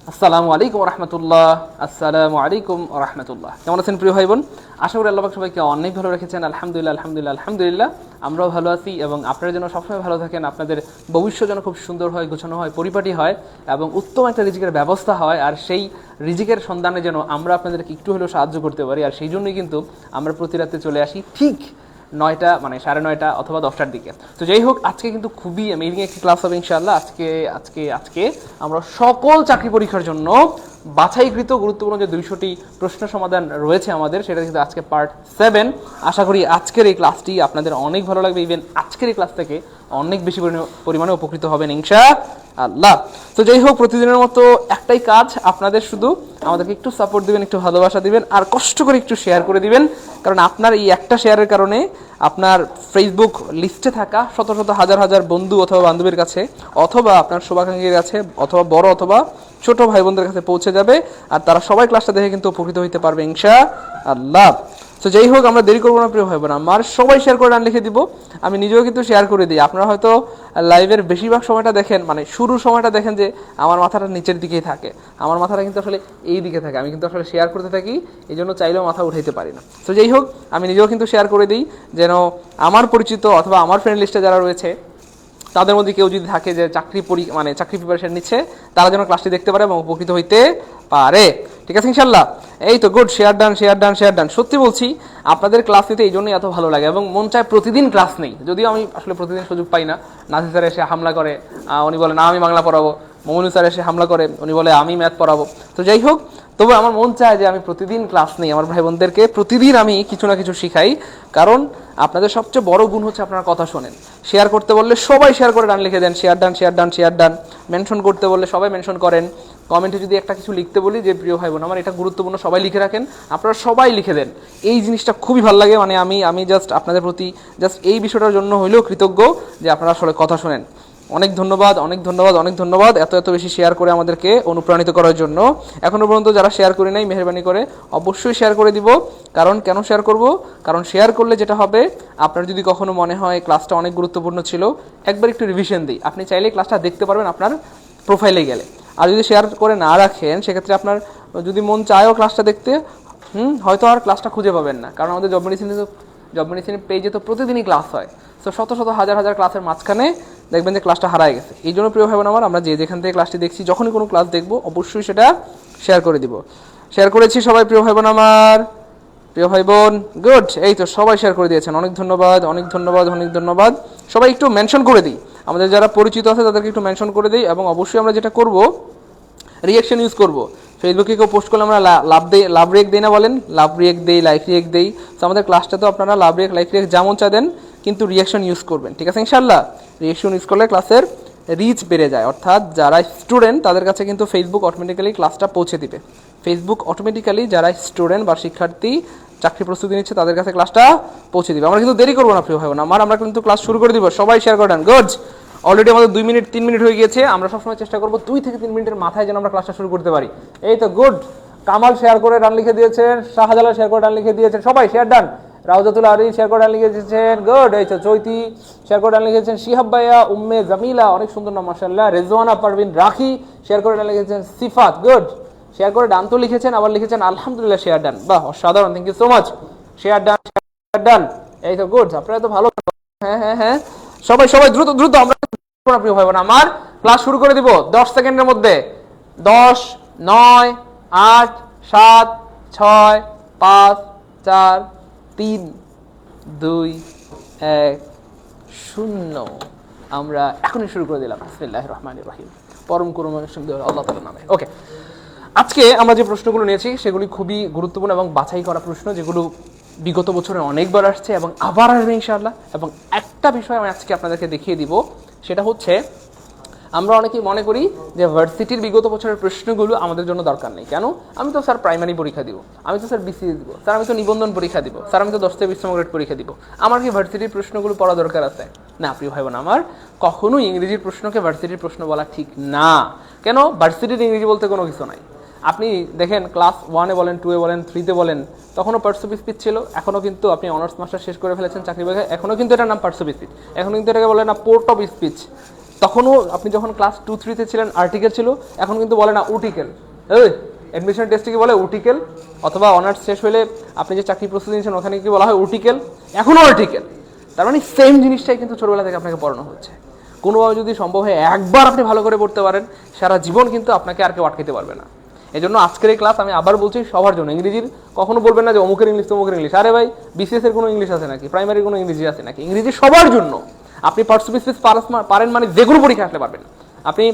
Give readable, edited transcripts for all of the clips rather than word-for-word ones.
আসসালামু আলাইকুম রহমতুল্লাহ। আসসালামু আলাইকুম রহমতুল্লাহ। কেমন আছেন প্রিয় ভাই বোন? আশা করি আল্লাহ পাক সবাইকে অনেক ভালো রেখেছেন। আলহামদুলিল্লাহ আলহামদুলিল্লাহ আলহামদুলিল্লাহ আমরাও ভালো আছি এবং আপনারা যেন সবসময় ভালো থাকেন, আপনাদের ভবিষ্যৎ যেন খুব সুন্দর হয়, গোছানো হয়, পরিপাটি হয় এবং উত্তম একটা রিজিকের ব্যবস্থা হয়। আর সেই রিজিকের সন্ধানে যেন আমরা আপনাদেরকে একটু হলেও সাহায্য করতে পারি। আর সেই জন্যই কিন্তু আমরা প্রতি রাতে চলে আসি ঠিক 9টা মানে 9:30 অথবা 10টার দিকে। তো যাই হোক, আজকে কিন্তু খুবই অ্যামেজিং একটি ক্লাস হবে ইনশাআল্লাহ। আজকে আজকে আজকে আমরা সকল চাকরি পরীক্ষার জন্য বাছাইকৃত গুরুত্বপূর্ণ যে 200টি প্রশ্ন সমাধান রয়েছে আমাদের, সেটা কিন্তু আজকে পার্ট 7। আশা করি আজকের এই ক্লাসটি আপনাদের অনেক ভালো লাগবে। ইভেন আজকের এই ক্লাস থেকে অনেক বেশি পরিমাণে উপকৃত হবেন ইনশাআল্লাহ। তো যাই হোক, প্রতিদিনের মতো একটাই কাজ, আপনাদের শুধু আমাদেরকে একটু সাপোর্ট দিবেন, একটু ভালোবাসা দিবেন আর কষ্ট করে একটু শেয়ার করে দিবেন। কারণ আপনার এই একটা শেয়ারের কারণে আপনার ফেসবুক লিস্টে থাকা শত শত হাজার হাজার বন্ধু অথবা বান্ধবীর কাছে অথবা আপনার শুভাকাঙ্ক্ষীর কাছে অথবা বড় অথবা ছোট ভাই বোনদের কাছে পৌঁছে যাবে আর তারা সবাই ক্লাসটা দেখে কিন্তু উপকৃত হইতে পারবে ইনশাআল্লাহ। তো যাই হোক, আমরা দেরি করবো না প্রিয় ভাই বোন, আমার সবাই শেয়ার করে ডান লিখে দিব। আমি নিজেও কিন্তু শেয়ার করে দিই। আপনারা হয়তো লাইভের বেশিরভাগ সময়টা দেখেন, মানে শুরুর সময়টা দেখেন যে আমার মাথাটা নিচের দিকেই থাকে, আমার মাথাটা কিন্তু আসলে এই দিকে থাকে। আমি কিন্তু আসলে শেয়ার করতে থাকি, এই জন্য চাইলেও মাথা উঠাইতে পারি না। তো যাই হোক, আমি নিজেও কিন্তু শেয়ার করে দিই যেন আমার পরিচিত অথবা আমার ফ্রেন্ড লিস্টে যারা রয়েছে তাদের মধ্যে কেউ যদি থাকে যে চাকরি প্রিপারেশন নিচ্ছে, তারা যেন ক্লাসটি দেখতে পারে এবং উপকৃত হইতে পারে। ঠিক আছে ইনশাল্লাহ। এই তো good, share done share done share ডান। সত্যি বলছি, আপনাদের ক্লাস নিতে এই জন্যই এত ভালো লাগে এবং মন চায় প্রতিদিন ক্লাস নেই। যদিও আমি আসলে প্রতিদিন সুযোগ পাই না। নাসির স্যার এসে হামলা করে, উনি বলে না আমি বাংলা পড়াবো। মমিনুল স্যার এসে হামলা করে, উনি বলে আমি ম্যাথ পড়াবো। তো যাই হোক, তবে আমার মন চায় যে আমি প্রতিদিন ক্লাস নেই, আমার ভাই বোনদেরকে প্রতিদিন আমি কিছু না কিছু শিখাই। কারণ আপনাদের সবচেয়ে বড় গুণ হচ্ছে আপনারা কথা শোনেন। শেয়ার করতে বললে সবাই শেয়ার করে ডান লিখে দেন, share done share done share done. Mention করতে বললে সবাই মেনশন করেন। কমেন্টে যদি একটা কিছু লিখতে বলি যে প্রিয় ভাই বোন আমার এটা গুরুত্বপূর্ণ, সবাই লিখে রাখেন, আপনারা সবাই লিখে দেন। এই জিনিসটা খুবই ভালো লাগে। মানে আমি জাস্ট আপনাদের প্রতি জাস্ট এই বিষয়টার জন্য হইলেও কৃতজ্ঞ যে আপনারা আসলে কথা শোনেন। অনেক ধন্যবাদ অনেক ধন্যবাদ অনেক ধন্যবাদ এত এত বেশি শেয়ার করে আমাদেরকে অনুপ্রাণিত করার জন্য। এখনো পর্যন্ত যারা শেয়ার করে নাই, মেহেরবানি করে অবশ্যই শেয়ার করে দিব। কারণ কেন শেয়ার করব? কারণ শেয়ার করলে যেটা হবে, আপনার যদি কখনো মনে হয় ক্লাসটা অনেক গুরুত্বপূর্ণ ছিল, একবার একটু রিভিশন দিই, আপনি চাইলে ক্লাসটা দেখতে পারবেন আপনার প্রোফাইলে গেলে। আর যদি শেয়ার করে না রাখেন, সেক্ষেত্রে আপনার যদি মন চায়ও ক্লাসটা দেখতে, হয়তো আর ক্লাসটা খুঁজে পাবেন না। কারণ আমাদের জব মেডিসিনের পেজে তো প্রতিদিনই ক্লাস হয়। তো শত শত হাজার হাজার ক্লাসের মাঝখানে দেখবেন যে ক্লাসটা হারায় গেছে। এই জন্য প্রিয় ভাই বোন আমার, আমরা যেখান থেকে ক্লাসটি দেখছি, যখনই কোনো ক্লাস দেখবো অবশ্যই সেটা শেয়ার করে দিব। শেয়ার করেছি সবাই প্রিয় ভাই বোন আমার, প্রিয় ভাই বোন গুড। এই তো সবাই শেয়ার করে দিয়েছেন, অনেক ধন্যবাদ অনেক ধন্যবাদ অনেক ধন্যবাদ। সবাই একটু মেনশন করে দিই, আমাদের যারা পরিচিত আছে তাদেরকে একটু মেনশন করে দিই। এবং অবশ্যই আমরা যেটা করব, রিয়াকশন ইউজ করব। ফেসবুকে কেউ পোস্ট করলে আমরা লাভ রিয়েক্ট দিই না, বলেন লাভ রিয়েক্ট দেই, লাইক রিয়েক্ট দেই। তো আমাদের ক্লাসটা তো আপনারা লাভ রিয়েক্ট লাইক রিয়েক্ট যেমন চা দেন, কিন্তু রিয়াকশন ইউজ করবেন। ঠিক আছে ইনশাল্লাহ। রিয়াকশন ইউজ করলে ক্লাসের রিচ বেড়ে যায়, অর্থাৎ যারা স্টুডেন্ট তাদের কাছে কিন্তু ফেসবুক অটোমেটিক্যালি ক্লাসটা পৌঁছে দিবে। ফেসবুক অটোমেটিক্যালি যারা স্টুডেন্ট বা শিক্ষার্থী চাকরি প্রস্তুতি নিচ্ছে তাদের কাছে ক্লাসটা পৌঁছে দিবে। আমরা কিন্তু দেরি করবো না প্রিয় ভাই বোন আমার, আমরা কিন্তু ক্লাস শুরু করে দিব। সবাই শেয়ার করে দেন। গুড। অলরেডি আমাদের 2 মিনিট 3 মিনিট হয়ে গিয়েছে। আমরা সবসময় চেষ্টা করবো 2 থেকে 3 মিনিটের মাথায় যেন আমরা ক্লাসটা শুরু করতে পারি। এই তো গুড। কামাল শেয়ার করে ডান লিখে দিয়েছেন, শাহজালাল শেয়ার করে ডান লিখে দিয়েছেন, সবাই শেয়ার ডান। রাউজাতুল আরি শেয়ার করে ডান লিখে দিয়েছেন, গুড। এই তো চৈতি শেয়ার করে ডান লিখেছেন, শিহাব ভাইয়া, উম্মে জামিলা, অনেক সুন্দর নাম মাশাআল্লাহ। রেজওয়ানা পারভিন রাখি শেয়ার করে ডান লিখেছেন, সিফাত গুড। শেয়ার করে ডান তো লিখেছেন, আবার লিখেছেন আলহামদুলিল্লাহ শেয়ার ডান। বাহ অসাধারণ, thank you so much. Share done share done. এই তো গুড, আপনারা তো ভালো। হ্যাঁ হ্যাঁ হ্যাঁ, সবাই সবাই দ্রুত দ্রুত। আমরা প্রিয় ভাই বোন আমার ক্লাস শুরু করে দিব 10 সেকেন্ডের মধ্যে। 10 9 8 7 6 5 4 3 2 1 0। আমরা এখনই শুরু করে দিলাম। বিসমিল্লাহির রহমানির রহিম। পরম করুণাময় আল্লাহ তাআলার নামে। ওকে, আজকে আমরা যে প্রশ্নগুলো নিয়েছি সেগুলি খুবই গুরুত্বপূর্ণ এবং বাছাই করা প্রশ্ন, যেগুলো বিগত বছরে অনেকবার আসছে এবং আবার আসবে ইনশাআল্লাহ। এবং একটা বিষয় আমি আজকে আপনাদেরকে দেখিয়ে দিব, সেটা হচ্ছে আমরা অনেকেই মনে করি যে ভার্সিটির বিগত বছরের প্রশ্নগুলো আমাদের জন্য দরকার নেই। কেন? আমি তো স্যার প্রাইমারি পরীক্ষা দিব, আমি তো স্যার বিসিএস দিব, স্যার আমি তো নিবন্ধন পরীক্ষা দিব, স্যার আমি তো 10টা 20 নম্বর গ্রেড পরীক্ষা দিব, আমার কি ভার্সিটির প্রশ্নগুলো পড়া দরকার আছে? না প্রিয় ভাই বোন আমার, কখনোই ইংরেজির প্রশ্নকে ভার্সিটির প্রশ্ন বলা ঠিক না। কেন? ভার্সিটির ইংরেজি বলতে কোনো কিছু নাই। আপনি দেখেন ক্লাস 1-এ বলেন, 2-এ বলেন, 3-তে বলেন, তখনও পার্টস অফ স্পিচ ছিল। এখনও কিন্তু আপনি অনার্স মাস্টার শেষ করে ফেলেছেন, চাকরি বাকরি, এখনও কিন্তু এটার নাম পার্টস অফ স্পিচ। এখন কিন্তু এটাকে বলে না পোর্ট অফ স্পিচ। তখনও আপনি যখন ক্লাস 2-3-তে ছিলেন আর্টিকেল ছিল, এখন কিন্তু বলে না উটিকেল। এই অ্যাডমিশন টেস্টে কি বলে উটিকেল, অথবা অনার্স শেষ হলে আপনি যে চাকরি প্রস্তুতি নিচ্ছেন ওখানে কি বলা হয় উটিকেল, এখনও আর্টিকেল। তার মানে সেম জিনিসটাই কিন্তু ছোটবেলা থেকে আপনাকে পড়ানো হচ্ছে। কোনোভাবে যদি সম্ভব হয় একবার আপনি ভালো করে পড়তে পারেন, সারা জীবন কিন্তু আপনাকে আর কেউ আটকাতে পারবে না। এই জন্য আজকের এই ক্লাস আমি আবার বলছি সবার জন্য। ইংরেজির কখনো বলবেন না যে অমুকের ইংলিশ তমুকের ইংলিশ। আরে ভাই, বিসিএস এর কোনো ইংলিশ আছে নাকি, প্রাইমারির কোনো ইংরেজি আছে নাকি? ইংরেজি সবার জন্য। আপনি পার্সপেক্টিভ পারেন মানে যে কোনো পরীক্ষা আসলে পারবেন। আপনি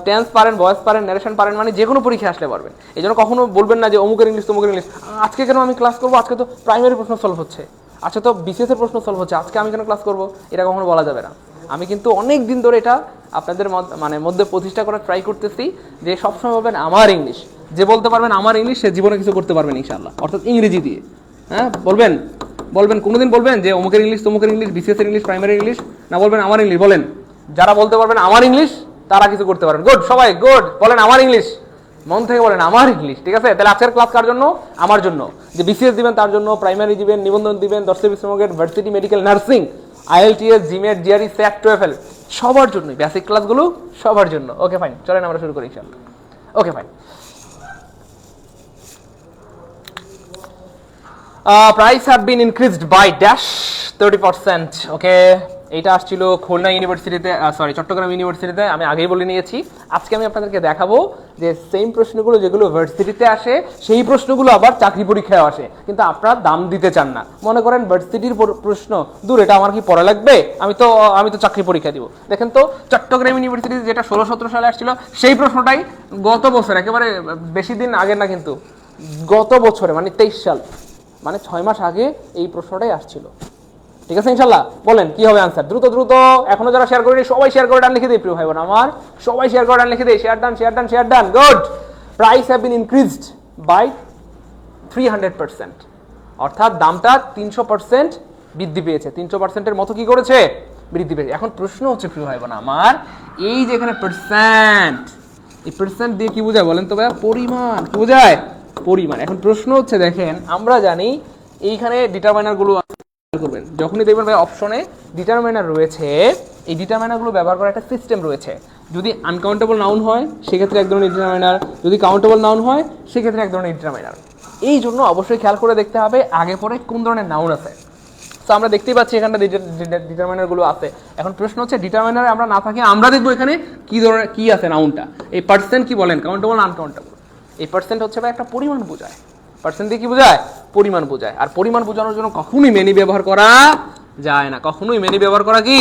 টেন্স পারেন, ভয়েস পারেন, ন্যারেশন পারেন মানে যে কোনো পরীক্ষা আসলে পারবেন। এই জন্য কখনো বলবেন না যে অমুকের ইংলিশ তমুকের ইংলিশ। আজকে কেন আমি ক্লাস করবো, আজকে তো প্রাইমারি প্রশ্ন সলভ হচ্ছে, আচ্ছা তো বিসিএস এর প্রশ্ন সলভ হচ্ছে, আজকে আমি কেন ক্লাস করবো, এটা কখনো বলা যাবে না। আমি কিন্তু অনেক দিন ধরে এটা আপনাদের মধ্যে প্রতিষ্ঠা করার ট্রাই করতেছি যে সবসময় বলবেন আমার ইংলিশ। যে বলতে পারবেন আমার ইংলিশ, সে জীবনে কিছু করতে পারবেন ইনশাআল্লাহ, অর্থাৎ ইংরেজি দিয়ে। হ্যাঁ বলবেন, কোনোদিন বলবেন যে অমুকের ইংলিশ তমুকের ইংলিশ, বিসিএস এর ইংলিশ, প্রাইমারি ইংলিশ, না বলবেন আমার ইংলিশ। বলেন, যারা বলতে পারবেন আমার ইংলিশ তারা কিছু করতে পারবেন। গুড, সবাই গুড, বলেন আমার ইংলিশ, মন থেকে বলেন আমার ইংলিশ। ঠিক আছে, তাহলে আজকের ক্লাস কার জন্য? আমার জন্য। যে বিসিএস দিবেন তার জন্য, প্রাইমারি দিবেন, নিবন্ধন দিবেন, দর্শক বিশ্বমগেট, varsity, medical, nursing, IELTS, GMAT, GRE, SAT, TOEFL, সবার জন্যই বেসিক ক্লাসগুলো সবার জন্য। ওকে ফাইন, চলেন আমরা শুরু করি ইনশাআল্লাহ। Okay fine. Price have been increased by dash 30%. ওকে, এটা আসছিল খুলনা ইউনিভার্সিটিতে, চট্টগ্রাম ইউনিভার্সিটিতে। আমি আগেই বলে নিয়েছি। আজকে আমি আপনাদেরকে দেখাবো যে সেম প্রশ্নগুলো যেগুলো ভার্সিটিতে আসে, সেই প্রশ্নগুলো আবার চাকরি পরীক্ষায় আসে, কিন্তু আপনারা দাম দিতে চান না। মনে করেন ভার্সিটির প্রশ্ন, দূর, এটা আমার কি পড়া লাগবে, আমি তো চাকরি পরীক্ষা দিব। দেখেন তো চট্টগ্রাম ইউনিভার্সিটিতে যেটা 16-17 সালে আসছিল, সেই প্রশ্নটাই গত বছর, একেবারে বেশি দিন আগে না কিন্তু, গত বছরে মানে 23 সাল, মানে 6 মাস আগে এই প্রশ্নটাই আসছিল। ঠিক আছে ইনশাল্লাহ? বলেন কি হবে আনসার, দ্রুত দ্রুত। এখনো যারা শেয়ার করেনি সবাই শেয়ার করে ডান লিখে দেয়, প্রিয় ভাই বোন আমার, সবাই শেয়ার করে ডান লিখে দেয়। Share done, share done, share done. Good. Price have been increased by 300%, অর্থাৎ দামটা 300% বৃদ্ধি পেয়েছে। 300%-এর মতো কি করেছে? বৃদ্ধি পেয়েছে। এখন প্রশ্ন হচ্ছে প্রিয় ভাই বোন আমার, এই যে এখানে পার্সেন্ট, এই পার্সেন্ট দিয়ে কি বোঝায় বলেন তো ভাইয়া? পরিমাণ। কি বোঝায়? পরিমাণ। এখন প্রশ্ন হচ্ছে, দেখেন আমরা জানি এইখানে ডিটারমাইনার গুলো করবেন, যখনই দেখবেন ভাই অপশনে ডিটারমাইনার রয়েছে, এই ডিটারমাইনার গুলো ব্যবহার করার একটা সিস্টেম রয়েছে। যদি আনকাউন্টেবল নাউন হয় সেক্ষেত্রে এক ধরনের ডিটারমাইনার, যদি কাউন্টেবল নাউন হয় সেক্ষেত্রে এক ধরনের ডিটারমাইনার। এই জন্য অবশ্যই খেয়াল করে দেখতে হবে আগে পরে কোন ধরনের নাউন আছে। তো আমরা দেখতেই পাচ্ছি এখানটা ডিটারমাইনার গুলো আছে। এখন প্রশ্ন হচ্ছে ডিটারমাইনারে আমরা না থাকি, আমরা দেখবো এখানে কি ধরনের কি আছে নাউনটা। এই পার্সেন্ট কি বলেন, কাউন্টেবল না আনকাউন্টেবল? এই পার্সেন্ট হচ্ছে ভাই একটা পরিমাণ বোঝায়। পার্সেন্ট দিয়ে কি বোঝায়? পরিমাণ বোঝায়। আর পরিমাণ বোঝানোর জন্য কখনোই মেনি ব্যবহার করা যায় না, কখনোই মেনি ব্যবহার করা কি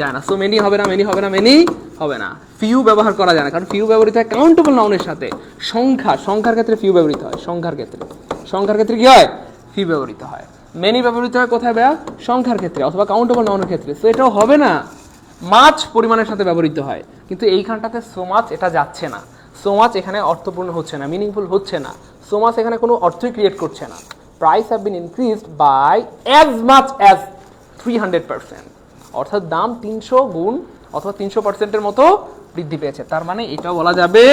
যায় না। সো মেনি হবে না, মেনি হবে না, মেনি হবে না। ফিউ ব্যবহার করা যায় না, কারণ ফিউ ব্যবহৃত হয় কাউন্টেবল নাউনের সাথে। সংখ্যার ক্ষেত্রে ফিউ ব্যবহৃত হয়, সংখ্যার ক্ষেত্রে কি হয়? ফিউ ব্যবহৃত হয়। মেনি ব্যবহৃত হয় কোথায় ভাইয়া? সংখ্যার ক্ষেত্রে অথবা কাউন্টেবল নাউনের ক্ষেত্রে। সো এটাও হবে না। মাছ পরিমাণের সাথে ব্যবহৃত হয়, কিন্তু এইখানটাতে সো মাছ এটা যাচ্ছে না। সো মাছ এখানে অর্থপূর্ণ হচ্ছে না, মিনিংফুল হচ্ছে না। সো মাছ এখানে কোনো অর্থই ক্রিয়েট করছে না। Price have been increased by as much as 300%, অর্থাৎ দাম 300 গুণ অথবা 300%-এর মতো বৃদ্ধি পেয়েছে। তার মানে এটাও বলা যাবে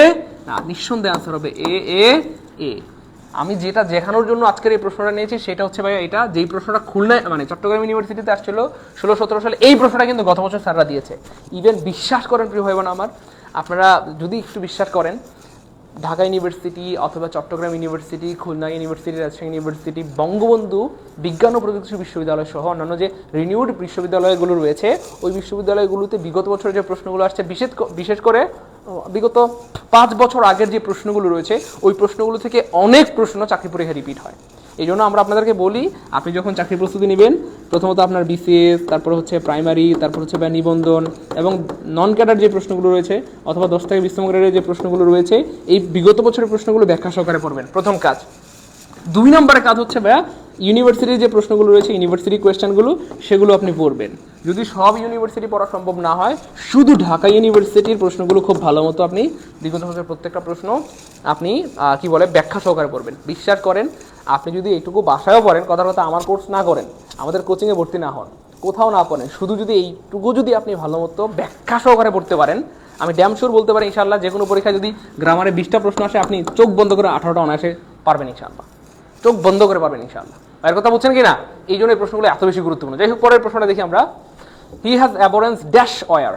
না, নিঃসন্দেহে আনসার হবে এ এ এ। আমি যেটা দেখানোর জন্য আজকের এই প্রশ্নটা নিয়েছি সেটা হচ্ছে ভাই এটা, যেই প্রশ্নটা খুলনায় মানে চট্টগ্রাম ইউনিভার্সিটিতে আসছিল 16-17 সালে, এই প্রশ্নটা কিন্তু গত বছর স্যাররা দিয়েছে। ইভেন বিশ্বাস করেন প্রিয় ভাই বোন আমার, আপনারা যদি একটু বিশ্বাস করেন, ঢাকা ইউনিভার্সিটি অথবা Chittagong university, Khulna university, Rajshahi university, Bangabandhu বিজ্ঞান ও প্রযুক্তি বিশ্ববিদ্যালয় সহ অন্যান্য যে রিনিউড বিশ্ববিদ্যালয়গুলো রয়েছে, ওই বিশ্ববিদ্যালয়গুলোতে বিগত বছরের যে প্রশ্নগুলো আসছে, বিশেষ করে বিগত 5 বছর আগের যে প্রশ্নগুলো রয়েছে, ওই প্রশ্নগুলো থেকে অনেক প্রশ্ন চাকরি পরীক্ষা রিপিট হয়। এই জন্য আমরা আপনাদেরকে বলি, আপনি যখন চাকরি প্রস্তুতি নেবেন, প্রথমত আপনার বিসিএস, তারপর হচ্ছে প্রাইমারি, তারপর হচ্ছে নিবন্ধন এবং নন ক্যাডার যে প্রশ্নগুলো রয়েছে অথবা 10 থেকে 20তম গ্রেডের যে প্রশ্নগুলো রয়েছে, এই বিগত বছরের প্রশ্নগুলো ব্যাখ্যা সহকারে পড়বেন, প্রথম কাজ। 2 নম্বরের কাজ হচ্ছে ভাইয়া ইউনিভার্সিটির যে প্রশ্নগুলো রয়েছে, ইউনিভার্সিটি কোয়েশ্চেনগুলো, সেগুলো আপনি পড়বেন। যদি সব ইউনিভার্সিটি পড়া সম্ভব না হয়, শুধু ঢাকা ইউনিভার্সিটির প্রশ্নগুলো খুব ভালো মতো আপনি বিগত বছরের প্রত্যেকটা প্রশ্ন আপনি ব্যাখ্যা সহকারে পড়বেন। বিশ্বাস করেন, আপনি যদি এইটুকু বাসায়ও পড়েন, কথার কথা আমার কোর্স না করেন, আমাদের কোচিংয়ে ভর্তি না হন, কোথাও না পড়েন, শুধু যদি এইটুকু যদি আপনি ভালো মতো ব্যাখ্যা সহকারে পড়তে পারেন, আমি ড্যাম শিওর বলতে পারি ইনশাআল্লাহ যে কোনো পরীক্ষায় যদি গ্রামারে 20টা প্রশ্ন আসে, আপনি চোখ বন্ধ করে 18টা অনায়াসে পারবেন ইনশাআল্লাহ। চোখ বন্ধ করে পারবেন ইনশাআল্লাহ। এর কথা বলছেন কি না? এই জন্য এই প্রশ্নগুলো এত বেশি গুরুত্বপূর্ণ। যাই হোক, পরের প্রশ্নটা দেখি আমরা। He has abhorrence dash war.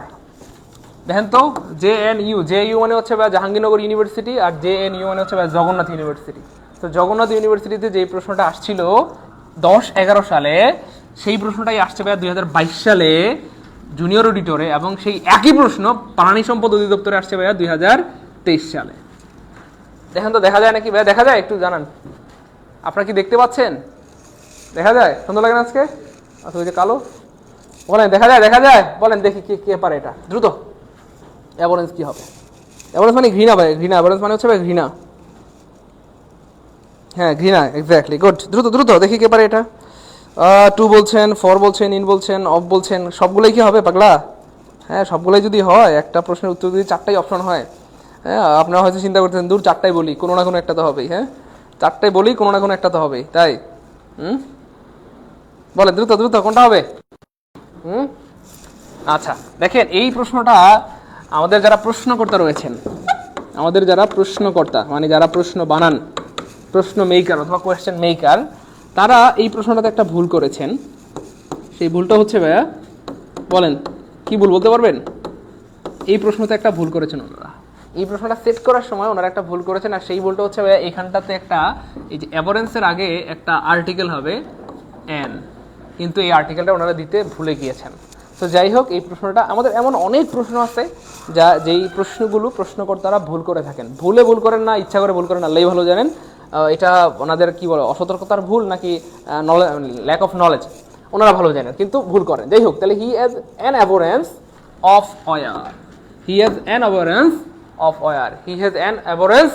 দেখেন তো, জে ইউ মানে হচ্ছে ভাই জাহাঙ্গীরনগর ইউনিভার্সিটি, আর JNU মানে হচ্ছে ভাই জগন্নাথ ইউনিভার্সিটি। তো জগন্নাথ ইউনিভার্সিটিতে যেই প্রশ্নটা আসছিল 10-11 সালে, সেই প্রশ্নটাই আসছে ভাই 2022 সালে জুনিয়র অডিটরে, এবং সেই একই প্রশ্ন প্রাণী সম্পদ অধিদপ্তরে আসছে ভাইয়া 2023 সালে। দেখেন তো দেখা যায় নাকি ভাই? দেখা যায়? একটু জানান, আপনারা কি দেখতে পাচ্ছেন? দেখা যায়? সুন্দর লাগে না আজকে? আচ্ছা, ওই যে কালো, বলেন দেখা যায়? দেখা যায়? বলেন দেখি কে কে পারে এটা, দ্রুত। অ্যাভারেন্স কি হবে? অ্যাভারেন্স মানে ঘৃণা ভাই, ঘৃণা। অ্যাভারেন্স মানে হচ্ছে ভাই ঘৃণা। হ্যাঁ, ঘৃণা, এক্স্যাক্টলি। গুড, দ্রুত দ্রুত দেখি কে পারে এটা। 2 বলছেন, 4 বলছেন, ইন বলছেন, অফ বলছেন, সবগুলোই কি হবে পাগলা? হ্যাঁ, সবগুলোই যদি হয়, একটা প্রশ্নের উত্তর যদি 4টাই অপশন হয়, হ্যাঁ, আপনারা হয়তো চিন্তা করতেছেন দূর 4টাই বলি, কোনো না কোনো একটা তো হবেই। হ্যাঁ, 4টাই বলি, কোনো না কোনো একটা তো হবেই, তাই? বলে দ্রুত দ্রুত কোনটা হবে? আচ্ছা, দেখেন এই প্রশ্নটা আমাদের যারা প্রশ্নকর্তা রয়েছেন, আমাদের যারা প্রশ্নকর্তা মানে যারা প্রশ্ন বানান, প্রশ্ন মেকার অথবা কোয়েশ্চেন মেকার, তারা এই প্রশ্নটাতে একটা ভুল করেছেন। সেই ভুলটা হচ্ছে ভাইয়া, বলেন কি ভুল বলতে পারবেন? এই প্রশ্নতে একটা ভুল করেছেন ওনারা। এই প্রশ্নটা সেট করার সময় ওনারা একটা ভুল করেছেন, আর সেই ভুলটা হচ্ছে ভাইয়া এখানটাতে একটা, এই যে অ্যাভারেন্সের আগে একটা আর্টিকেল হবে এন, কিন্তু এই আর্টিকেলটা ওনারা দিতে ভুলে গিয়েছেন। তো যাই হোক, এই প্রশ্নটা আমাদের এমন অনেক প্রশ্ন আছে যেই প্রশ্নগুলো প্রশ্নকর্তারা ভুল করে থাকেন। ভুল করেন না, ইচ্ছা করে ভুল করেন, আল্লাহই ভালো জানেন। এটা ওনাদের কি বলে, অসতর্কতার ভুল নাকি ল্যাক অফ নলেজ, ওনারা ভালো জানেন, কিন্তু ভুল করেন। যাই হোক, তাহলে হি হ্যাজ অ্যান অ্যাভারেন্স of war, he has an অ্যাভারেন্স of war, he has an অ্যাভারেন্স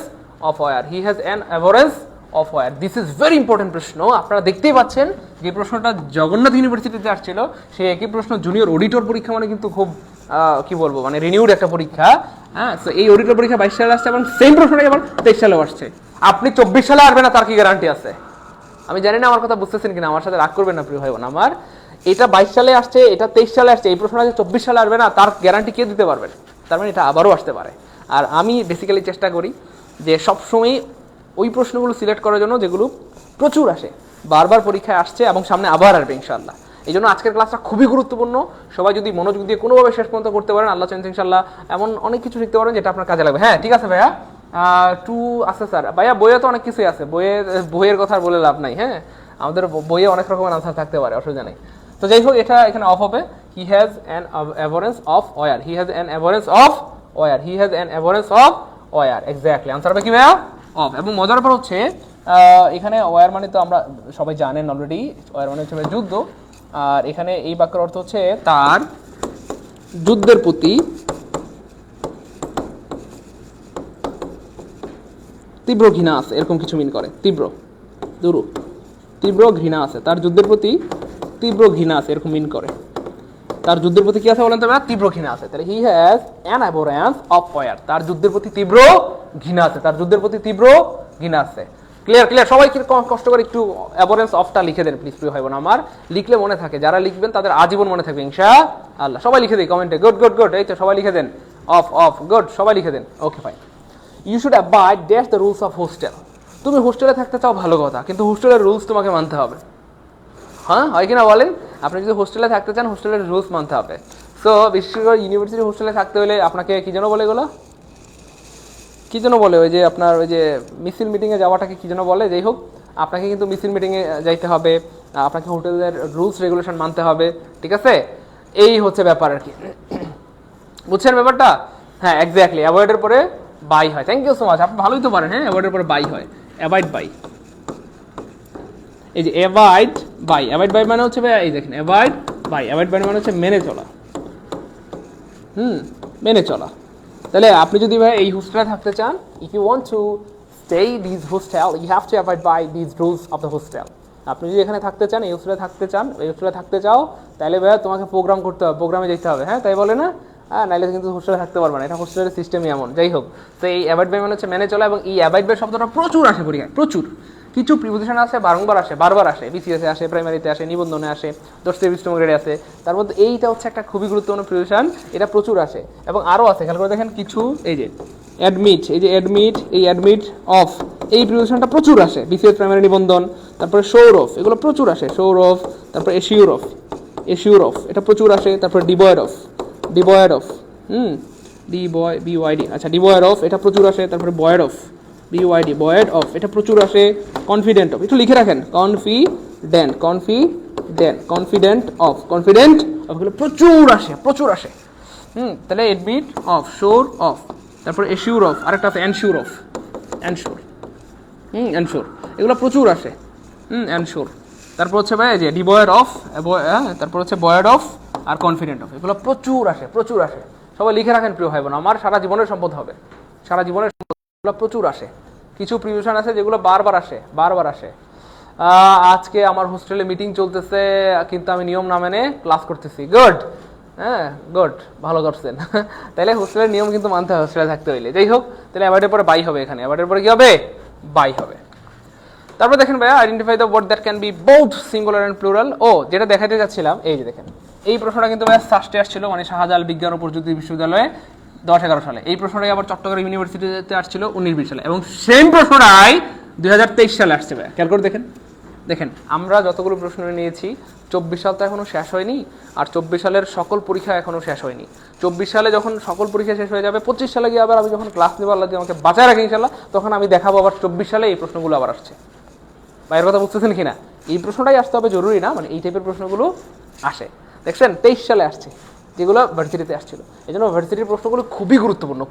of war, he has an অ্যাভারেন্স of war. This is very important প্রশ্ন। আপনারা দেখতেই পাচ্ছেন যে প্রশ্নটা জগন্নাথ ইউনিভার্সিটিতে আসছিল, সেই একই প্রশ্ন জুনিয়র অডিটর পরীক্ষা, মানে কিন্তু খুব কি বলবো, মানে রিনিউড একটা পরীক্ষা। হ্যাঁ, তো এই অডিটর পরীক্ষা 22 সালে আসছে, এবং সেম প্রশ্নটাই আবার 23 সালেও আসছে। আপনি 24 সালে আসবে না তার কি গ্যারান্টি আছে? আমি জানি না আমার কথা বুঝতেছেন কিনা, আমার সাথে রাগ করবেন না প্রিয় ভাই বোন আমার। এটা 22 সালে আসছে, এটা 23 সালে আসছে, এই প্রশ্নটা 24 সালে আসবে না তার গ্যারান্টি কে দিতে পারবেন? তার মানে এটা আবারও আসতে পারে। আর আমি বেসিক্যালি চেষ্টা করি যে সবসময় ওই প্রশ্নগুলো সিলেক্ট করার জন্য যেগুলো প্রচুর আসে, বারবার পরীক্ষায় আসছে এবং সামনে আবার আসবে ইনশাআল্লাহ। এই জন্য আজকের ক্লাসটা খুবই গুরুত্বপূর্ণ। সবাই যদি মনোযোগ দিয়ে কোনোভাবে শেষ পর্যন্ত করতে পারেন, আল্লাহ চাইলে ইনশাআল্লাহ এমন অনেক কিছু শিখতে পারেন যেটা আপনার কাজে লাগবে। হ্যাঁ, ঠিক আছে ভাইয়া। 2 আছে স্যার। ভাইয়া বইয়ে তো অনেক কিছুই আছে, বইয়ের কথা বলে লাভ নাই। হ্যাঁ, আমাদের বইয়ে অনেক রকমের আনসার থাকতে পারে, অসুবিধা নেই। তো যাই হোক, এটা এখানে অফ হবে। হি হ্যাজ অ্যান অ্যাভারেন্স of war, he has an অ্যাভারেন্স of war, he has an অ্যাভারেন্স অফ ওয়ার, এক্স্যাক্টলি আনসার হবে কি ভাইয়া? অফ। এবং মজার ব্যাপার হচ্ছে এখানে ওয়ার মানে তো আমরা সবাই জানেন অলরেডি, ওয়ার মানে হচ্ছে যুদ্ধ। আর এখানে এই বাক্যের অর্থ হচ্ছে তার যুদ্ধের প্রতি তীব্র ঘৃণা আছে, এরকম কিছু মিন করে। তীব্র ঘৃণা আছে, তার যুদ্ধের প্রতি তীব্র ঘৃণা আছে, এরকম মিন করে। তার যুদ্ধের প্রতি কি আছে বলেন তো? তীব্র ঘৃণা আছে। তাহলে হি হ্যাজ অ্যান অ্যাভারেন্স অফ ওয়ার, তার যুদ্ধের প্রতি তীব্র ঘৃণা আছে, তার যুদ্ধের প্রতি তীব্র ঘৃণা আছে। ক্লিয়ার? সবাই কি কষ্ট করে একটু অ্যাভারেন্স অফটা লিখে দেন প্লিজ প্রিয় ভাই বোন আমার। লিখলে মনে থাকে, যারা লিখবেন তাদের আজীবন মনে থাকবে ইনশাআল্লাহ। সবাই লিখে দিই কমেন্টে, গুড। এই তো সবাই লিখে দেন অফ, গুড, সবাই লিখে দেন। Okay fine. You should abide the rules of hostel. তুমি হোস্টেলে থাকতে চাও, ভালো কথা, কিন্তু হোস্টেলের রুলস তোমাকে মানতে হবে। হ্যাঁ, হয় কিনা বলেন? আপনি যদি হোস্টেলে থাকতে চান, হোস্টেলের রুলস মানতে হবে। সো বিশেষ করে ইউনিভার্সিটি হোস্টেলে থাকতে হলে আপনাকে কি যেন বলে, এগুলো কি যেন বলে, ওই যে আপনার ওই যে মিছিল মিটিংয়ে যাওয়াটাকে কি যেন বলে। যাই হোক, আপনাকে কিন্তু মিছিল মিটিংয়ে যাইতে হবে, আপনাকে হোটেলের রুলস রেগুলেশন মানতে হবে, ঠিক আছে? এই হচ্ছে ব্যাপার আর কি, বুঝছেন ব্যাপারটা? হ্যাঁ, এক্স্যাক্টলি। অ্যাভয়েডের পরে বাই হয়। থ্যাংক ইউ সো মাচ, আপনি ভালোই তো পারেন। হ্যাঁ, অ্যাভয়েডের পরে বাই হয়, অ্যাভয়েড বাই। এই যে অ্যাভয়েড বাই মানে হচ্ছে এই দেখেন অ্যাভয়েড বাই মানে হচ্ছে মেনে চলা। মেনে চলা। তাহলে আপনি যদি ভাই এই হোস্টেলে থাকতে চান, if you want to stay this hostel, you have to avoid by this rules of the hostel. আপনি যদি এখানে থাকতে চান, এই হোস্টেলে থাকতে চাও, তাহলে ভাইয়া তোমাকে প্রোগ্রাম করতে হবে, প্রোগ্রামে যেতে হবে। হ্যাঁ, তাই বলে না? হ্যাঁ, নাইলে কিন্তু হোস্টেলে থাকতে পারবে না, এটা হোস্টেলের সিস্টেমই এমন। যাই হোক, তো এই অ্যাভয়েড বাই মানে হচ্ছে মেনে চলা, এবং এই অ্যাভয়েড বাই শব্দটা প্রচুর আসে পরীক্ষায়, প্রচুর। কিছু প্রিপোজিশন আছে বারবার আসে, বিসিএসে আসে, প্রাইমারিতে আসে, নিবন্ধনে আসে, 10 গ্রেডে আসে। তার মধ্যে এইটা হচ্ছে একটা খুবই গুরুত্বপূর্ণ প্রিপোজিশন, এটা প্রচুর আসে। এবং আরও আছে, খেয়াল করে দেখেন কিছু, এই যে অ্যাডমিট, এই অ্যাডমিট অফ, এই প্রিপোজিশনটা প্রচুর আসে, বিসিএস, প্রাইমারি, নিবন্ধন। তারপরে শোর অফ, এগুলো প্রচুর আসে, শোর অফ। তারপরে এশিওর অফ, এটা প্রচুর আসে। তারপরে devoid of, D boy BYD, আচ্ছা ডিবয়েড অফ এটা প্রচুর আসে, তারপরে বয়েড অফ BYD, বয়েড অফ এটা প্রচুর আসে, কনফিডেন্ট অফ একটু লিখে রাখেন, কনফিডেন্ট অফ এগুলো প্রচুর আসে, তাহলে এডমিট অফ, শোর অফ, তারপরে এশিওর অফ, আরেকটা আছে এনশিওর অফ, এনশোর এগুলো প্রচুর আসে, এনশোর। তারপর হচ্ছে ভাই যে ডিবয়েড অফ, তারপর হচ্ছে বয়েড অফ আর কনফিডেন্ট অফ, এগুলো প্রচুর আসে। সবাই লিখে রাখেন প্রিয় ভাই বোন, আমার সারা জীবনের সম্পদ হবে, সারা জীবনের সম্পদ প্রচুর আসে। কিছু প্রিভিশন আছে যেগুলো বারবার আসে। আজকে আমার হোস্টেলে মিটিং চলতেছে কিন্তু আমি নিয়ম না মেনে ক্লাস করতেছি, গুড, গুড, ভালো করছেন। তাহলে হোস্টেলের নিয়ম কিন্তু মানতে হবে হোস্টেলে থাকতে হইলে। যাই হোক, তাহলে অ্যাভয়েডের পরে বাই হবে, এখানে অ্যাভয়েডের পরে কি হবে, বাই হবে। তারপর দেখেন ভাইয়া, identify the word that can be both singular and plural. ও যেটা দেখাতে যাচ্ছিলাম, এই যে দেখেন এই প্রশ্নটা কিন্তু ভাইয়া সাস্টে আসছিল, মানে শাহজালাল বিজ্ঞান ও প্রযুক্তি বিশ্ববিদ্যালয়ে 10-11 সালে। এই প্রশ্নটাই আবার চট্টগ্রাম ইউনিভার্সিটিতে আসছিল 19-20 সালে, এবং সেম প্রশ্নটাই 2023 সালে আসছে ভাইয়া। খেয়াল করে দেখেন আমরা যতগুলো প্রশ্ন নিয়েছি, 24 সাল তো এখনো শেষ হয়নি, আর 24 সালের সকল পরীক্ষা এখনো শেষ হয়নি। 24 সালে যখন সকল পরীক্ষা শেষ হয়ে যাবে, 25 সালে গিয়ে আবার আমি যখন ক্লাস নেবো, আল্লাহ যদি আমাকে বাঁচায় রাখে ইনশাল্লাহ, তখন আমি দেখাবো আবার 24 সালে এই প্রশ্নগুলো আবার আসছে। ভাইয়ের কথা বুঝতেছেন কিনা? এই প্রশ্নটাই আসতে হবে জরুরি না, মানে এই টাইপের প্রশ্নগুলো আসে। দেখছেন 23 সালে আসছে, যেগুলো ভার্সিটিতে আসছিল। এই জন্য ভার্সিটির প্রশ্নগুলো খুবই গুরুত্বপূর্ণ।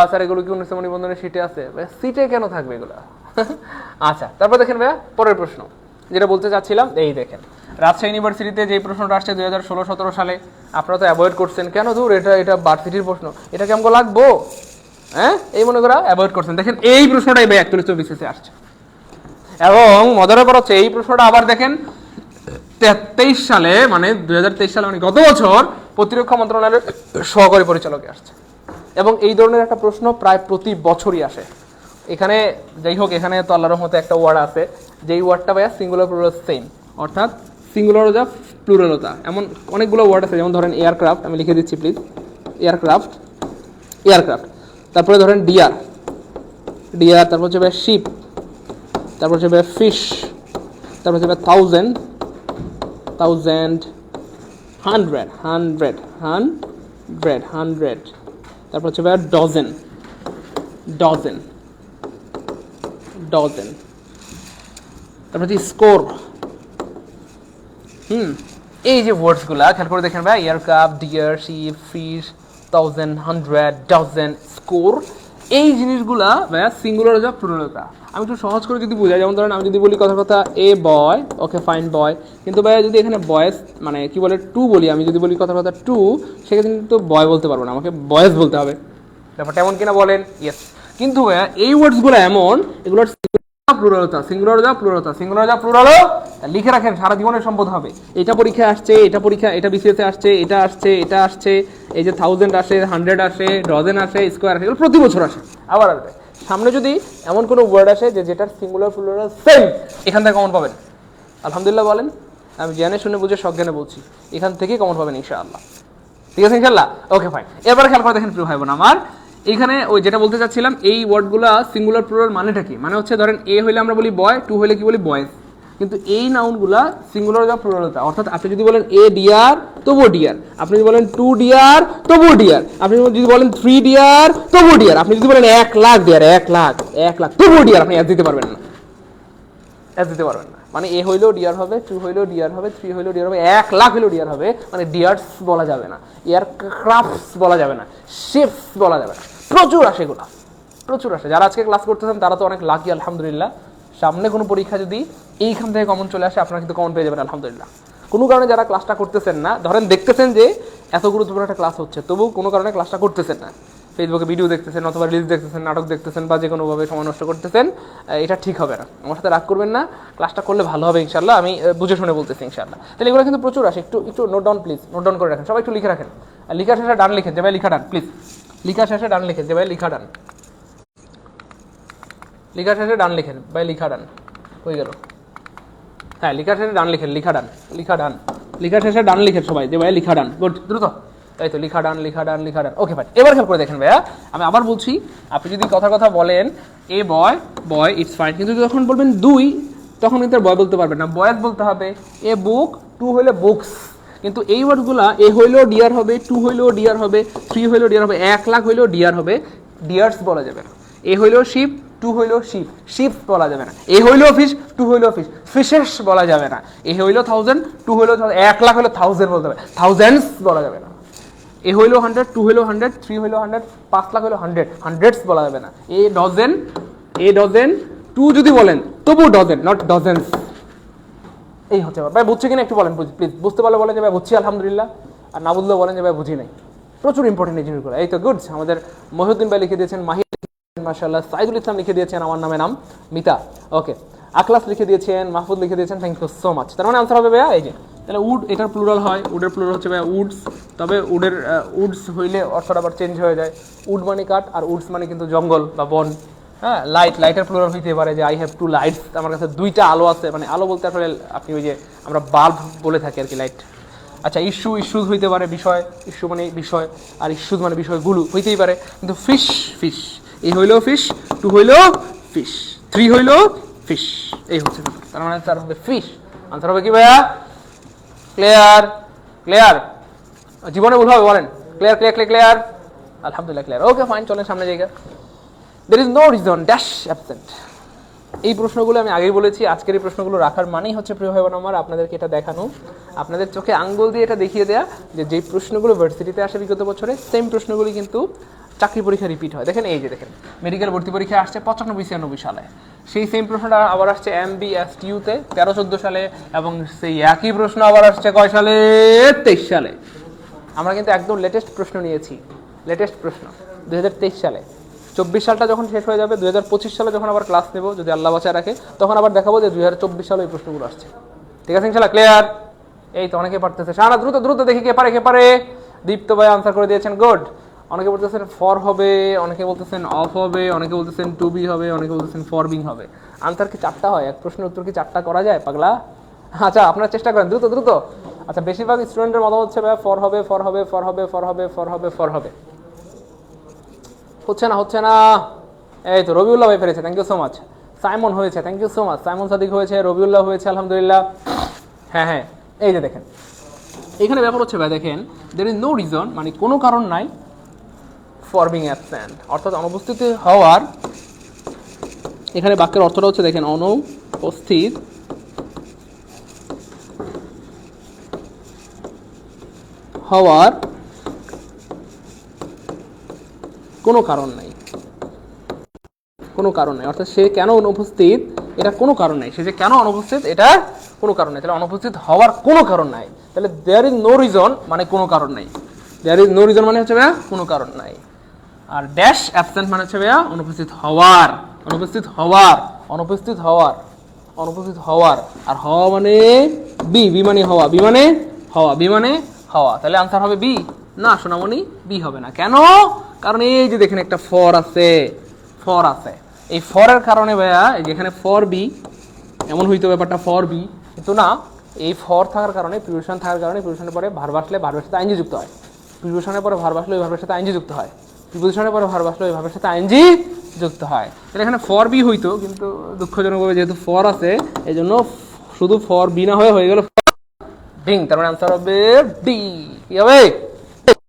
স্যার এগুলো কি 19 নিবন্ধনের সিটে আছে? সিটে কেন থাকবে এগুলো? আচ্ছা, তারপর দেখেন ভাইয়া পরের প্রশ্ন যেটা বলতে চাচ্ছিলাম, এই দেখেন রাজশাহী ইউনিভার্সিটিতে যে প্রশ্নটা আসছে 2016-17 সালে, আপনারা তো অ্যাভয়েড করছেন, কেন দূর, এটা ভার্সিটির প্রশ্ন, এটা কেমন লাগবো, এই মনে করা অ্যাভয়েড করছেন। দেখেন এই প্রশ্নটাই ভাই 41-24 আসছে, এবং মজার ব্যাপার হচ্ছে এই প্রশ্নটা আবার দেখেন 23 সালে, মানে 2023 সালে, মানে গত বছর প্রতিরক্ষা মন্ত্রণালয়ের সহকারী পরিচালকে আসছে। এবং এই ধরনের একটা প্রশ্ন প্রায় প্রতি বছরই আসে। এখানে যাই হোক, এখানে তো আল্লাহর রহমতে একটা ওয়ার্ড আছে, যেই ওয়ার্ডটা ভাইয়া সিঙ্গুলার প্লুরাল সেম, অর্থাৎ সিঙ্গুলার যা প্লুরালতা, এমন অনেকগুলো ওয়ার্ড আছে। যেমন ধরেন এয়ারক্রাফট, আমি লিখে দিচ্ছি প্লিজ, এয়ারক্রাফট, তারপরে ধরেন ডিয়ার, তারপর হচ্ছে ভাই শিপ, তারপর হচ্ছে ভাই ফিশ, তারপর হচ্ছে ভাই থাউজেন্ড, হান্ড্রেড, তারপর হচ্ছে ভাই ডজন, তারপর হচ্ছে স্কোর। এই যে ওয়ার্ডসগুলা খেয়াল করে দেখেন ভাই, aircraft, deer, ship, fish, thousand, hundred, dozen, score, এই জিনিসগুলা ভাইয়া সিঙ্গুলার যা প্লুরালতা। আমি একটু সহজ করে যদি বুঝাই, যেমন ধরেন আমি যদি বলি কথা এ বয়, ওকে ফাইন বয়, কিন্তু ভাইয়া যদি এখানে বয়েস মানে কি বলে টু বলি, আমি যদি বলি কথা টু, সেক্ষেত্রে কিন্তু বয় বলতে পারবো না, আমাকে বয়েস বলতে হবে। ব্যাপারটা এমন কিনা বলেন? ইয়েস। কিন্তু ভাইয়া এই ওয়ার্ডসগুলো এমন, এগুলোর সিঙ্গুলার যা প্লুরাল লিখে রাখেন, সারা জীবনের সম্পদ হবে। এটা পরীক্ষা আসছে, এটা বিসিএসে আসছে, এটা আসছে, এই যে থাউজেন্ড আসে, হান্ড্রেড আসে, ডজন আসে, স্কোয়ার আসে, এগুলো প্রতি বছর আসে। আবার আসবে সামনে যদি এমন কোনো ওয়ার্ড আসে যেটার সিঙ্গুলার প্লুরাল সেম, এখান থেকে কমন পাবেন। আলহামদুলিল্লাহ বলেন, আমি জ্ঞানে শুনে বুঝে সজ্ঞানে বলছি, এখান থেকেই কমন পাবেন ইনশাআল্লাহ। ঠিক আছে ইনশাআল্লাহ, ওকে ফাইন। এবার খেয়াল করে দেখেন প্রিয় ভাই বোন আমার, এইখানে ওই যেটা বলতে চাচ্ছিলাম, এই ওয়ার্ডগুলো সিঙ্গুলার প্লুরাল মানেটা কি? মানে হচ্ছে ধরেন এ হইলে আমরা বলি বয়, টু হইলে কি বলি বয়েজ, কিন্তু এই নাউনগুলা সিঙ্গুলার যা প্লুরালতা, অর্থাৎ আপনি যদি বলেন এ ডিয়ার তবুও ডিয়ার, আপনি যদি বলেন টু ডিয়ার তবুও ডিয়ার, আপনি যদি বলেন থ্রি ডিয়ার তবুও ডিয়ার, আপনি যদি বলেন 1 লাখ ডিয়ার, 1 লাখ তবুও ডিয়ার, আপনি এস দিতে পারবেন না, মানে এ হইলেও ডিয়ার হবে, টু হইলেও ডিয়ার হবে, থ্রি হইলেও ডিয়ার হবে, 1 লাখ হইলেও ডিয়ার হবে, মানে ডিয়ার্স বলা যাবে না, এয়ারক্রাফটস বলা যাবে না, শিপস বলা যাবে না। প্রচুর আসে এগুলো, প্রচুর আসে। যারা আজকে ক্লাস করতেছেন তারা তো অনেক লাকি আলহামদুলিল্লাহ। সামনে কোনো পরীক্ষা যদি এইখান থেকে কমন চলে আসে, আপনারা কিন্তু কমন পেয়ে যাবেন আলহামদুলিল্লাহ। কোনো কারণে যারা ক্লাসটা করতেছেন না, ধরেন দেখতেছেন যে এত গুরুত্বপূর্ণ একটা ক্লাস হচ্ছে, তবু কোনো কারণে ক্লাসটা করতেছেন না, ফেসবুকে ভিডিও দেখতেছেন অথবা রিলস দেখতেছেন, নাটক দেখতেছেন, বা যে কোনোভাবে সময় নষ্ট করতেছেন, এটা ঠিক হবে না। আমার সাথে রাগ করবেন না, ক্লাসটা করলে ভালো হবে ইনশাল্লাহ, আমি বুঝে শুনে বলতেছি ইনশাল্লাহ। তাহলে এগুলো কিন্তু প্রচুর আসে, একটু note down please, note down করে রাখেন, সবাই একটু লিখে রাখেন। লিখার শেষে ডান লিখেন যে ভাই লিখা ডান, প্লিজ লিখার শেষে ডান লিখেন যে ভাই লিখা ডান, লিখার শেষে ডান লিখেন ভাই লিখা ডান, হয়ে গেল। হ্যাঁ, লিখার শেষে ডান লিখেন, লিখার শেষে ডান লিখেন সবাই যে ভাই লিখা ডান, গুড, দ্রুত, তাই তো লিখা ডান। ওকে ভাই, এবার খেয়াল করে দেখেন ভাইয়া, আমি আবার বলছি, আপনি যদি কথা বলেন এ বয় ইটস ফাইন, কিন্তু যখন বলবেন দুই, তখন কিন্তু বয় বলতে পারবেন না, বয়েজ বলতে হবে। এ বুক, টু হইলে বুকস, কিন্তু এই ওয়ার্ডগুলা এ হইলেও ডিয়ার হবে, টু হইলেও ডিয়ার হবে, থ্রি হইলেও ডিয়ার হবে, 1,00,000 হইলেও ডিয়ার হবে, ডিয়ার্স বলা যাবে না। এ হইলেও শিপ, টু হইলেও শিপ, শিপ বলা যাবে না। এ হইলেও ফিশ, টু হইলেও ফিশ, ফিশেস বলা যাবে না। এ হইলেও 1000, টু হইলেও 1,00,000 হইলেও 1000 বলতে হবে, থাউজেন্ডস বলা যাবে না। এ হইলেও 100, টু হইলেও 100, থ্রি হইলেও 100, 5,00,000 হইলেও 100, হান্ড্রেডস বলা যাবে না। এ ডজেন, টু যদি বলেন তবু ডজেন, নট ডজেন্স। এই হচ্ছে ভাই, বুঝছে কিনা একটু বলেন প্লিজ। বুঝতে পারলে বলেন যে ভাই বুঝছি আলহামদুলিল্লাহ, আর না বুঝলেও বলেন যে ভাই বুঝি নাই। প্রচুর ইম্পর্টেন্ট এই জিনিসগুলো। এই তো গুড, আমাদের মহিউদ্দিন ভাই লিখে দিয়েছেন, মাহির মাশাআল্লাহ, সাইদুল ইসলাম লিখে দিয়েছেন আমার নামে নাম মিতা, ওকে, আখলাস লিখে দিয়েছেন, মাহফুজ লিখে দিয়েছেন, থ্যাংক ইউ সো মাচ। তার মানে আনসার হবে ভাইয়া এই যে, তাহলে উড এটার প্লুরাল হয়, উডের প্লুরাল হচ্ছে ভাইয়া উডস, তবে উডের উডস হইলে অর্থটা আবার চেঞ্জ হয়ে যায়। উড মানে কাঠ, আর উডস মানে কিন্তু জঙ্গল বা বন। হ্যাঁ, লাইটের প্লুরাল হইতে পারে যে আই হ্যাভ 2 লাইটস, আমার কাছে 2টা আলো আছে, মানে আলো বলতে আসলে আপনি ওই যে আমরা বাল্ব বলে থাকি আর কি, লাইট। আচ্ছা, ইস্যুজ হইতে পারে বিষয়, ইস্যু মানে বিষয়, আর ইস্যুজ মানে বিষয়গুলো হইতেই পারে। কিন্তু ফিশ, এই হইলেও ফিশ, টু হইলেও ফিশ, থ্রি হইলেও ফিশ, এই হচ্ছে। তার মানে আনসার হবে ফিশ। আনসার হবে কি ভাইয়া? ক্লিয়ার? জীবনে ভুল হবে বলেন? ক্লিয়ার? আলহামদুলিল্লাহ ক্লিয়ার। ওকে ফাইন, চলেন সামনে জায়গা। There is no reason dash absent. এই প্রশ্নগুলো আমি আগেই বলেছি, আজকের এই প্রশ্নগুলো রাখার মানেই হচ্ছে প্রিয় ভাই বোন আমার, আপনাদেরকে এটা দেখানো, আপনাদের চোখে আঙ্গুল দিয়ে এটা দেখিয়ে দেয়া যে যেই প্রশ্নগুলো ভার্সিটিতে আসে বিগত বছরে, সেম প্রশ্নগুলি কিন্তু চাকরি পরীক্ষা রিপিট হয়। দেখেন এই যে দেখেন, মেডিকেল ভর্তি পরীক্ষা আসছে 95-96 সালে, সেই সেম প্রশ্নটা আবার আসছে MBSTU-তে 13-14 সালে, এবং সেই একই প্রশ্ন আবার আসছে কয় সালে? 23 সালে। আমরা কিন্তু একদম লেটেস্ট প্রশ্ন নিয়েছি, লেটেস্ট প্রশ্ন 2023 সালে। 24 সালটা যখন শেষ হয়ে যাবে, 2025 সালে যখন আবার ক্লাস নেব, যদি আল্লাহ বাঁচায় রাখে, তখন আবার দেখাবো যে 2024 সালে এই প্রশ্নগুলো আসছে। ঠিক আছে ইনশাআল্লাহ? ক্লিয়ার? এই তো অনেকে পারতেছে, সারা দ্রুত দেখি কে পারে। দীপ্ত ভাই আনসার করে দিয়েছেন, গুড। অনেকে বলতেছেন ফর হবে, অনেকে বলতেছেন অফ হবে, অনেকে বলতেছেন টু বি হবে, অনেকে বলতেছেন ফর বিং হবে। আনসার কি 4টা হয়? এক প্রশ্নের উত্তর কি 4টা করা যায় পাগলা? আচ্ছা, আপনারা চেষ্টা করেন দ্রুত। আচ্ছা, বেশিরভাগ স্টুডেন্টের মতামত হচ্ছে ভাই ফর হবে। হচ্ছে না। এই তো রবিউল্লাহ ভাই ফেলেছে, thank you so much. Saimon হয়েছে, thank you so much. Saimon Sadik হয়েছে, রবিউল্লাহ হয়েছে, আলহামদুলিল্লাহ। হ্যাঁ, এই যে দেখেন, এখানে ব্যাপার হচ্ছে ভাই, দেখেন দের ইজ নো রিজন, মানে কোনো কারণ নাই, ফর বিং অ্যাবসেন্ট, অর্থাৎ অনুপস্থিত হওয়ার। এখানে বাক্যের অর্থটা হচ্ছে দেখেন, অনুপস্থিত হওয়ার কোনো কারণ নাই, অর্থাৎ সে কেন অনুপস্থিত এটা কোনো কারণ নাই, সে যে কেন অনুপস্থিত এটা কোনো কারণ নাই। তাহলে অনুপস্থিত হওয়ার কোনো কারণ নাই, তাহলে দেয়ার ইজ নো রিজন মানে কোনো কারণ নাই। দেয়ার ইজ নো রিজন মানে হচ্ছে ভাইয়া কোনো কারণ নাই। আর ড্যাশ অ্যাবসেন্ট মানে হচ্ছে ভাইয়া অনুপস্থিত হওয়ার। আর হওয়া মানে বি মানে হওয়া, তাহলে আনসার হবে বি। না সোনামণি, বি হবে না। কেন? কারণ এই যে দেখেন একটা ফর আছে, এই ফরের কারণে ভাইয়া, যেখানে ফর বি এমন হইতো ব্যাপারটা, ফর বি, কিন্তু না, এই ফর থাকার কারণে, প্রিপোজিশন থাকার কারণে, প্রিপোজিশনের পরে ভার্ব আসলে ভার্বের সাথে আইএনজি যুক্ত হয়, প্রিপোজিশনের পরে ভার্ব আসলে ওই ভার্বের সাথে আইএনজি যুক্ত হয়, প্রিপোজিশনের পরে ভার্ব আসলে ওই ভার্বের সাথে আইএনজি যুক্ত হয়। তাহলে এখানে ফর বি হইতো, কিন্তু দুঃখজনকভাবে যেহেতু ফর আছে, এই জন্য শুধু ফর বি না হয়ে গেল বিং। তার মানে আনসার হবে ডি। কি হবে?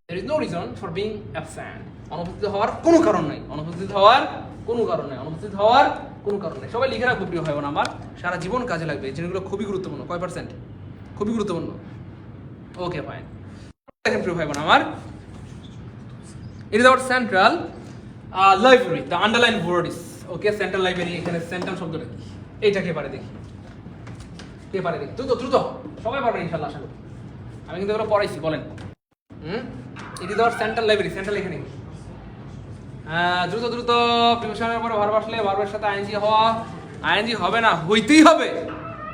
There is no reason for being absent. অনুপস্থিত হওয়ার কোনো কারণ নাই। সবাই লিখে রাখবো প্রিয় ভাই বোন আমার, সারা জীবন কাজে লাগবে, যেগুলো খুবই গুরুত্বপূর্ণ। কয় পার্সেন্ট? খুবই গুরুত্বপূর্ণ। Okay fine. দেখেন প্রিয় ভাই বোন আমার, it is our central library. The underlined word is okay, central library। এখানে সেন্ট্রাল শব্দটা কি? এইটা কে পারে দেখি? দ্রুত সবাই পারবেন ইনশাআল্লাহ, আশা করি। আমি কিন্তু এগুলো পড়াইছি, বলেন। It is our central library। Central এখানে দ্রুত প্রিপোজিশনের পরে ভার্ব আসলে ভার্বের সাথে আইএনজি হওয়া, আইএনজি হবে না, হইতেই হবে।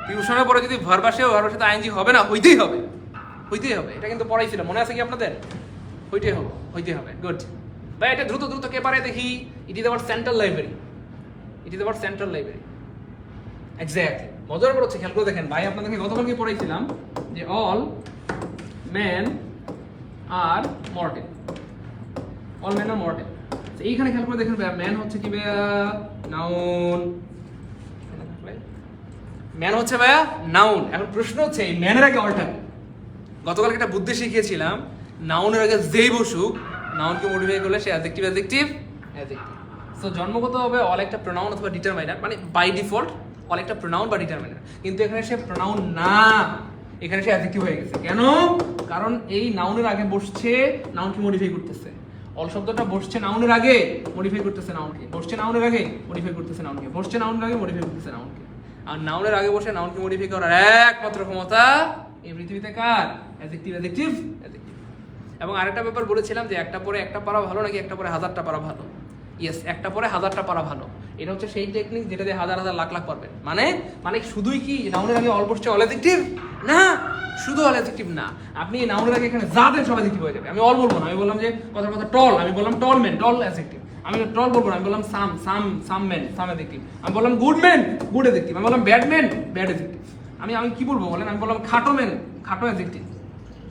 প্রিপোজিশনের পরে যদি ভার্ব আসে, ভার্বের সাথে আইএনজি হবে না, হইতেই হবে। এটা কিন্তু পড়াইছিল, মনে আছে কি আপনাদের? হইতে হবে। গুড ভাই, এটা দ্রুত কে পারে দেখি? It is our central library. Exactly. মজার ব্যাপার হচ্ছে, খেয়াল করে দেখেন ভাই, আপনাদেরকে গতকালকে পড়াইছিলাম যে অল মেন আর মর্টেল। এইখানে খেয়াল করে দেখেন ভাইয়া, ম্যান হচ্ছে কি ভাইয়া? নাউন। ম্যান হচ্ছে ভাইয়া নাউন। এখন প্রশ্ন হচ্ছে, এই ম্যানের আগে অল থাকে, গতকালকে একটা বুদ্ধি শিখিয়েছিলাম, নাউনের আগে যেই বসুক নাউনকে মডিফাই করলে সে অ্যাডজেক্টিভ অ্যাডজেক্টিভ অ্যাডজেক্টিভ। সো জন্মগতভাবে অল একটা প্রোনাউন অথবা ডিটারমাইনার, মানে বাই ডিফল্ট অল একটা প্রোনাউন বা ডিটারমাইনার, কিন্তু এখানে সে প্রোনাউন না, এখানে সে অ্যাডজেক্টিভ হয়ে গেছে। কেন? কারণ এই নাউনের আগে বসছে, নাউনকে মডিফাই করতেছে। অল শব্দটা বসছে নাউনের আগে, মডিফাই করতেছে নাউনকে, বসছে নাউনের আগে, মডিফাই করতেছে নাউনকে, বসছে নাউনের আগে, মডিফাই করতেছে নাউনকে। আর নাউনের আগে বসে নাউনকে মডিফাই করার একমাত্র ক্ষমতা এই পৃথিবীতে কার? Adjective adjective adjective. এবং আরেকটা ব্যাপার বলেছিলাম যে একটা পরে একটা পারা ভালো নাকি একটা পরে হাজারটা পারা ভালো। ইয়েস, একটা পরে হাজারটা পারা ভালো। এটা হচ্ছে সেই টেকনিক যেটা দিয়ে হাজার হাজার লাখ লাখ পারবেন। মানে মানে শুধুই কি নাউনের আগে অল বসছে অল অ্যাডজেক্টিভ? না, শুধু অল অ্যাডজেক্টিভ না, আপনি নাউনের আগে এখানে যা দেন সব অ্যাডজেক্টিভ হয়ে যাবে। আমি অল বলবো না, আমি বললাম যে কথার কথা টল, আমি বললাম টল ম্যান, টল অ্যাডজেক্টিভ। আমি টল বলবো না, আমি বললাম সাম ম্যান, সাম অ্যাডজেক্টিভ। আমি বললাম গুড ম্যান, গুড অ্যাডজেক্টিভ। আমি বললাম ব্যাড ম্যান, ব্যাড অ্যাডজেক্টিভ। আমি কি বলবো বলেন? আমি বললাম খাটো ম্যান, খাটো অ্যাডজেক্টিভ।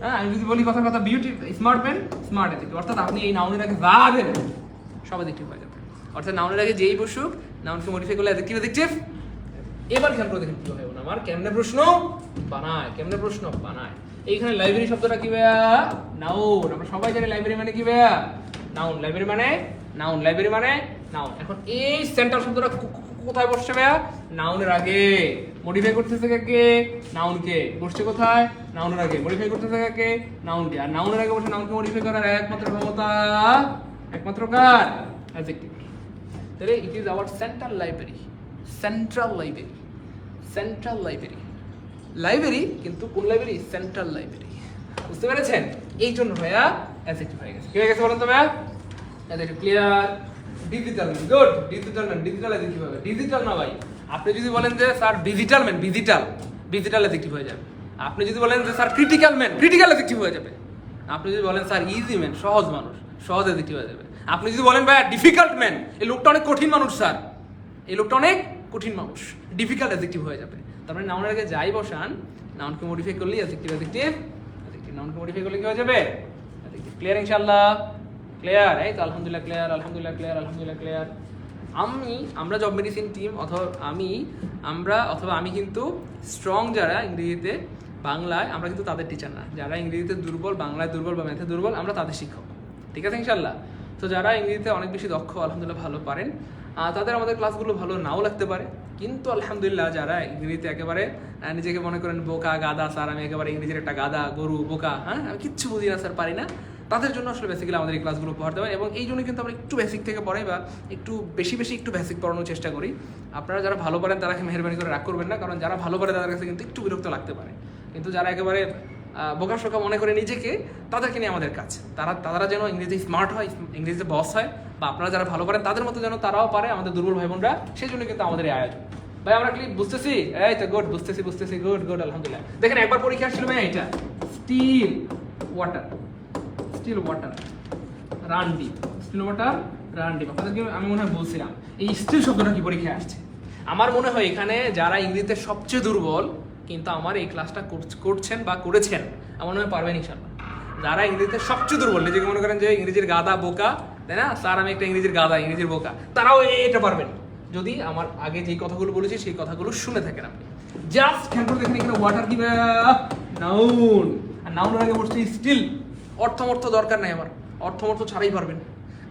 হ্যাঁ, আমি যদি বলি কথার কথা beauty smart man, smart adjective. অর্থাৎ আপনি এই নাউনের আগে যা দেন সব অ্যাডজেক্টিভ হয়ে যাবে। অর্থাৎ নাউনের আগে যেই বসুক নাউনকে মডিফাই করলে অ্যাডজেক্টিভ অ্যাডজেক্টিভ। এবার খেয়াল করে দেখেন কি হয় আমার কেমনে প্রশ্ন বানায়, কেমনে প্রশ্ন বানায়। এইখানে লাইব্রেরি শব্দটা কি ভাইয়া? নাউন। আমরা সবাই জানি লাইব্রেরি মানে কি ভাইয়া? নাউন। লাইব্রেরি মানে নাউন, লাইব্রেরি মানে নাউন। এখন এই সেন্টার শব্দটা কোথায় বসছে ভাইয়া? নাউনের আগে। মডিফাই করতেছে কাকে? নাউনকে। বসছে কোথায়? নাউনের আগে। মডিফাই করতেছে কাকে? নাউনকে। আর নাউনের আগে বসে নাউনকে মডিফাই করার একমাত্র ক্ষমতা একমাত্র কার? অ্যাডজেক্টিভ। তাহলে it is our central library, central library, central library. Library কিন্তু কোন লাইব্রেরি? Central library. বুঝতে পেরেছেন? এই জন্য ভাইয়া অ্যাডজেক্টিভ হয়ে গেছে। কি হয়ে গেছে বলেন তো ভাইয়া? Adjective clear. Digital man, good. Digital man, digital adjective হবে। ডিজিটাল না ভাই, আপনি যদি বলেন যে sir digital man, digital, digital adjective হয়ে যাবে। আপনি যদি বলেন যে sir critical man, critical adjective হয়ে যাবে। আপনি যদি বলেন স্যার ইজি ম্যান, সহজ মানুষ, সহজ অ্যাডজেক্টিভ হয়ে যাবে। আপনি যদি বলেন ভাই ডিফিকাল্ট ম্যান, এই লোকটা অনেক কঠিন মানুষ স্যার, এই লোকটা অনেক কঠিন মানুষ, ডিফিকাল্ট অ্যাডজেক্টিভ হয়ে যাবে। তারপরে নাউনের আগে যাই বসান, নাউনকে মডিফাই করলে অ্যাডজেক্টিভ অ্যাডজেক্টিভ অ্যাডজেক্টিভ। নাউনকে মডিফাই করলে কি হয়ে যাবে? অ্যাডজেক্টিভ। ক্লিয়ার ইনশাআল্লাহ? ক্লিয়ার? এই তো আলহামদুলিল্লাহ ক্লিয়ার, আলহামদুলিল্লাহ ক্লিয়ার, আলহামদুলিল্লাহ ক্লিয়ার। আমরা জব মেডিসিন টিম অথবা আমি কিন্তু স্ট্রং যারা ইংরেজিতে বাংলায়, আমরা কিন্তু তাদের টিচার না। যারা ইংরেজিতে দুর্বল, বাংলায় দুর্বল বা ম্যাথে দুর্বল, আমরা তাদের শিক্ষক। ঠিক আছে ইনশাআল্লাহ? তো যারা ইংরেজিতে অনেক বেশি দক্ষ, আলহামদুলিল্লাহ ভালো পারেন, তাদের আমাদের ক্লাসগুলো ভালো নাও লাগতে পারে, কিন্তু আলহামদুলিল্লাহ যারা ইংরেজিতে একেবারে নিজেকে মনে করেন বোকা, গাদা, স্যার আমি একেবারে ইংরেজির একটা গাদা, গরু, বোকা, হ্যাঁ আমি কিচ্ছু বুঝি না স্যার, পারি না, তাদের জন্য আসলে বেসিক্যালি আমাদের এই ক্লাসগুলো উপহার দেওয়া। এবং এই জন্য কিন্তু আমরা একটু বেসিক থেকে পড়াই বা একটু বেশি একটু বেসিক পড়ানোর চেষ্টা করি। আপনারা যারা ভালো পারেন তারা মেহরবানি করে রাগ করবেন না, কারণ যারা ভালো পারে তাদের কাছে কিন্তু একটু বিরক্ত লাগতে পারে। কিন্তু যারা একেবারে বোকা শোকা মনে করে নিজেকে, তাদেরকে নিয়ে আমাদের কাজ। তারা যেন ইংরেজি স্মার্ট হয়, ইংরেজিতে বস হয়, বা আপনারা যারা ভালো পারেন তাদের মতো যেন তারাও পারে, আমাদের দুর্বল ভাই বোনরা। সেই জন্য কিন্তু আমাদের এই আয়োজন। ভাই আমরা ক্লিপ বুঝতেছি? এই তো গুড, বুঝতেছি, গুড গুড, আলহামদুলিল্লাহ। দেখেন একবার পরীক্ষা আসছিল ভাই, এটা still water, still water run deep, still water run deep. আপনাদেরকে আমি মনে হয় বলছিলাম এই স্টিল শব্দটা কি পরীক্ষায় আসছে। আমার মনে হয় এখানে যারা ইংরেজিতে সবচেয়ে দুর্বল, কিন্তু আমার এই ক্লাসটা করছেন বা করেছেন, আমার মনে হয় পারবেন ইনশাআল্লাহ। যারা ইংরেজিতে সবচেয়ে দুর্বল, নিজেকে মনে করেন যে ইংরেজির গাদা, বোকা, তাই না স্যার আমি একটা ইংরেজির গাদা, ইংরেজির বোকা, তারাও এটা পারবেন যদি আমার আগে যেই কথাগুলো বলেছি সেই কথাগুলো শুনে থাকেন আপনি। জাস্ট খেয়াল করে দেখেন এখানে ওয়াটার কি নাউন, আর নাউনের আগে বসছে স্টিল। অর্থমর্থ দরকার নাই আমার, অর্থমর্থ ছাড়াই পারবেন।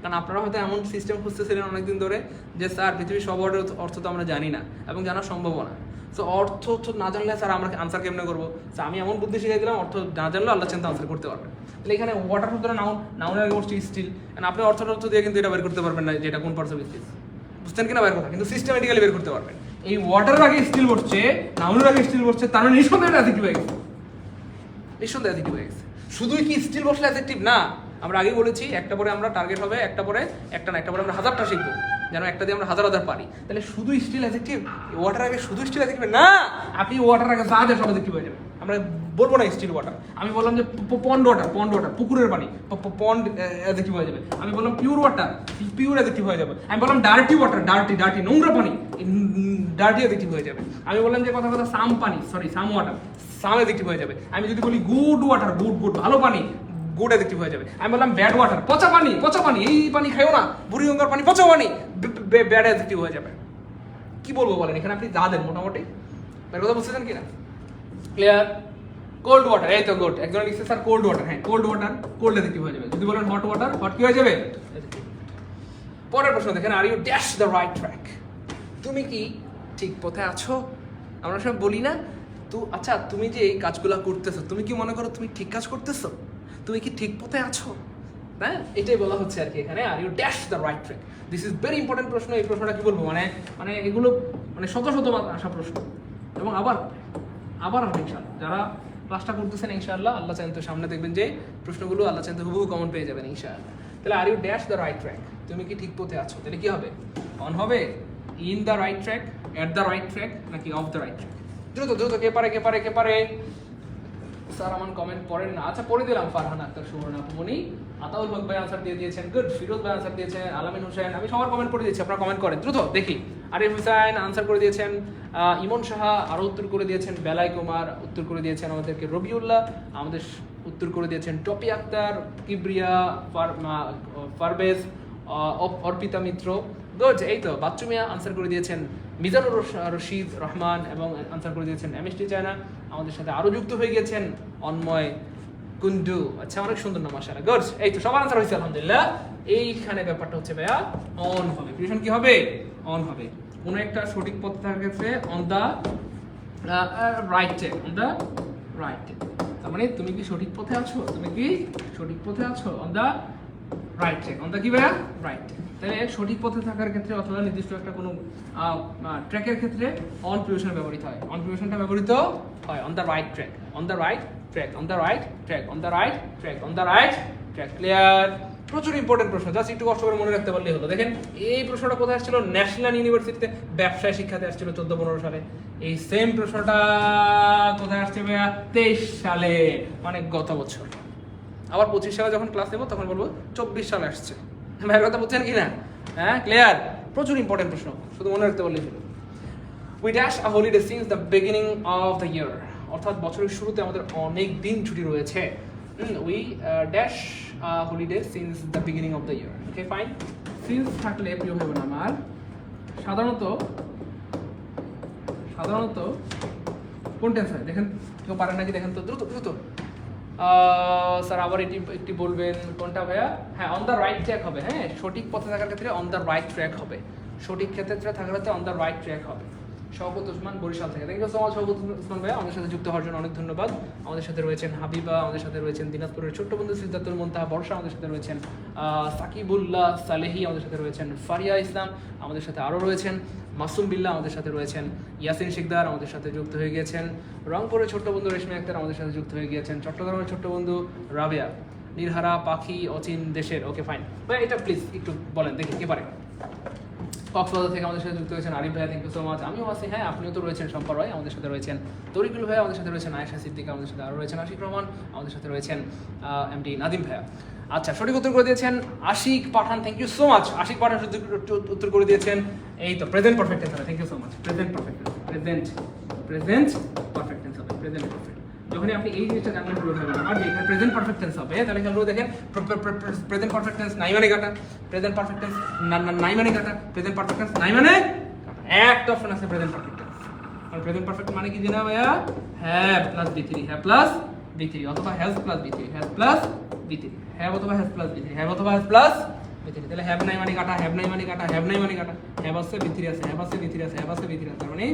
কারণ আপনারা হয়তো এমন সিস্টেম খুঁজতেছিলেন অনেকদিন ধরে যে স্যার পৃথিবীর সব ওয়ার্ডের অর্থ তো আমরা জানি না এবং জানা সম্ভব না। তো অর্থ না জানলে স্যার আমরা আনসার কেমনে করবো? আমি এমন বুদ্ধি শিখিয়ে দিলাম, অর্থ না জানলেও আল্লাহ চিন্তা আনসার করতে পারবেন। তাহলে এখানে ওয়াটার শব্দটা নাউনের আগে বসছে স্টিল, কারণ আপনি অর্থ দিয়ে কিন্তু এটা বের করতে পারবেন না যে এটা কোন পার্টস অফ স্পিচ, বুঝতেন কিনা বের কথা, কিন্তু সিস্টেমেটিক্যালি বের করতে পারবেন। এই ওয়াটারের আগে স্টিল বসছে, নাউনের আগে স্টিল বসছে, তার মানে নিঃসন্দেহে অ্যাডজেক্টিভ হয়ে গেছে, নিঃসন্দেহে অ্যাডজেক্টিভ হয়ে গেছে। শুধুই কি স্টিল বসলে অ্যাডজেক্টিভ না, আমরা আগে বলেছি একটা পরে আমরা টার্গেট হবে, একটা পরে একটা না, একটা পরে আমরা 1000টা শিখবো, যেন একটা দিয়ে আমরা হাজার পারি। তাহলে শুধু স্টিল অ্যাডজেক্টিভ, ওয়াটার আগে শুধু স্টিল অ্যাডজেক্টিভ না, আপনি ওয়াটার আগে যা সব অ্যাডজেক্টিভ হয়ে যাবে। আমরা বলবো না স্টিল ওয়াটার, আমি বললাম যে পন্ড ওয়াটার পুকুরের পানি, পন্ড অ্যাডজেক্টিভ হয়ে যাবে। আমি বললাম পিওর ওয়াটার, পিওর অ্যাডজেক্টিভ হয়ে যাবে। আমি বললাম ডার্টি ওয়াটার, ডার্টি নোংরা পানি, ডার্টি অ্যাডজেক্টিভ হয়ে যাবে। আমি বললাম যে কথা সাম পানি, সাম ওয়াটার, সাম অ্যাডজেক্টিভ হয়ে যাবে। আমি যদি বলি গুড ওয়াটার, গুড ভালো পানি, গুড অ্যাডজেক্টিভ হয়ে যাবে। আমি বললাম ব্যাড ওয়াটার, পচা পানি, এই পানি খাইও না, বুড়ি গঙ্গার পানি, পচা পানি, ব্যাড অ্যাডজেক্টিভ হয়ে যাবে। কি বলবো বলেন? এখানে আপনি যা দেন মোটামুটি বের কথা বুঝতেছেন কিনা? ক্লিয়ার? কোল্ড ওয়াটার, এই তো গুড। একজন লিখছে স্যার কোল্ড ওয়াটার, হ্যাঁ কোল্ড ওয়াটার, কোল্ড অ্যাডিটিভ হয়ে যাবে। যদি বলেন হট ওয়াটার, হট কি হয়ে যাবে? পরের প্রশ্ন দেখেন, are you dash the right track? তুমি কি ঠিক পথে আছো? আমরা সব বলি না তো, আচ্ছা তুমি যে এই কাজগুলো করতেছো, তুমি কি মনে করো তুমি ঠিক কাজ করতেছো? তুমি কি ঠিক পথে আছো? হ্যাঁ, এটাই বলা হচ্ছে আর কি এখানে, are you dash the right track. This is very important প্রশ্ন। এই প্রশ্নটা কি বলবো, মানে মানে এগুলো মানে শত শত আসা প্রশ্ন, এবং আবার আসবে ইনশাআল্লাহ। যারা ক্লাসটা করতেছেন ইনশাআল্লাহ, আল্লাহ চাইলে তো সামনে দেখবেন যে প্রশ্নগুলো আল্লাহ চাইলে হুবহু কমন পেয়ে যাবেন ইনশাআল্লাহ। তাহলে are you dash the right track? তুমি কি ঠিক পথে আছো? তাহলে কি হবে? অন হবে, in the right track, at the right track, নাকি অফ দ্য রাইট ট্র্যাক? দ্রুত দ্রুত, কে পারে? স্যার আমার কমেন্ট পড়েন না। আচ্ছা পড়ে দিলাম। ফারহান আক্তার, সুবর্ণা আপুমনি, আতাউল হক ভাই আনসার দিয়ে দিয়েছেন, গুড। ফিরোজ ভাই আনসার দিয়েছেন, আলামিন হোসেন, আমি সবার কমেন্ট পড়ে দিয়েছি, আপনারা কমেন্ট করেন দ্রুত দেখি। আরিফ হুসাইন আনসার করে দিয়েছেন, ইমন সাহা আরো উত্তর করে দিয়েছেন, বেলাই কুমার উত্তর করে দিয়েছেন আমাদেরকে, রবিউল্লাহ আমাদের উত্তর করে দিয়েছেন, টপি আক্তার, কিবরিয়া, পারভেজ, অর্পিতা মিত্র, গুড। এই তো বাচ্চু মিয়া আনসার করে দিয়েছেন, মিজানুর রশিদ রহমান এবং আনসার করে দিয়েছেন এমএসটি চায়না। আমাদের সাথে আরো যুক্ত হয়ে গেছেন অন্ময় কুন্ডু, আচ্ছা অনেক সুন্দর নাম, মাশাআল্লাহ, গুড। এই তো সবার আনসার হয়েছে আলহামদুলিল্লাহ। এইখানে ব্যাপারটা হচ্ছে ভাইয়া অন হবে, প্রিপারেশন কি হবে? অন হবে। কোন একটা সঠিক পথ থাকার ক্ষেত্রে on the right track, on the right track. তার মানে তুমি কি সঠিক পথে আছো? তুমি কি সঠিক পথে আছো? On the right track, on the কি ভাইয়া? Right track. তাহলে সঠিক পথে থাকার ক্ষেত্রে অথবা নির্দিষ্ট একটা কোনো ট্র্যাকের ক্ষেত্রে অন প্রিপারেশন ব্যবহৃত হয়, অন প্রিপারেশনটা ব্যবহৃত হয় on the right track, on the right track, on the right track, on the right track, on the right track. Clear? প্রচুর ইম্পর্টেন্ট প্রশ্ন, জাস্ট একটু কষ্ট করে মনে রাখতে পারলেই হলো। দেখেন এই প্রশ্নটা কোথায় আসছিল? ন্যাশনাল ইউনিভার্সিটিতে ব্যবসায় শিক্ষাতে আসছিল 14-15 সালে। এই সেম প্রশ্নটা কোথায় আসছে ভাইয়া? 23 সালে, মানে গত বছর। আবার 25 সালে যখন ক্লাস নেব তখন বলবো 24 সালে আসছে। ভাইয়ের কথা বুঝছেন কি না? হ্যাঁ, ক্লিয়ার? প্রচুর ইম্পর্টেন্ট প্রশ্ন, শুধু মনে রাখতে পারলেই হলো। We dash a holiday since the beginning of the year, অর্থাৎ বছরের শুরুতে আমাদের অনেক দিন ছুটি রয়েছে। We dash a holiday since the beginning of the year. Okay fine. Since থাকলে প্রিয় হবে না আমার, সাধারণত কোন টেন্স হয়? দেখেন, কেউ পারেন নাকি দেখেন তো, দ্রুত দ্রুত। স্যার আবার একটি বলবেন কোনটা ভাইয়া? হ্যাঁ, অন দ্য রাইট ট্র্যাক হবে। হ্যাঁ, সঠিক পথে থাকার ক্ষেত্রে অন দ্য রাইট ট্র্যাক হবে, সঠিক ক্ষেত্রে থাকার ক্ষেত্রে অন দ্য রাইট ট্র্যাক হবে। শওকত ওসমান বরিশাল থেকে, thank you so much Shawkat Osman ভাইয়া, আমাদের সাথে যুক্ত হওয়ার জন্য অনেক ধন্যবাদ। আমাদের সাথে রয়েছেন হাবিবা, আমাদের সাথে রয়েছেন দিনাজপুরের ছোট্ট বন্ধু সিদ্ধাতুল মুনতাহা বর্ষা, আমাদের সাথে রয়েছেন সাকিবুল্লাহ সালেহি, আমাদের সাথে রয়েছেন ফারিয়া ইসলাম, আমাদের সাথে আরও রয়েছেন মাসুম বিল্লাহ, আমাদের সাথে রয়েছেন ইয়াসিন শিকদার, আমাদের সাথে যুক্ত হয়ে গিয়েছেন রংপুরের ছোট্ট বন্ধু রেশমি আক্তার, আমাদের সাথে যুক্ত হয়ে গিয়েছেন চট্টগ্রামের ছোট্ট বন্ধু রাবেয়া, নিরহারা পাখি অচিন দেশের। ওকে ফাইন ভাই, এটা প্লিজ একটু বলেন দেখি কে পারে। কক্সবাজার থেকে আমাদের সাথে যুক্ত হয়েছেন আরিফ ভাইয়া, থ্যাংক ইউ সো মাচ। আমিও আছি, হ্যাঁ আপনিও তো রয়েছেন। সম্পর ভাই আমাদের সাথে রয়েছেন, তরিকুল ভাইয়া আমাদের সাথে রয়েছেন, আয়েশা সিদ্দিকা আমাদের সাথে আরও রয়েছেন, আশিক রহমান আমাদের সাথে রয়েছেন, এমডি নাদিম ভাইয়া। আচ্ছা, সঠিক উত্তর করে দিয়েছেন Ashik Pathan, thank you so much. Ashik Pathan উত্তর করে দিয়েছেন এই তো প্রেজেন্ট পারফেক্ট টেন্স হবে, thank you so much. Present perfect tense, present perfect tense হবে, প্রেজেন্ট পারফেক্ট। যখনই আপনি এই জিনিসটা জানবেন পুরো হবে না, আর এখানে প্রেজেন্ট পারফেক্ট টেন্স হবে, তাহলে খেয়াল করে দেখেন প্রেজেন্ট পারফেক্ট টেন্স নাই মানে কাটা, প্রেজেন্ট পারফেক্ট টেন্স নাই মানে কাটা, প্রেজেন্ট পারফেক্ট টেন্স নাই মানে কাটা, একটা অপশন আছে প্রেজেন্ট পারফেক্ট টেন্স। আর প্রেজেন্ট পারফেক্ট মানে কি জানা ভাইয়া? হ্যাভ প্লাস বি3, হ্যাভ প্লাস বি3 অথবা হ্যাজ প্লাস বি3, হ্যাজ প্লাস বি3, হ্যাভ অথবা হ্যাজ প্লাস বি3, হ্যাভ অথবা হ্যাজ প্লাস বি3। তাহলে হ্যাভ নাই মানে কাটা, হ্যাভ নাই মানে কাটা, হ্যাভ নাই মানে কাটা, হ্যাভ আছে বি3 আছে, হ্যাভ আছে বি3 আছে, হ্যাভ আছে বি3 আছে, তার মানে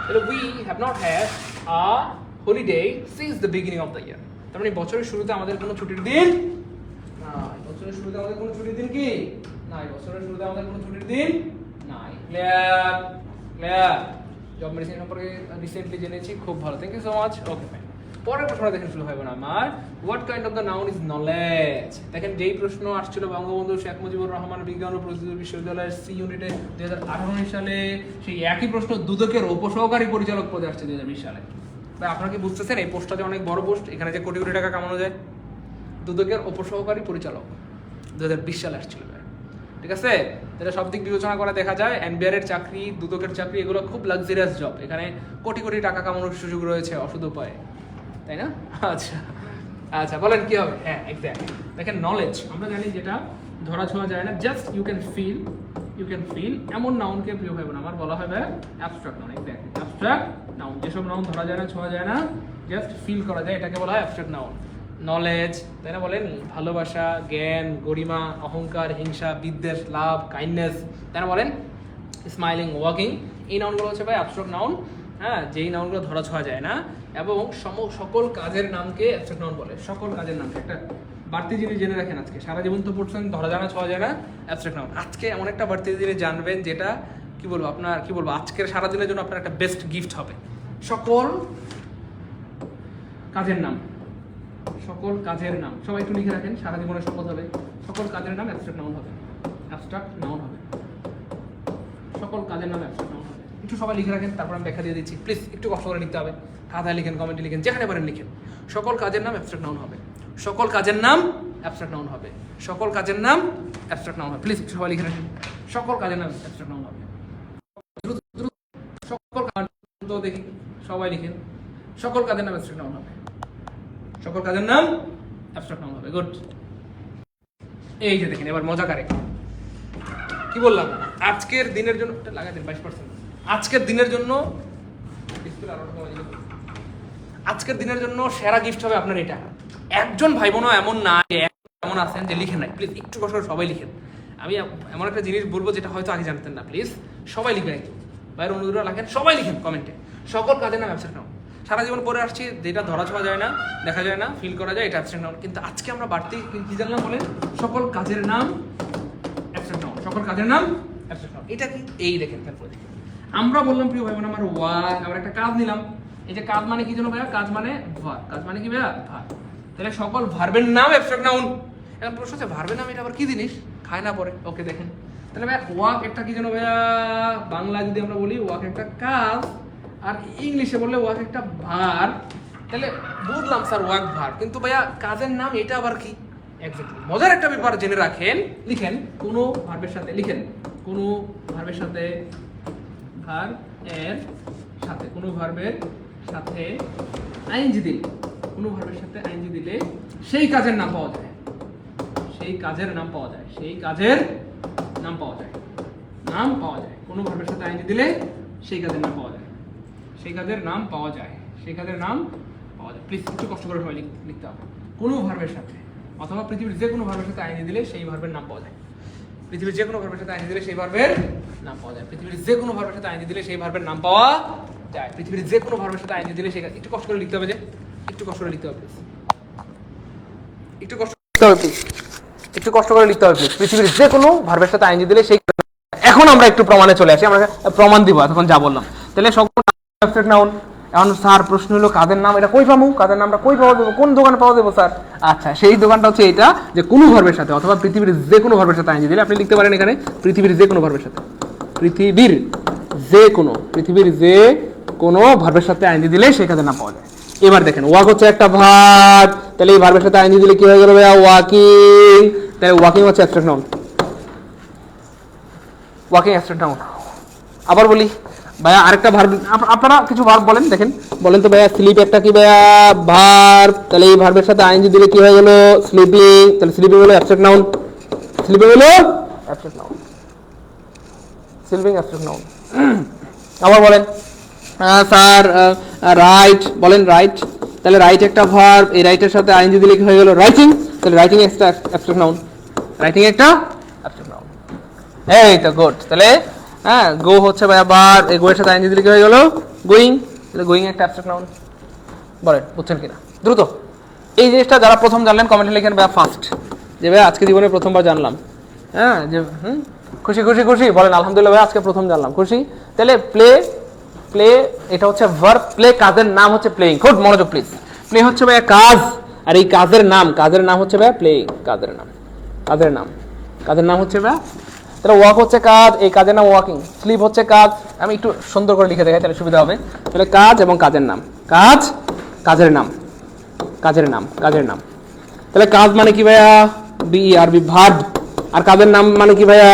তাহলে we have not had a holiday since the beginning of the year. তার মানে বছরের শুরুতে আমাদের কোনো ছুটির দিন নাই, বছরের শুরুতে আমাদের কোনো ছুটির দিন কি নাই, বছরের শুরুতে আমাদের কোনো ছুটির দিন নাই। ক্লিয়ার? ক্লিয়ার? জব মেডিসিন সম্পর্কে রিসেন্টলি জেনেছি, খুব ভালো, thank you so much. Okay fine. পরের প্রশ্নটা দেখেন শুরু হবে না আমার, what kind of the noun is knowledge. দেখেন যেই প্রশ্ন আসছিল বঙ্গবন্ধু শেখ মুজিবুর রহমান বিজ্ঞান ও প্রযুক্তি বিশ্ববিদ্যালয়ের সি ইউনিটে 2018 সালে, সেই একই প্রশ্ন দুদকের উপসহকারী পরিচালক পদে আসছে 2020 সালে। তাই আপনারা কি বুঝতেছেন এই পোস্টটা যে অনেক বড় পোস্ট, এখানে যে কোটি কোটি টাকা কামানো যায়। দুদকের উপসহকারী পরিচালক 2020 সালে আসছিল, ঠিক আছে? যেটা সব দিক বিবেচনা করে দেখা যায় এনবিআর এর চাকরি, দুদকের চাকরি, এগুলো খুব লাক্সারিয়াস জব, এখানে কোটি কোটি টাকা কামানোর সুযোগ রয়েছে অসৎ উপায়ে, তাই না? আচ্ছা আচ্ছা, বলেন কি হবে? হ্যাঁ এক্স্যাক্টলি। দেখেন নলেজ আমরা জানি যেটা ধরা ছোঁয়া যায় না, জাস্ট ইউ ক্যান ফিল, এমন নাউনকে প্রিয় ভাই বোন আমার বলা হবে abstract noun. Exactly, abstract noun, যেসব নাউন ধরা যায় না, ছোঁয়া যায় না, জাস্ট ফিল করা যায়, এটাকে বলা হয় অ্যাবস্ট্রাক্ট নাউন। নলেজ, তাই না বলেন, ভালোবাসা, জ্ঞান, গরিমা, অহংকার, হিংসা, বিদ্বেষ, লাভ, কাইন্ডনেস, তাই না বলেন, স্মাইলিং, ওয়াকিং, এই নাউনগুলো হচ্ছে ভাই অ্যাবস্ট্রাক্ট নাউন। হ্যাঁ, যেই নাউনগুলো ধরা ছোঁয়া যায় না এবং সকল কাজের নামকে অ্যাবস্ট্রাক্ট নাউন বলে। সকল কাজের নামকে একটা বাড়তি জিনিস জেনে রাখেন, আজকে সারা জীবন তো পড়ছেন, ধরা জানা ছোঁয়া যায় না, অ্যাবস্ট্রাক্ট নাউন। আজকে এমন একটা বাড়তি জিনিস জানবেন যেটা কি বলবো আপনার, কি বলবো, আজকের সারাদিনের জন্য আপনার একটা বেস্ট গিফট হবে। সকল কাজের নাম, সকল কাজের নাম সবাই একটু লিখে রাখেন, সারা জীবনে শপথ হবে, সকল কাজের নাম অ্যাবস্ট্রাক্ট নাউন হবে, অ্যাবস্ট্রাক্ট নাউন হবে, সকল কাজের নাম অ্যাবস্ট্রাক্ট নাউন হবে। একটু সবাই লিখে রাখেন, তারপর আমি ব্যাখ্যা দিয়ে দিচ্ছি। প্লিজ একটু কষ্ট করে লিখতে হবে, খাতায় লিখেন, কমেন্টে লিখেন, যেখানে পারেন লিখেন। সকল কাজের নাম অ্যাবস্ট্রাক্ট নাউন হবে, সকল কাজের নাম অ্যাবস্ট্রাক্ট নাউন হবে, সকল কাজের নাম অ্যাবস্ট্রাক্ট নাউন হবে। প্লিজ একটু সবাই লিখে রাখেন, সকল কাজের নাম অ্যাবস্ট্রাক্ট নাউন হবে। সকল কাজ তো দেখি সবাই লিখেন, সকল কাজের নাম অ্যাবস্ট্রাক্ট নাউন হবে, সকল কাজের নাম অ্যাবস্ট্রাক্ট নাউন হবে। গুড। এই যে দেখেন, এবার মজা কারে কি বললাম, আজকের দিনের জন্য লাগাই দেন 22%। আজকের দিনের জন্য আজকের দিনের জন্য সেরা গিফট হবে আপনার এটা। একজন ভাই বোনও এমন না, এমন আছেন যে লিখেন নাই। প্লিজ একটু কষ্ট করে সবাই লিখেন। আমি এমন একটা জিনিস বলবো যেটা হয়তো আগে জানতেন না, প্লিজ সবাই লিখবেন, একটু বাইরে অনুরোধ রাখেন, সবাই লিখেন কমেন্টে, সকল কাজের নাম অ্যাবস্ট্রাক্ট নাউন। সারা জীবন পরে আসছি, যেটা ধরা ছোঁয়া যায় না, দেখা যায় না, ফিল করা যায়, এটা অ্যাবস্ট্রাক্ট নাউন। কিন্তু আজকে আমরা বাড়তি কি জানলাম বলেন, সকল কাজের নাম অ্যাবস্ট্রাক্ট নাউন, সকল কাজের নাম অ্যাবস্ট্রাক্ট নাউন। এটা কি, এই দেখেন, তারপরে দেখেন আমরা বললাম প্রিয় ভাই বোন আমার ওয়ার্ক, আমরা একটা কাজ নিলাম। এই যে কাজ মানে কি জন্য ভাইয়া, কাজ মানে ভার্ব, কাজ মানে কি ভাইয়া ভার্ব। তাহলে সকল ভার্বের নাম অ্যাবস্ট্রাক্ট নাউন। এখন প্রশ্ন হচ্ছে ভার্বের নাম এটা আবার কি জিনিস, খায় না পরে। ওকে দেখেন, তাহলে ভাইয়া ওয়ার্ক একটা কি জন্য ভাইয়া, বাংলায় যদি আমরা বলি ওয়ার্ক একটা কাজ, আর ইংলিশে বললে ওয়ার্ক একটা ভার্ব। তাহলে বুঝলাম স্যার ওয়ার্ক ভার্ব, কিন্তু ভাইয়া কাজের নাম এটা আবার কি? এক্স্যাক্টলি মজার একটা ব্যাপার জেনে রাখেন। লিখেন কোনো ভার্বের সাথে, লিখেন কোনো ভার্বের সাথে, ভার্ব এর সাথে, কোনো ভার্বের সাথে আইএনজি দিলে, কোনো ভার্বের সাথে আইএনজি দিলে সেই কাজের নাম পাওয়া যায়, সেই কাজের নাম পাওয়া যায়, সেই কাজের নাম পাওয়া যায়, নাম পাওয়া যায়। কোনো ভার্বের সাথে আইএনজি দিলে সেই কাজের নাম পাওয়া যায়, সেই কাজের নাম পাওয়া যায়, সেই কাজের নাম পাওয়া যায়। প্লিজ একটু কষ্ট করে সবাই লিখতে হবে। কোনো ভার্বের সাথে অথবা পৃথিবীর যে কোনো ভার্বের সাথে আইএনজি দিলে সেই ভার্বের নাম পাওয়া যায়, পৃথিবীর যে কোনো ভার্বের সাথে আইএনজি দিলে সেই ভার্বের নাম পাওয়া যায়, পৃথিবীর যে কোনো ভার্বের সাথে আইএনজি দিলে সেই ভার্বের নাম পাওয়া যায়, পৃথিবীর যে কোনো ভার্বের সাথে আইএনজি দিলে সেই। একটু কষ্ট করে লিখতে হবে, যে একটু কষ্ট করে লিখতে হবে, একটু কষ্ট করতে হবে, একটু কষ্ট করে লিখতে হবে। পৃথিবীর যে কোনো ভার্বের সাথে আইএনজি দিলে সেই। এখন আমরা একটু প্রমাণে চলে আসি, আমরা প্রমাণ দিব এখন যা বললাম। তাহলে সকল অ্যাবস্ট্রাক্ট নাউন। এখন স্যার প্রশ্ন হলো কাজের নাম এটা কই পাবো, কাজের নামটা কই পাওয়া যাবে, কোন দোকানে পাওয়া যাবে স্যার? আচ্ছা, সেই দোকানটা হচ্ছে এটা, যে কোনো ভার্বের সাথে অথবা পৃথিবীর যে কোনো ভার্বের সাথে আইএনজি দিলে আপনি লিখতে পারেন এখানে পৃথিবীর যে কোনো ভার্বের সাথে, পৃথিবীর যে কোনো, পৃথিবীর যে কোনো ভার্বের সাথে আইএনজি দিলে সেই কাজের নাম পাওয়া যায়। এবার দেখেন ওয়াক হচ্ছে একটা ভার্ব, তাহলে এই ভার্বের সাথে আইএনজি দিলে কি হয়ে গেল ভাইয়া, ওয়াকিং। তাহলে ওয়াকিং হচ্ছে abstract noun, walking abstract noun. আবার বলি ভাইয়া আরেকটা ভার্ব, আপনারা কিছু ভার্ব বলেন, দেখেন বলেন তো ভাইয়া। স্লিপ একটা কি ভাইয়া ভার্ব, তাহলে এই ভার্বের সাথে আইএনজি দিলে কি হয়ে গেল, স্লিপিং। তাহলে স্লিপিং হলো অ্যাবস্ট্রাক্ট নাউন, স্লিপিং হলো abstract noun, sleeping abstract noun. আবার বলেন স্যার রাইট, বলেন রাইট, তাহলে রাইট একটা ভার্ব, এই রাইটের সাথে আইএনজি দিলে কি হয়ে গেল, রাইটিং। তাহলে রাইটিং একটা অ্যাবস্ট্রাক্ট নাউন, রাইটিং একটা অ্যাবস্ট্রাক্ট নাউন। এই তো গুড। তাহলে হ্যাঁ, গো হচ্ছে ভাই আবার, এই গো এর সাথে আইএনজি দিলে কি হয়ে গেল, গোয়িং। তাহলে গোয়িং একটা অ্যাবস্ট্রাক্ট নাউন। বলেন বুঝছেন কিনা দ্রুত। এই জিনিসটা যারা প্রথম জানলেন কমেন্টে লিখেন ভাই ফার্স্ট, যে ভাই আজকে জীবনে প্রথমবার জানলাম। হ্যাঁ, যে খুশি খুশি খুশি বলেন আলহামদুলিল্লাহ ভাই আজকে প্রথম জানলাম, খুশি। তাহলে প্লে, প্লে এটা হচ্ছে ভার্ব, প্লে কাজের নাম হচ্ছে প্লেইং। খুব মনোযোগ প্লিজ। প্লে হচ্ছে ভাই কাজ, আর এই কাজের নাম, কাজের নাম হচ্ছে ভাই প্লেইং, কাজের নাম, কাজের নাম, কাজের নাম হচ্ছে ভাই। তাহলে ওয়াক হচ্ছে কাজ, এই কাজের নাম ওয়াকিং। স্লিপ হচ্ছে কাজ, আমি একটু সুন্দর করে লিখে দেখাই তাহলে সুবিধা হবে। তাহলে কাজ এবং কাজের নাম, কাজ, কাজের নাম, কাজের নাম, কাজের নাম। তাহলে কাজ মানে কি ভাইয়া, বিইআরবি ভার্ব, আর কাজের নাম মানে কি ভাইয়া,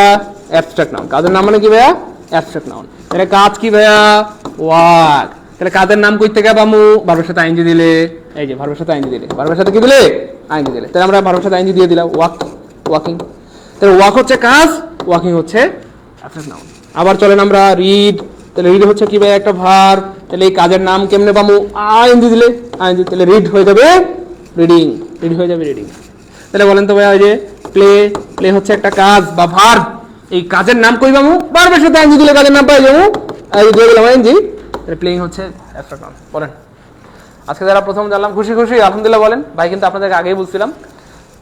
অ্যাবস্ট্রাক্ট নাউন। কাজের নাম মানে কি ভাইয়া, অ্যাবস্ট্রাক্ট নাউন। তাহলে কাজ কি ভাইয়া, ওয়ার্ক। তাহলে কাজের নাম কই থেকে পামু, ভার্বের সাথে আইএনজি দিলে, এই যে ভার্বের সাথে আইএনজি দিলে, ভার্বের সাথে কি দিলে, আইএনজি দিলে। তাহলে আমরা ভার্বের সাথে আইএনজি দিয়ে দিলাম, ওয়াক, ওয়াকিং। তাহলে ওয়াক হচ্ছে কাজ, ওয়াকিং হচ্ছে অ্যাবস্ট্রাক্ট নাউন। আবার চলেন আমরা রিড, তাহলে রিড হচ্ছে কি ভাই একটা ভার্ব, তাহলে এই কাজের নাম কেমনে পাবো? আইএনজি দিলে আইএনজি, তাহলে রিড হয়ে যাবে রিডিং, রিড হয়ে যাবে রিডিং। তাহলে বলেন তো ভাইয়া, ওই যে প্লে, প্লে হচ্ছে একটা কাজ বা ভার্ব, এই কাজের নাম কই পাবো? ভার্বের সাথে আইএনজি দিলে কাজের নাম পাই যাবো, আইএনজি দিয়ে দিলাম আইএনজি, তাহলে প্লেইং হচ্ছে অ্যাবস্ট্রাক্ট নাউন। বলেন আজকে যারা প্রথম জানলাম খুশি খুশি আলহামদুলিল্লাহ বলেন। ভাই কিন্তু আপনাদেরকে আগেই বলছিলাম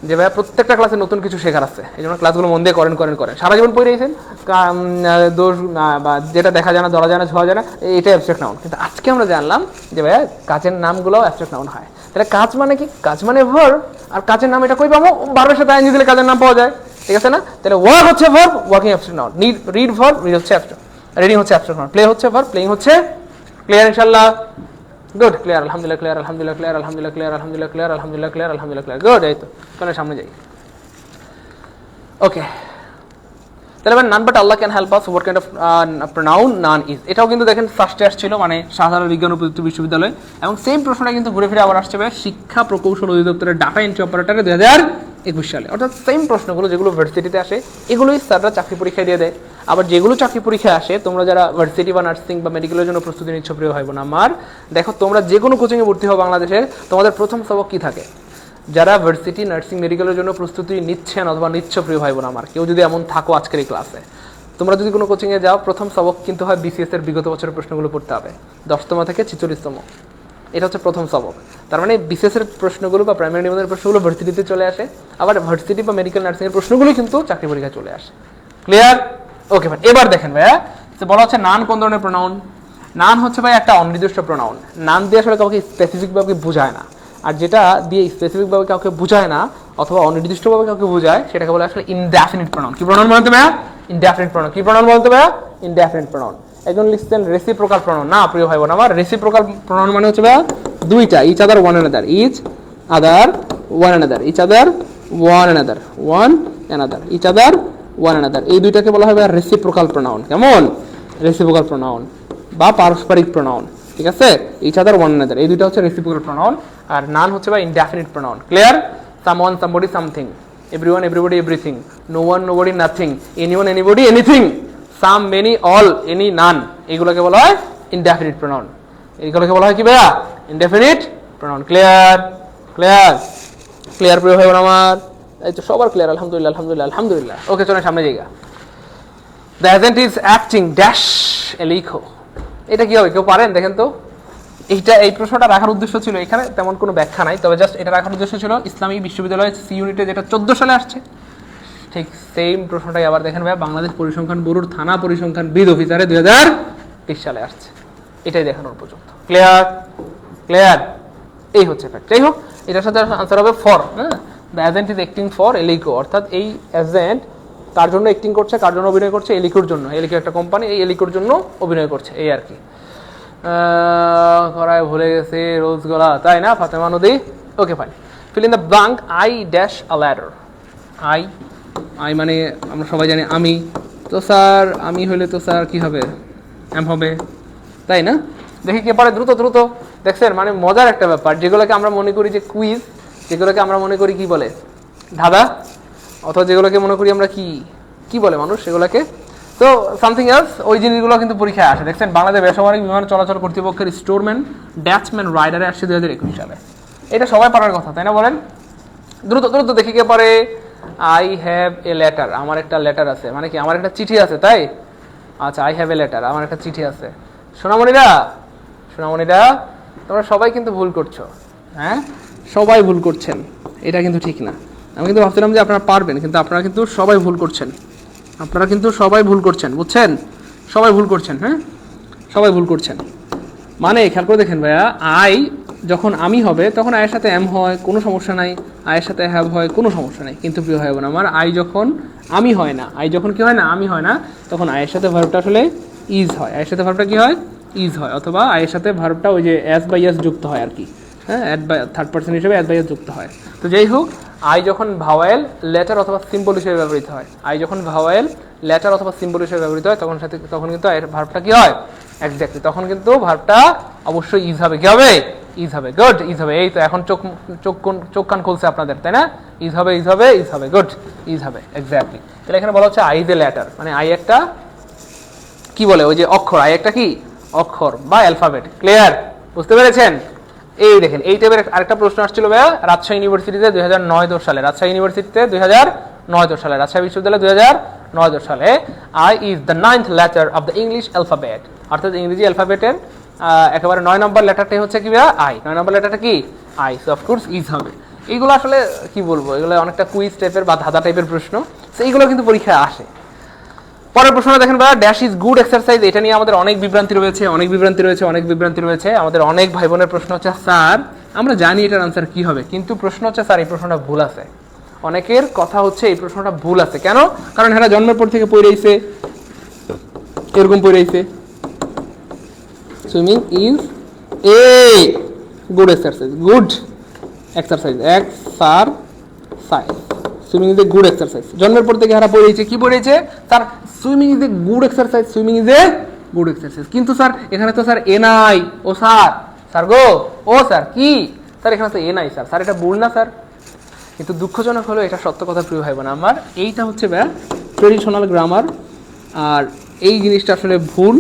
যে ভাইয়া প্রত্যেকটা ক্লাসে নতুন কিছু শেখার আছে, এই জন্য ক্লাসগুলো মন দিয়ে করেন করেন করেন। সারা জীবন পড়ে গেছেন দোষ বা যেটা দেখা যায় না, ধরা যায় না, ছোঁয়া যায় না, এটা অ্যাবস্ট্রাক্ট নাউন। কিন্তু আজকে আমরা জানলাম যে ভাইয়া কাজের নামগুলো অ্যাবস্ট্রাক্ট নাউন হয়। তাহলে কাজ মানে কি? কাজ মানে ভার্ব, আর কাজের নাম এটা কই পাবো? ভার্বের সাথে আইএনজি দিলে কাজের নাম পাওয়া যায়, ঠিক আছে না? তাহলে ওয়ার্ক হচ্ছে verb, working abstract noun. Read verb, read হচ্ছে অ্যাবস্ট্রাক্ট, রিডিং হচ্ছে অ্যাবস্ট্রাক্ট নাউন। প্লে হচ্ছে ভার্ব, প্লেইং হচ্ছে। ক্লিয়ার ইনশাআল্লাহ? গুড, ক্লিয়ার, আলহামদুলিল্লাহ ক্লিয়ার, আলহামদুলিল্লাহ ক্লিয়ার, আলহামদুলিল্লাহ ক্লিয়ার, আলহামদুলিল্লাহ ক্লিয়ার, আলহামদুলিল্লাহ ক্লিয়ার, আলহামদুলিল্লাহ ক্লিয়ার। গুড, এই তো চলে সামনে যাই। ওকে, তাহলে এবার none but Allah can help us, what kind of pronoun naan is. এটাও কিন্তু দেখেন ফার্স্টে আসছিল, মানে সাধারণ বিজ্ঞান ও প্রযুক্তি বিশ্ববিদ্যালয়, এবং সেম প্রশ্নটা কিন্তু ঘুরে ফিরে আবার আসছে শিক্ষা প্রকৌশল অধিদপ্তরের ডাটা এন্ট্রি অপারেটরে 2021 সালে। অর্থাৎ সেম প্রশ্নগুলো যেগুলো ভার্সিটিতে আসে এগুলোই স্যাররা চাকরি পরীক্ষায় দিয়ে দেয়। আবার যেগুলো চাকরি পরীক্ষায় আসে, তোমরা যারা ভার্সিটি বা নার্সিং বা মেডিকেলের জন্য প্রস্তুতি নিচ্ছ প্রিয় ভাই বোন আমার, দেখো তোমরা যে কোনো কোচিংয়ে ভর্তি হও বাংলাদেশের, তোমাদের প্রথম সবক কি থাকে? যারা ভার্সিটি নার্সিং মেডিকেলের জন্য প্রস্তুতি নিচ্ছেন অথবা নিচ্ছ প্রিয় ভাই বোন আমার, কেউ যদি এমন থাকো আজকের এই ক্লাসে, তোমরা যদি কোনো কোচিংয়ে যাও, প্রথম সবক কিন্তু হয় বিসিএস এর বিগত বছরের প্রশ্নগুলো পড়তে হবে, 10তম থেকে 46তম। এটা হচ্ছে প্রথম সবক। তার মানে বিসিএস এর প্রশ্নগুলো বা প্রাইমারি নিবন্ধনের প্রশ্নগুলো ভার্সিটিতে চলে আসে, আবার ভার্সিটি বা মেডিকেল নার্সিং এর প্রশ্নগুলো কিন্তু চাকরি পরীক্ষায় চলে আসে। ক্লিয়ার? ওকে ভাই, এবার দেখেন ভাইয়া, বলা হচ্ছে নান কোন ধরনের প্রোনাউন? নান হচ্ছে ভাই একটা অনির্দিষ্ট প্রোনাউন। নান দিয়ে আসলে কাউকে স্পেসিফিকভাবে বোঝায় না, আর যেটা দিয়ে স্পেসিফিকভাবে কাউকে বোঝায় না অথবা অনির্দিষ্টভাবে কাউকে বোঝায় সেটাকে বলে আসলে ইনডেফিনিট প্রোনাউন। কি প্রোনাউন বলতে ভাইয়া? Indefinite pronoun. কি প্রোনাউন বলতে ভাইয়া? Indefinite pronoun. একজন লিখছেন রেসিপ্রোকাল প্রোনাউন। না প্রিয় ভাই বোন আমার, রেসিপ্রোকাল প্রোনাউন মানে হচ্ছে ভাইয়া দুইটা, each other one another, each other one another, each other one another, one another, each other one another, এই দুইটাকে বলা হয় রেসিপ্রোকাল প্রোনাউন। কেমন? রেসিপ্রোকাল প্রোনাউন বা পারস্পরিক প্রোনাউন, ঠিক আছে? ইচ আদার ওয়ান অ্যানাদার, এই দুইটা হচ্ছে রেসিপ্রোকাল প্রোনাউন। আর নান হচ্ছে বা indefinite pronoun. Clear? Someone, somebody, something, everyone, everybody, everything, no one, nobody, nothing, anyone, anybody, anything, some, many, all, any, none, এগুলোকে বলা হয় ইনডেফিনিট প্রোনাউন। এইগুলোকে বলা হয় কি ভাইয়া? Indefinite pronoun. Clear? Clear? Clear প্রিয় ভাই বোন আমার? এই তো সবার ক্লিয়ার, আলহামদুলিল্লাহ, আলহামদুলিল্লাহ, আলহামদুলিল্লাহ। ওকে, চলেন সামনে জায়গা। The agent is acting dash a লিখো। এটা কি হবে? কেউ পারেন? দেখেন তো। এইটা, এই প্রশ্নটা রাখার উদ্দেশ্য ছিল, এখানে তেমন কোনো ব্যাখ্যা নাই, তবে জাস্ট এটা রাখার উদ্দেশ্য ছিল ইসলামী বিশ্ববিদ্যালয় সি ইউনিটে যেটা 14 সালে আসছে, ঠিক সেম প্রশ্নটাই আবার দেখেন ভাই বাংলাদেশ পরিসংখ্যান ব্যুরোর থানা পরিসংখ্যানবিদ অফিসারে 2023 সালে আসছে। এটাই দেখানোর উপযুক্ত। ক্লিয়ার? ক্লিয়ার? এই হচ্ছে ফ্যাক্ট। যাই হোক, এটার সাথে আনসার হবে ফর। হ্যাঁ, the agent is acting for Alico, অর্থাৎ এই এজেন্ট কার জন্য অ্যাক্টিং করছে, কার জন্য অভিনয় করছে? এলিকোর জন্য। এলিকো একটা কোম্পানি, এই এলিকোর জন্য অভিনয় করছে, এই আর কি। করায় ভুলে গেছি রোজ গলা, তাই না? ফাতেমা নদী। Okay fine. Fill in the blank. I dash a ladder. I, I মানে আমরা সবাই জানি আমি। তো স্যার আমি হইলে তো স্যার কি হবে? এম হবে, তাই না? দেখি কে পারে দ্রুত দ্রুত। দেখছেন, মানে মজার একটা ব্যাপার, যেগুলোকে আমরা মনে করি যে কুইজ, যেগুলোকে আমরা মনে করি কি বলে ধাঁধা, অথবা যেগুলোকে মনে করি আমরা কি কি বলে মানুষ সেগুলোকে, তো সামথিং এলস, ওই জিনিসগুলো কিন্তু পরীক্ষায় আসে। দেখছেন, বাংলাদেশ বেসামরিক বিমান চলাচল কর্তৃপক্ষের স্টোরম্যান ড্যাচম্যান রাইডারে আসছে 2021 সালে। এটা সবাই পারার কথা, তাই না? বলেন দ্রুত দ্রুত, দেখি কে পারে। I have a letter. আমার একটা লেটার আছে, মানে কি আমার একটা চিঠি আছে, তাই? আচ্ছা, আই হ্যাভ এ লেটার, আমার একটা চিঠি আছে। সোনামণিরা, সোনামণিরা, তোমরা সবাই কিন্তু ভুল করছো। হ্যাঁ, সবাই ভুল করছেন, এটা কিন্তু ঠিক না। আমি কিন্তু ভাবছিলাম যে আপনারা পারবেন, কিন্তু আপনারা কিন্তু সবাই ভুল করছেন। আপনারা কিন্তু সবাই ভুল করছেন, বুঝছেন? সবাই ভুল করছেন। হ্যাঁ, সবাই ভুল করছেন। মানে খেয়াল করে দেখেন ভাইয়া, আই যখন আমি হবে তখন আয়ের সাথে এম হয়, কোনো সমস্যা নাই। আয়ের সাথে হ্যাভ হয়, কোনো সমস্যা নাই। কিন্তু প্রিয় ভাই বোন আমার, আই যখন আমি হয় না, আই যখন কি হয় না, আমি হয় না, তখন আয়ের সাথে ভার্বটা আসলে ইজ হয়। আয়ের সাথে ভার্বটা কি হয়? ইজ হয়। অথবা আয়ের সাথে ভার্বটা ওই যে অ্যাজ বাই এস যুক্ত হয় আর কি। হ্যাঁ, অ্যাড বাই থার্ড পার্সন হিসেবে অ্যাজ বাই এস যুক্ত হয়। তো যাই হোক, আই যখন ভাওয়েল, লেটার অথবা সিম্বল হিসেবে ব্যবহৃত হয়, আই যখন ভাওয়েল, লেটার অথবা সিম্বল হিসেবে ব্যবহৃত হয়, তখন কিন্তু এর ভার্বটা কি হয়? এক্স্যাক্টলি, তখন কিন্তু ভার্বটা অবশ্যই ইজ হবে। কি হবে? ইজ হবে। গুড, ইজ হবে। এই তো এখন চোখ কান খুলছে আপনাদের, তাই না? ইজ হবে, ইজ হবে, ইজ হবে। গুড, ইজ হবে, এক্স্যাক্টলি। তাহলে এখানে বলা হচ্ছে আই ইজ এ লেটার, মানে আই একটা কি বলে ওই যে অক্ষর, আই একটা কি অক্ষর বা অ্যালফাবেট। ক্লিয়ার? বুঝতে পেরেছেন? এই দেখেন এই টাইপের আরেকটা প্রশ্ন আসছিল ভাইয়া রাজশাহী ইউনিভার্সিটিতে 2009-10 সালে, রাজশাহী ইউনিভার্সিটিতে 2009-10 সালে, রাজশাহী বিশ্ববিদ্যালয় 2009-10 সালে। I is the 9th letter of the English alphabet, অর্থাৎ ইংরেজি অ্যালফাবেটের একেবারে 9 নম্বর লেটারটাই হচ্ছে কি ভাইয়া? আই। 9 নম্বর লেটারটা কি? আই। সো অফকোর্স ইজ হবে। এইগুলো আসলে কি বলবো, এগুলো অনেকটা কুইজ টাইপের বা ধাঁধা টাইপের প্রশ্ন, সো এইগুলো কিন্তু পরীক্ষায় আসে। পরের প্রশ্নটা দেখেন ভাইয়া, ড্যাশ ইজ গুড এক্সারসাইজ। এটা নিয়ে আমাদের অনেক বিভ্রান্তি রয়েছে, আমাদের অনেক ভাই বোনের প্রশ্ন হচ্ছে স্যার আমরা জানি এটার আনসার কি হবে, কিন্তু প্রশ্ন হচ্ছে স্যার এই প্রশ্নটা ভুল আছে। অনেকের কথা হচ্ছে এই প্রশ্নটা ভুল আছে। কেন? কারণ এরা জন্মের পর থেকে পড়েইছে, এরকম পড়েইছে swimming is a good exercise, swimming is a good exercise. জন্মের পর থেকে এরা পড়েছে কি পড়েছে? Sir swimming is a good exercise, কিন্তু স্যার এখানে তো স্যার এ নাই। ও স্যার গো, ও স্যার কি স্যার এখানে তো এ নাই স্যার, এটা ভুল না স্যার। কিন্তু দুঃখজনক হলো এটা সত্য কথা প্রিয় ভাই বোন আমার, এইটা হচ্ছে ট্রেডিশনাল গ্রামার, আর এই জিনিসটা আসলে ভুল।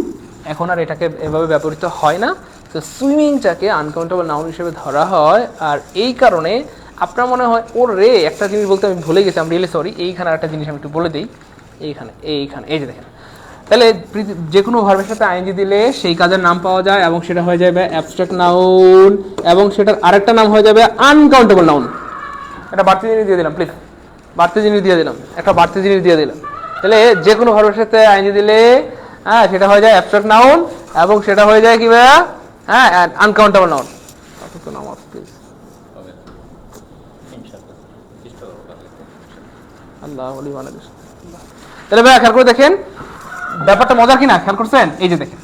এখন আর এটাকে এভাবে ব্যবহৃত হয় না। তো সুইমিংটাকে আনকাউন্টেবল নাউন হিসেবে ধরা হয়, আর এই কারণে আপনার মনে হয় ওর রে একটা জিনিস বলতে আমি ভুলে গেছি, আমি রিয়েলি সরি। এইখানে একটা জিনিস আমি একটু বলে দিই, এইখানে এই যে দেখেন, তাহলে যে কোনো ভার্বের সাথে আইএনজি দিলে সেই কাজের নাম পাওয়া যায় এবং সেটা হয়ে যাবে অ্যাবস্ট্রাক্ট নাউন, এবং সেটার আরেকটা নাম হয়ে যাবে আনকাউন্টেবল নাউন। একটা বাড়তি জিনিস দিয়ে দিলাম, প্লিজ বাড়তি জিনিস দিয়ে দিলাম, তাহলে যে কোনো ভার্বের সাথে আইএনজি দিলে সেটা হয়ে যায় অ্যাবস্ট্রাক্ট নাউন, এবং সেটা হয়ে যায় কি ভাইয়া? Uncountable noun. তাহলে ভাইয়া খেয়াল করে দেখেন ব্যাপারটা মজার কিনা, খেয়াল করছেন? এই যে দেখেন,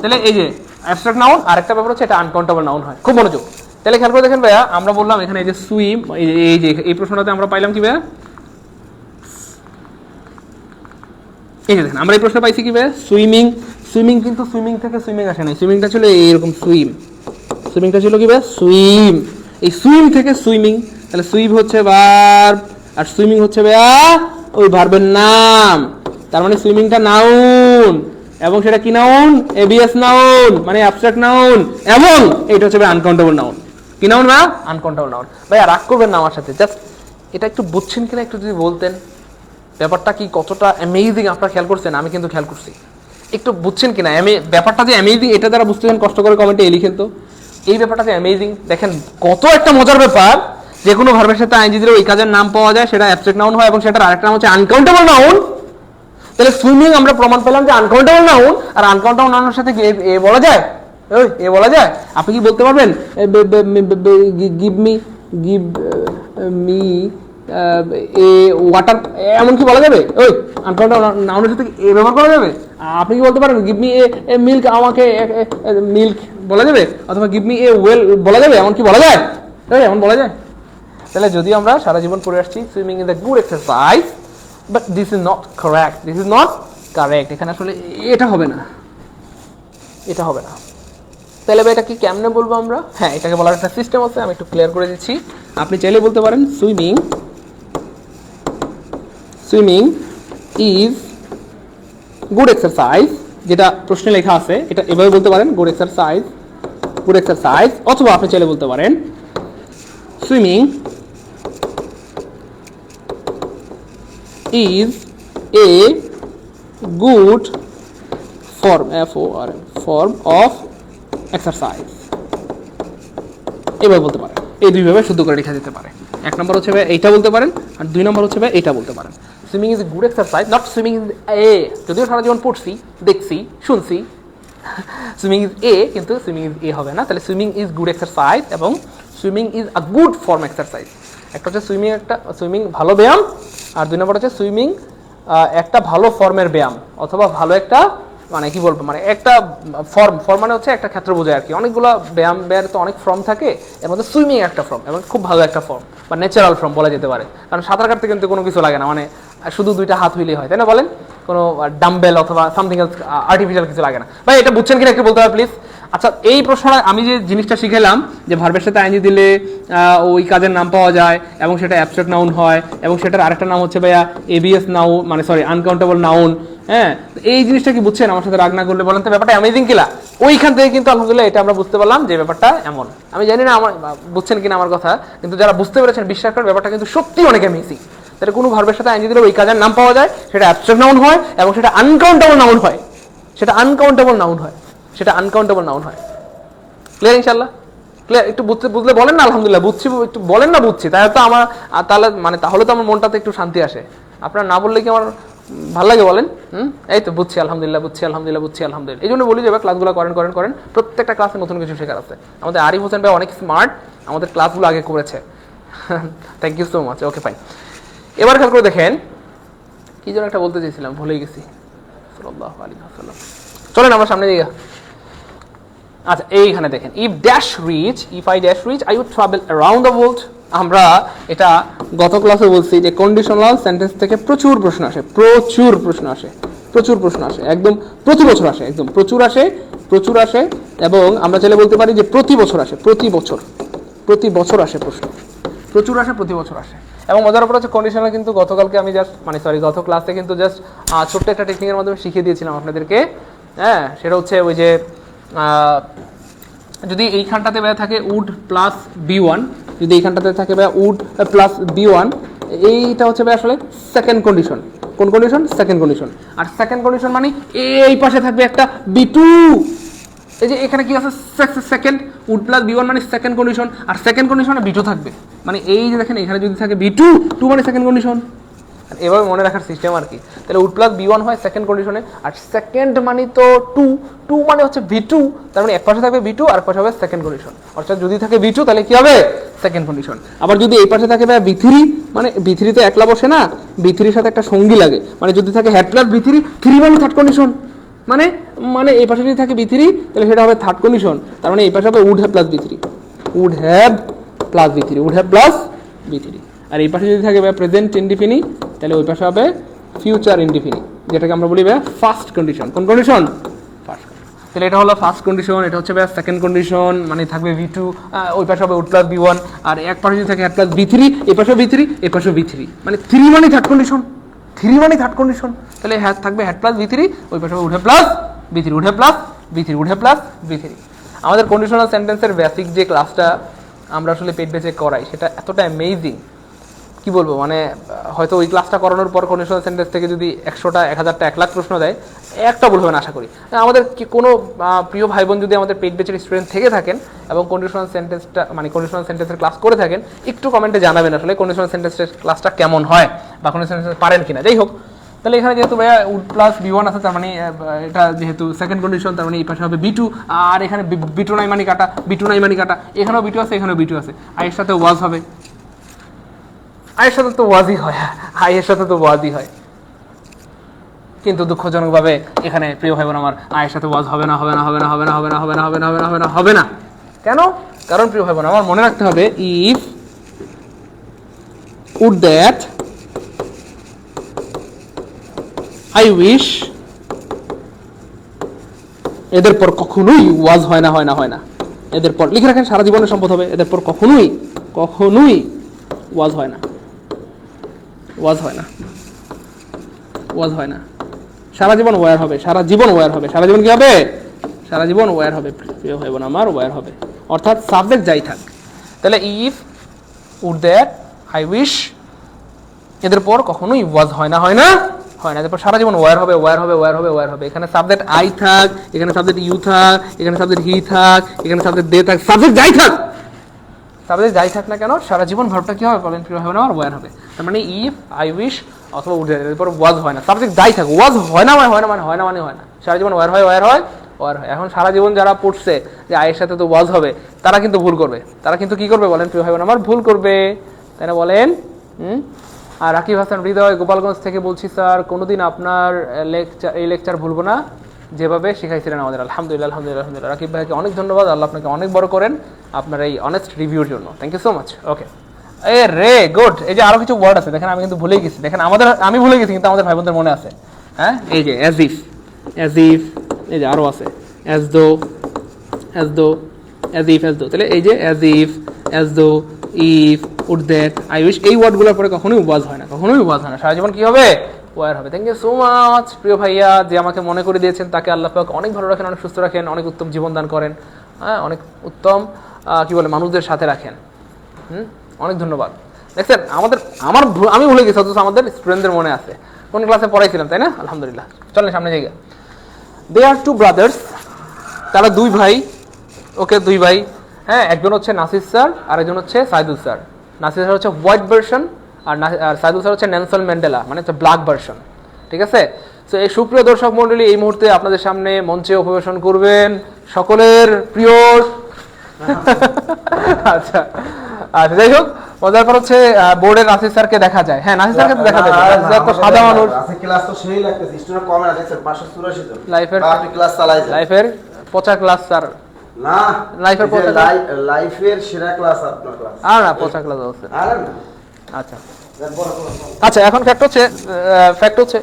তাহলে এই যে অ্যাবস্ট্রাক্ট নাউন, আরেকটা ব্যাপার হচ্ছে এটা আনকাউন্টেবল নাউন হয়। খুব মনোযোগ। তাহলে খেয়াল করে দেখেন ভাইয়া, আমরা বললাম এখানে এই যে সুইম, এই প্রশ্নটাতে আমরা পাইলাম কি ভাইয়া? এই যে দেখেন আমরা এই প্রশ্ন পাইছি কি ভাইয়া? সুইমিং কিন্তু সুইমিং থেকে সুইমিং আসে নাই, সুইমিংটা ছিল এইরকম সুইমিংটা ছিল কি ভাইয়া? সুইম। এই সুইম থেকে সুইমিং, তাহলে সুইম হচ্ছে ভার্ব আর সুইমিং হচ্ছে ভাইয়া ওই ভার্বের নাম। তার মানে সুইমিংটা নাউন, এবং সেটা কি নাউন? এবিএস নাউন, মানে অ্যাবস্ট্রাক্ট নাউন, এবং এটা হচ্ছে আনকাউন্টেবল নাউন। কি নাউন না? Uncountable noun. ভাইয়া রাগ করবেন না আমার সাথে, জাস্ট এটা একটু বুঝছেন কিনা একটু যদি বলতেন, ব্যাপারটা কি কতটা অ্যামেজিং আপনারা খেয়াল করছেন? আমি কিন্তু খেয়াল করছি, একটু বুঝছেন কিনা ব্যাপারটা যে অ্যামেজিং, এটা যারা বুঝতেছেন কষ্ট করে কমেন্টে লিখেন তো এই ব্যাপারটা যে অ্যামেজিং। দেখেন কত একটা মজার ব্যাপার, যে কোনো ভার্বের সাথে আইএনজি দিলে ওই কাজের নাম পাওয়া যায়, সেটা অ্যাবস্ট্রাক্ট নাউন হয়, এবং সেটার আরেকটা নাম হচ্ছে আনকাউন্টেবল নাউন। তাহলে সুইমিং আমরা প্রমাণ পেলাম যে আনকাউন্টেবল নাউন, আর আনকাউন্টেবল নাউনের সাথে এ বলা যায়, এ বলা যায়? আপনি কি বলতে পারবেন গিভ মি এ ওয়াটার, এমন কি বলা যাবে? ওই আনকাউন্টেবল নাউনের সাথে এ ব্যবহার করা যাবে? আপনি কি বলতে পারেন গিভ মি এ মিল্ক, আমাকে মিল্ক বলা যাবে? অথবা গিভ মি এ ওয়েল বলা যাবে? এমন কি বলা যায়? এমন বলা যায়? তাহলে যদি আমরা সারা জীবন পড়ে আসছি swimming is a good exercise, but this is not correct, এখানে আসলে এটা হবে না। তাহলে এটা কি কেমনে বলবো আমরা? হ্যাঁ, এটাকে বলার একটা সিস্টেম আছে, আমি একটু ক্লিয়ার করে দিচ্ছি। আপনি চাইলে বলতে পারেন সুইমিং ইজ গুড এক্সারসাইজ, যেটা প্রশ্নে লেখা আছে এটা এভাবে বলতে পারেন, গুড এক্সারসাইজ। অথবা আপনি চাইলে বলতে পারেন swimming is a good form of exercise। এভাবে বলতে পারেন, এই দুইভাবে শুদ্ধ করে লেখা যেতে পারে। এক নম্বর হচ্ছে এইটা বলতে পারেন, আর দুই নম্বর হচ্ছে এইটা বলতে পারেন। Swimming is a good exercise, not swimming is এ। যদিও সারা জীবন পড়ছি, দেখছি, শুনছি সুইমিং ইজ এ, কিন্তু সুইমিং ইজ এ হবে না। তাহলে সুইমিং ইজ গুড এক্সারসাইজ এবং swimming is a good form exercise. একটা হচ্ছে সুইমিং ভালো ব্যায়াম, আর দুই নম্বর হচ্ছে সুইমিং একটা ভালো ফর্মের ব্যায়াম, অথবা ভালো একটা মানে কি বলবো, মানে একটা ফর্ম মানে হচ্ছে একটা ক্ষেত্র বোঝায় আর কি। অনেকগুলো ব্যায়ামের তো অনেক ফর্ম থাকে, এর মধ্যে সুইমিং একটা ফর্ম, এবং খুব ভালো একটা ফর্ম বা ন্যাচারাল ফর্ম বলা যেতে পারে। কারণ সাঁতার কাটতে কিন্তু কোনো কিছু লাগে না, মানে শুধু দুইটা হাত হইলেই হয়, তাই না? বলেন, কোনো ডাম্বেল অথবা সামথিং এলস আর্টিফিশিয়াল কিছু লাগে না। ভাই এটা বুঝছেন কিনা একটু বলতে হবে প্লিজ। আচ্ছা এই প্রশ্নটা আমি যে জিনিসটা শিখালাম যে ভার্বের সাথে আইএনজি দিলে ওই কাজের নাম পাওয়া যায় এবং সেটা অ্যাবস্ট্রাক্ট নাউন হয় এবং সেটার আরেকটা নাম হচ্ছে ভাইয়া এবিএস নাউন, মানে সরি আনকাউন্টেবল নাউন। হ্যাঁ, এই জিনিসটা কি বুঝছেন? আমার সাথে রাগ না করলে বলেন তো, ব্যাপারটা অ্যামেজিং কিলা? ওইখান থেকে কিন্তু আলহামদুলিল্লাহ এটা আমরা বুঝতে পারলাম যে ব্যাপারটা এমন। আমি জানি না আমার বুঝছেন কিনা আমার কথা, কিন্তু যারা বুঝতে পেরেছেন বিশ্বাস করেন ব্যাপারটা কিন্তু সত্যি অনেক অ্যামেজিং। তাহলে কোনো ভার্বের সাথে আইএনজি দিলে ওই কাজের নাম পাওয়া যায়, সেটা অ্যাবস্ট্রাক্ট নাউন হয় এবং সেটা আনকাউন্টেবল নাউন হয়, সেটা আনকাউন্টেবল নাউন হয়, সেটা আনকাউন্টেবল নাউন হয়। ক্লিয়ার ইনশাআল্লাহ? ক্লিয়ার? একটু বুঝলে বলেন না আলহামদুলিল্লাহ, বুঝছি, একটু বলেন না বুঝছি, তাহলে তো আমার তাহলে তো আমার মনটাতে একটু শান্তি আসে। আপনারা না বললে কি আমার ভালো লাগে বলেন? এই তো বুঝছি আলহামদুলিল্লাহ, বুঝছি আলহামদুলিল্লাহ, বুঝছি আলহামদুলিল্লাহ। এই জন্য বলি যে ক্লাসগুলো করেন, প্রত্যেকটা ক্লাসে নতুন কিছু শেখার আছে। আমাদের আরিফ হোসেন ভাই অনেক স্মার্ট, আমাদের ক্লাসগুলো আগে করেছে। Thank you so much. Okay fine, এবার খেয়াল করে দেখেন কি যেন একটা বলতে চাইছিলাম, ভুলে গেছি। সাল্লাল্লাহু আলাইহি ওয়াসাল্লাম। চলেন আমরা সামনে দিকে। আচ্ছা এইখানে দেখেন, if I dash reach I would travel around the world. আমরা এটা গত ক্লাসে বলছি যে কন্ডিশনাল সেন্টেন্স থেকে প্রচুর প্রশ্ন আসে, প্রচুর প্রশ্ন আসে, একদম প্রতি বছর আসে, একদম প্রচুর আসে এবং আমরা চাইলে বলতে পারি যে প্রতি বছর আসে প্রশ্ন, প্রতি বছর আসে। এবং মজার ব্যাপার হচ্ছে কন্ডিশনাল কিন্তু গতকালকে আমি গত ক্লাসে কিন্তু জাস্ট ছোট্ট একটা টেকনিকের মাধ্যমে শিখিয়ে দিয়েছিলাম আপনাদেরকে। হ্যাঁ, সেটা হচ্ছে ওই যে যদি এইখানটাতে ব্যয় থাকে উড প্লাস বি1, যদি এইখানটাতে থাকে ব্যয় উড প্লাস বি1, এইটা হচ্ছে ব্যয় আসলে সেকেন্ড কন্ডিশন। কোন কন্ডিশন? Second condition. আর সেকেন্ড কন্ডিশন মানে এই পাশে থাকবে একটা বি2। এই যে এখানে কি আছে, সেকেন্ড উড প্লাস বি1 মানে সেকেন্ড কন্ডিশন, আর সেকেন্ড কন্ডিশনে বি2 থাকবে। মানে এই যে দেখেন এখানে যদি থাকে বি2, টু মানে সেকেন্ড কন্ডিশন। এভাবে মনে রাখার সিস্টেম আর কি। তাহলে উড প্লাস বি1 হয় সেকেন্ড কন্ডিশনে, আর সেকেন্ড মানে তো টু মানে হচ্ছে বি2, তার মানে এক পাশে থাকবে বি2 আর পাশে হবে সেকেন্ড কন্ডিশন। অর্থাৎ যদি থাকে বি2 তাহলে কি হবে? Second condition. আবার যদি এই পাশে থাকে বি3, মানে বি3 তো একলা বসে না, বি3 সাথে একটা সঙ্গী লাগে, মানে যদি থাকে হ্যাড প্লাস বি3, থ্রি মানে থার্ড কন্ডিশন। মানে এই পাশে যদি থাকে বি3 তাহলে সেটা হবে থার্ড কন্ডিশন, তার মানে এই পাশে হবে উড হ্যাভ প্লাস বি3, উড হ্যাভ প্লাস বি3। আর এই পাশে যদি থাকে প্রেজেন্ট ইনডিফিনিট তাহলে ওই পাশে হবে ফিউচার ইনডিফিনিট, যেটাকে আমরা বলি ফার্স্ট কন্ডিশন। কোন কন্ডিশন? ফার্স্ট। তাহলে এটা হলো ফার্স্ট কন্ডিশন, এটা হচ্ছে সেকেন্ড কন্ডিশন, মানে থাকবে বি2, ওই পাশে হবে উড প্লাস বি1, আর এক পাশে যদি থাকে হ্যাড প্লাস বি3, এই পাশে বি3, এই পাশে বি3, মানে থ্রি মানে থার্ড কন্ডিশন, তাহলে থাকবে হ্যাড প্লাস বি3, ওই পাশে হবে উড হ্যাভ প্লাস বি3, আমাদের কন্ডিশনাল সেন্টেন্সের বেসিক যে ক্লাসটা আমরা আসলে পেট বেঁচে করাই সেটা এতটা অ্যামেজিং, কি বলবো, মানে হয়তো ওই ক্লাসটা করানোর পর কন্ডিশনাল সেন্টেন্স থেকে যদি 100টা 1000টা 1 লাখ প্রশ্ন দেয়, একটা ভুল হবে না আশা করি। আমাদের কি কোনো প্রিয় ভাই বোন যদি আমাদের পেট বেচের স্টুডেন্ট থেকে থাকেন এবং কন্ডিশনাল সেন্টেন্সের ক্লাস করে থাকেন, একটু কমেন্টে জানাবেন আসলে কন্ডিশনাল সেন্টেন্সের ক্লাসটা কেমন হয় বা কন্ডিশনাল সেন্টেন্স পারেন কিনা। যাই হোক, তাহলে এখানে যেহেতু ভাইয়া উড প্লাস বি1 আছে, তার মানে এটা যেহেতু সেকেন্ড কন্ডিশন, তার মানে এই পাশে হবে বি2, আর এখানে বি2 নাই মানে কাটা, এখানেও বি2 আছে, এখানেও বি2 আছে, আর এর সাথে ওয়াজ হবে, আয়ের সাথে তো ওয়াজই হয়, কিন্তু দুঃখজনকভাবে এখানে প্রিয় ভাই বোন আমার আয়ের সাথে ওয়াজ হবে না। কেন? কারণ প্রিয় ভাই বোন আমার মনে রাখতে হবে, if would that I wish, এদের পর কখনোই ওয়াজ হয় না, এদের পর লিখে রাখেন সারা জীবনের সম্পদ হবে, এদের পর কখনোই ওয়াজ হয় না, সারা জীবন ওয়ার হবে, সারা জীবন কি হবে? সারা জীবন ওয়ার হবে, প্রিয় ভাই বোন আমার, ওয়ার হবে। অর্থাৎ সাবজেক্ট যাই থাক, তাহলে if would that I wish, এদের পর কখনোই ওয়াজ হয় না, এদের পর সারা জীবন ওয়ার হবে। এখানে সাবজেক্ট আই থাক, এখানে সাবজেক্ট ইউ থাক, এখানে সাবজেক্ট হি থাক, এখানে সাবজেক্ট দে থাক, সাবজেক্ট যাই থাক না কেন, সারা জীবন ভার্বটা কি হবে বলেন প্রিয় ভাই বোন আমার? ওয়ার হবে। তার মানে ইফ আই উইশ অথবা উড দ্যাট, এরপর ওয়াজ হয় না, সাবজেক্ট যাই থাক, ওয়াজ হয় না, সারা জীবন ওয়ার হয়। এখন সারা জীবন যারা পড়ছে যে আয়ের সাথে তো ওয়াজ হবে, তারা কিন্তু ভুল করবে, তারা কিন্তু কি করবে বলেন প্রিয় ভাই বোন আমার? ভুল করবে, তাই না বলেন? আর রাকিব হাসান হৃদয় গোপালগঞ্জ থেকে বলছি, স্যার কোনোদিন আপনার এই লেকচার ভুলবো না, যেভাবে শিখাইছিলেন আমাদের। আলহামদুলিল্লাহ। রাকিব ভাইকে অনেক ধন্যবাদ, আল্লাহ আপনাকে অনেক বড় করেন আপনার এই অনেস্ট রিভিউর জন্য। Thank you so much. Okay, good. এই যে আরো কিছু ওয়ার্ড আছে দেখেন, আমি কিন্তু ভুলেই গেছি, দেখেন আমি ভুলে গেছি কিন্তু আমাদের ভাই বোনদের মনে আছে। হ্যাঁ, এই যে অ্যাজ ইফ, এই যে আরো আছে as though, as though, as if, as though, তাহলে এই যে as if, as though, if, would that, I wish, এই ওয়ার্ডগুলোর পরে কখনোই ওয়াজ হয় না, কখনোই ওয়াজ হয় না, সারা জীবন কি হবে, ওয়ার হবে। থ্যাংক ইউ সো মাচ প্রিয় ভাইয়া, যে আমাকে মনে করে দিয়েছেন, তাকে আল্লাহ পাক অনেক ভালো রাখেন, অনেক সুস্থ রাখেন, অনেক উত্তম জীবন দান করেন, হ্যাঁ, অনেক উত্তম কি বলে মানুষদের সাথে রাখেন। অনেক ধন্যবাদ। দেখছেন আমি ভুলে গেছি, অথচ আমাদের স্টুডেন্টদের মনে আছে, কোন ক্লাসে পড়াইছিলাম, তাই না? আলহামদুলিল্লাহ। চলেন সামনে জায়গা। দে আর টু ব্রাদার্স, তারা দুই ভাই। ওকে, দুই ভাই, হ্যাঁ, একজন হচ্ছে নাসির স্যার আর একজন হচ্ছে সাইদুল স্যার। নাসির স্যার হচ্ছে হোয়াইট ভার্সন আর সাইদুল স্যার হচ্ছে নেলসন ম্যান্ডেলা, মানে হচ্ছে ব্ল্যাক ভার্সন, ঠিক আছে? তো এই সুপ্রিয় দর্শক মন্ডলী, এই মুহূর্তে আপনাদের সামনে মঞ্চে অভিবেশন করবেন সকলের প্রিয় আচ্ছা আচ্ছা, যাই হোক, মজার পর হচ্ছে বোর্ডে নাসির স্যারকে দেখা যায়। হ্যাঁ, নাসির স্যারকে দেখা যায়, নাসির স্যার তো সাদা মানুষ। আজকে ক্লাস তো সেই লাগতেছে, স্টুডেন্ট কমে না, দেখছেন 584 জন লাইফের ক্লাস চালাইছে, লাইফের পচা ক্লাস স্যার না, লাইফের পচা লাইফের সেরা ক্লাস আপনার ক্লাস, আর না পচা ক্লাস আছে। আরে না, আচ্ছা আচ্ছা, এখন ফ্যাক্ট হচ্ছে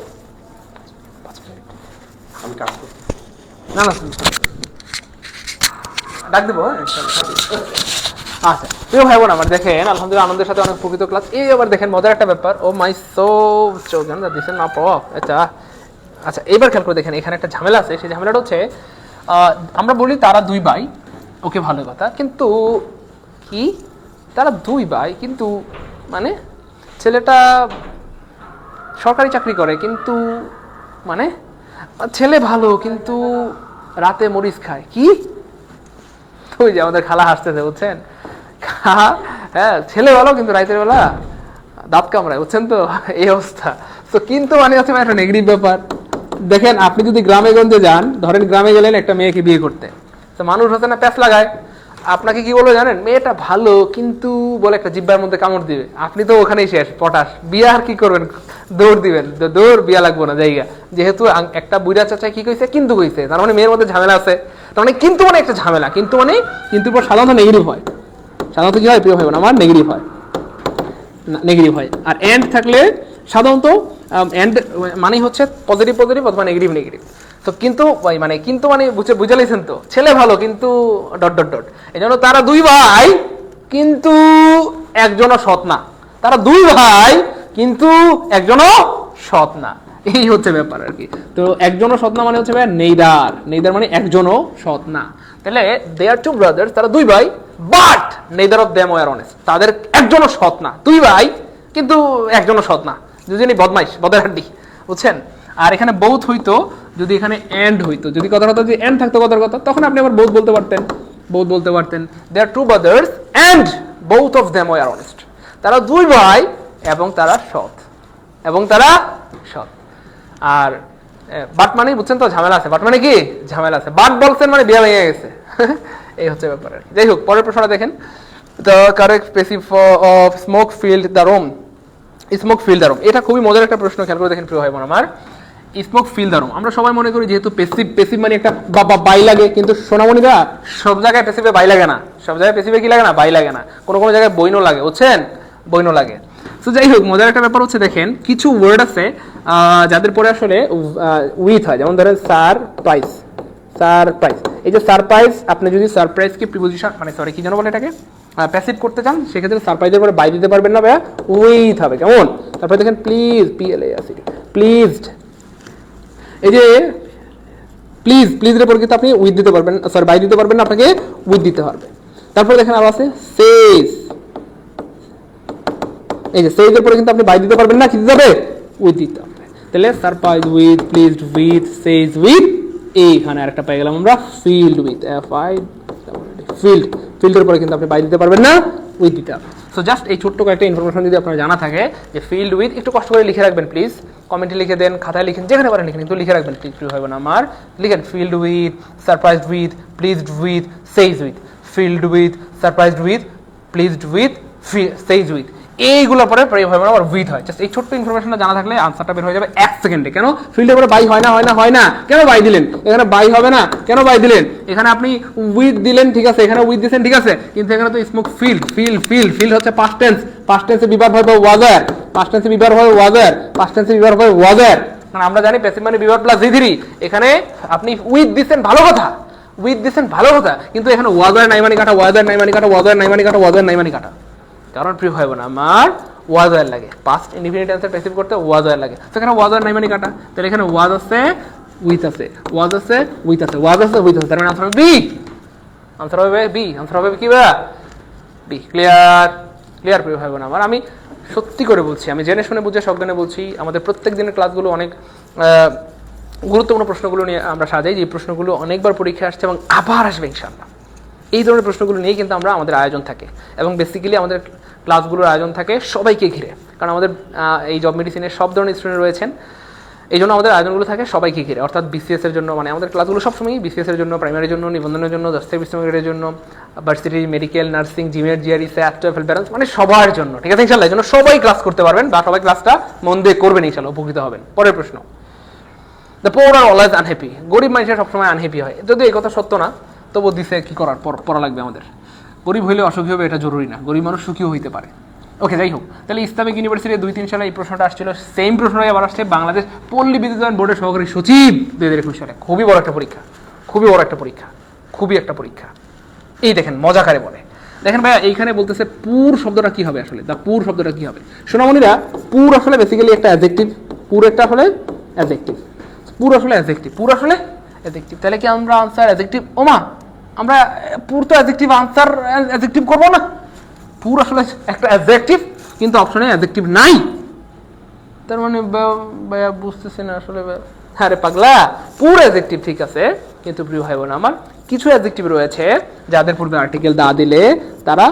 আমি কাজ করব না না, ডাক দেবো। আচ্ছা প্রিয় ভাই বোন আমার, দেখেন আলহামদুলিল্লাহ আনন্দের সাথে অনেক প্রকৃত ক্লাস। এই আবার দেখেন মজার একটা ব্যাপার, ও মাই সো চোখেন দিচ্ছেন না প্রভাব। আচ্ছা আচ্ছা, এইবার খেয়াল করে দেখেন, এখানে একটা ঝামেলা আছে। সেই ঝামেলাটা হচ্ছে আমরা বলি তারা দুই ভাই, ওকে ভালো কথা, কিন্তু কি তারা দুই ভাই, কিন্তু মানে ছেলেটা সরকারি চাকরি করে, কিন্তু মানে ছেলে ভালো কিন্তু রাতে মরিচ খায়। কি ওই যে আমাদের খালা হাসতেছে, বুঝছেন? হ্যাঁ, ছেলে ভালো কিন্তু রাতের বেলা দাঁত কামড়ায়, বুঝছেন তো? এই অবস্থা। তো কিন্তু মানে হচ্ছে একটা নেগেটিভ ব্যাপার। দেখেন, আপনি যদি গ্রামে গঞ্জে যান, ধরেন গ্রামে গেলেন একটা মেয়েকে বিয়ে করতে, তো মানুষ হচ্ছে না প্যাঁচ লাগায়, আপনাকে কি বলবো জানেন? মেয়েটা ভালো কিন্তু বলে একটা জিব্বার মধ্যে কামড় দিবে, আপনি তো ওখানেই শেষ, পটাশ। বিয়ে আর কি করবেন? দৌড় দিবেন, দৌড়, বিয়া লাগবো না জায়গা। যেহেতু একটা বুড়া চাচা কি কইছে, কিন্তু কইছে, তার মানে মেয়ের মধ্যে ঝামেলা আছে। তার মানে কিন্তু মানে একটা ঝামেলা, কিন্তু মানে কিন্তু সাধারণত নেগেটিভ হয়। সাধারণত কি হয় প্রিয় ভাই বোন আমার? নেগেটিভ হয়, নেগেটিভ হয়। আর এন্ড থাকলে সাধারণত এন্ড মানে হচ্ছে পজিটিভ পজিটিভ অথবা নেগেটিভ নেগেটিভ। তো কিন্তু মানে কিন্তু মানে বুঝে লাইছেন তো, ছেলে ভালো কিন্তু ডট ডট ডট। এই জন্য তারা দুই ভাই কিন্তু একজনও সৎ না, তারা দুই ভাই কিন্তু একজনও সৎ না, এই হচ্ছে ব্যাপার আর কি। তো একজনও সৎ না মানে হচ্ছে নেইদার, নেইদার মানে একজনও সৎ না। তাহলে দে আর টু ব্রাদার্স, তারা দুই ভাই, but neither of them were honest, তাদের একজনও সৎ না। দুই ভাই কিন্তু একজনও সৎ না, দুজনই বদমাইশ, বদের হাড্ডি, বুঝছেন? আর এখানে বোথ হইতো যদি এখানে এন্ড হইতো, যদি কথার কথা যদি এন্ড থাকতো কথার কথা, তখন আপনি আবার বোথ বলতে পারতেন, বোথ বলতে পারতেন। They are two brothers and both of them were honest, তারা দুই ভাই এবং তারা সৎ, এবং তারা সৎ। আর বাট মানে বুঝছেন তো ঝামেলা আছে, বাট মানে কি ঝামেলা আছে, বাট বলছেন মানে বিয়া ভেঙে গেছে, এই হচ্ছে ব্যাপার। যাই হোক, পরের প্রশ্নটা দেখেন। The correct passive of smoke field the room, smoke field the room, এটা খুবই মজার একটা প্রশ্ন, খেয়াল করে দেখেন প্রিয় ভাই বোন আমার। স্মোক ফিল দ্য রুম, আমরা সবাই মনে করি যেহেতু প্যাসিভ মানে একটা বাই লাগে, কিন্তু সোনামণিরা সব জায়গায় প্যাসিভে বাই লাগে না, সব জায়গায় প্যাসিভে কি লাগে না, বাই লাগে না, কোনো কোনো জায়গায় বইনও লাগে, বুঝছেন? বইনও লাগে। তো যাই হোক, মজার একটা ব্যাপার হচ্ছে দেখেন, কিছু ওয়ার্ড আছে যাদের পরে আসলে উইথ হয়, যেমন ধরেন সারপ্রাইজ, সারপ্রাইজ। এই যে সারপ্রাইজ, আপনি যদি সারপ্রাইজকে প্রিপোজিশন মানে সরি কি যেন বলে এটাকে প্যাসিভ করতে চান, সেক্ষেত্রে সারপ্রাইজের পরে বাই দিতে পারবেন না ভাইয়া, উইথ হবে। কেমন? তারপরে দেখেন প্লিজ, প্লিজড, এই যে প্লিজ, প্লিজের পরে কিন্তু আপনি উইথ দিতে পারবেন, সরি বাই দিতে পারবেন না, আপনাকে উইথ দিতে হবে। তারপরে দেখেন আরো আছে সেজ, এই যে সেজের পরে কিন্তু আপনি বাই দিতে পারবেন না, কি দিতে হবে? উইথ দিতে হবে। তাহলে surprise with, pleased with, Sage with, এইখানে আরেকটা পেয়ে গেলাম আমরা, ফিল্ড উইথ, ফিল্ডের পরে কিন্তু আপনি বাই দিতে পারবেন না, উইথ দিতে হবে। সো জাস্ট এই ছোট্ট কয়েকটা ইনফরমেশন যদি আপনার জানা থাকে যে ফিল্ড উইথ, একটু কষ্ট করে লিখে রাখবেন প্লিজ, কমেন্টে লিখে দেন, খাতায় লিখেন, যেখানে পারেন লিখেন, কিন্তু লিখে রাখবেন প্লিজ প্রিয় ভাই বোন আমার। লিখেন filled with, surprised with, pleased with, Sage with, filled with, surprised with, pleased with, Sage with, এইগুলো পরে প্রিয় ভাই বোন আমার উইথ হয়। জাস্ট এই ছোট্ট ইনফরমেশনটা জানা থাকলে আনসারটা বের হয়ে যাবে 1 সেকেন্ডে। কেন ফিল্ডের পরে বাই হয় না, হয় না, হয় না, কেন বাই দিলেন? এখানে বাই হবে না, কেন বাই দিলেন? এখানে আপনি উইথ দিলেন, ঠিক আছে, এখানে উইথ দিয়েছেন, ঠিক আছে, কিন্তু এখানে তো স্মোক ফিল্ড, ফিল্ড হচ্ছে পাস্ট টেন্স, পাস্ট টেন্সে বিভার হবে ওয়াজার, পাস্ট টেন্সে বিভার হবে ওয়াজার, পাস্ট টেন্সে বিভার হবে ওয়াজার। কারণ আমরা জানি প্যাসিভ মানে বিভার প্লাস V3, এখানে আপনি উইথ দিচ্ছেন, ভালো কথা, উইথ দিয়েছেন ভালো কথা, কিন্তু এখানে ওয়াদার নাই মানে কাটা, ওয়াদার নাই মানে কাটা, ওয়াদার নাই মানে কাটা, ওয়াদার নাই মানে কাটা। কারণ প্রিয় ভাই বোন আমার ওয়াদার লাগে, পাস্ট ইনডিফিনিট টেন্সের প্যাসিভ করতে ওয়াদার লাগে, সেখানে ওয়াদার নাই মানে কাটা, তাহলে এখানে ওয়াজ আছে উইথ আছে, ওয়াজ আছে উইথ আছে, ওয়াজ আছে উইথ আছে, তার মানে আনসার হবে বি, আনসার হবে বি, আনসার হবে কি বা বি। ক্লিয়ার? ক্লিয়ার প্রিয় ভাই বোন আমার। আমি সত্যি করে বলছি, আমি জেনে শুনে বুঝে সজ্ঞানে বলছি, আমাদের প্রত্যেক দিনের ক্লাসগুলো অনেক গুরুত্বপূর্ণ প্রশ্নগুলো নিয়ে আমরা সাজাই, যে প্রশ্নগুলো অনেকবার পরীক্ষা আসছে এবং আবার আসবে ইনশাআল্লাহ। এই ধরনের প্রশ্নগুলো নিয়ে কিন্তু আমরা আমাদের আয়োজন থাকে, এবং বেসিক্যালি আমাদের ক্লাসগুলোর আয়োজন থাকে সবাইকে ঘিরে, কারণ আমাদের এই জব মেডিসিনের সব ধরনের স্টুডেন্ট রয়েছেন, এই জন্য আমাদের আয়োজনগুলো থাকে সবাইকে ঘিরে, অর্থাৎ বিসিএস এর জন্য, মানে আমাদের ক্লাসগুলো সবসময় বিসিএস এর জন্য, প্রাইমারির জন্য, নিবন্ধনের জন্য, দশটাই বিশ্ববিদ্যালয়ের জন্য, ভার্সিটি, মেডিকেল, নার্সিং, জিমের, জিআরই, স্যাট, টোয়েফল, ব্যালেন্স, মানে সবার জন্য, ঠিক আছে ইনশাআল্লাহ। এই জন্য সবাই ক্লাস করতে পারবেন বা সবাই ক্লাসটা মন দিয়ে করবেন ইনশাআল্লাহ, উপকৃত হবেন। পরের প্রশ্ন, the poor are always unhappy, গরিব মানুষের সবসময় আনহ্যাপি হয়। যদিও এই কথা সত্য না, তবু দিছে কি করার, পড়া লাগবে আমাদের। গরিব হইলে অসুখী হবে এটা জরুরি না, গরিব মানুষ সুখীও হইতে পারে। ওকে, যাই হোক, তাহলে ইসলামিক ইউনিভার্সিটি 2-3 সালে এই প্রশ্নটা আসছিল, সেম প্রশ্নটাই আবার আসছে বাংলাদেশ পল্লী বিদ্যুতায়ন বোর্ডের সহকারী সচিব 2021 সালে। খুবই বড় একটা পরীক্ষা, খুবই বড় একটা পরীক্ষা, খুবই একটা পরীক্ষা। এই দেখেন মজাকারে বলে, দেখেন ভাইয়া এইখানে বলতেছে পুর শব্দটা কি হবে আসলে, দা পুর শব্দটা কি হবে সোনামণিরা? পুর আসলে বেসিক্যালি একটা অ্যাডজেক্টিভ, পুর একটা আসলে অ্যাডজেক্টিভ, পুর আসলে অ্যাডজেক্টিভ, পুর আসলে অ্যাডজেক্টিভ। তাহলে কি আমরা আনসার অ্যাডজেক্টিভ? ওমা, আমরা পুর তো অ্যাডজেক্টিভ, আনসার অ্যাডজেক্টিভ করবো না? পুর আসলে একটা অ্যাডজেক্টিভ, কিন্তু অপশনে অ্যাডজেক্টিভ নাই। তার মানে ভাইয়া বুঝতেছি না আসলে। আরে পাগলা, পুর অ্যাডজেক্টিভ ঠিক আছে, কিন্তু প্রিয় ভাই বোন আমার কিছু অ্যাডজেক্টিভ রয়েছে যাদের পূর্বে আর্টিকেল দা দিলে তারা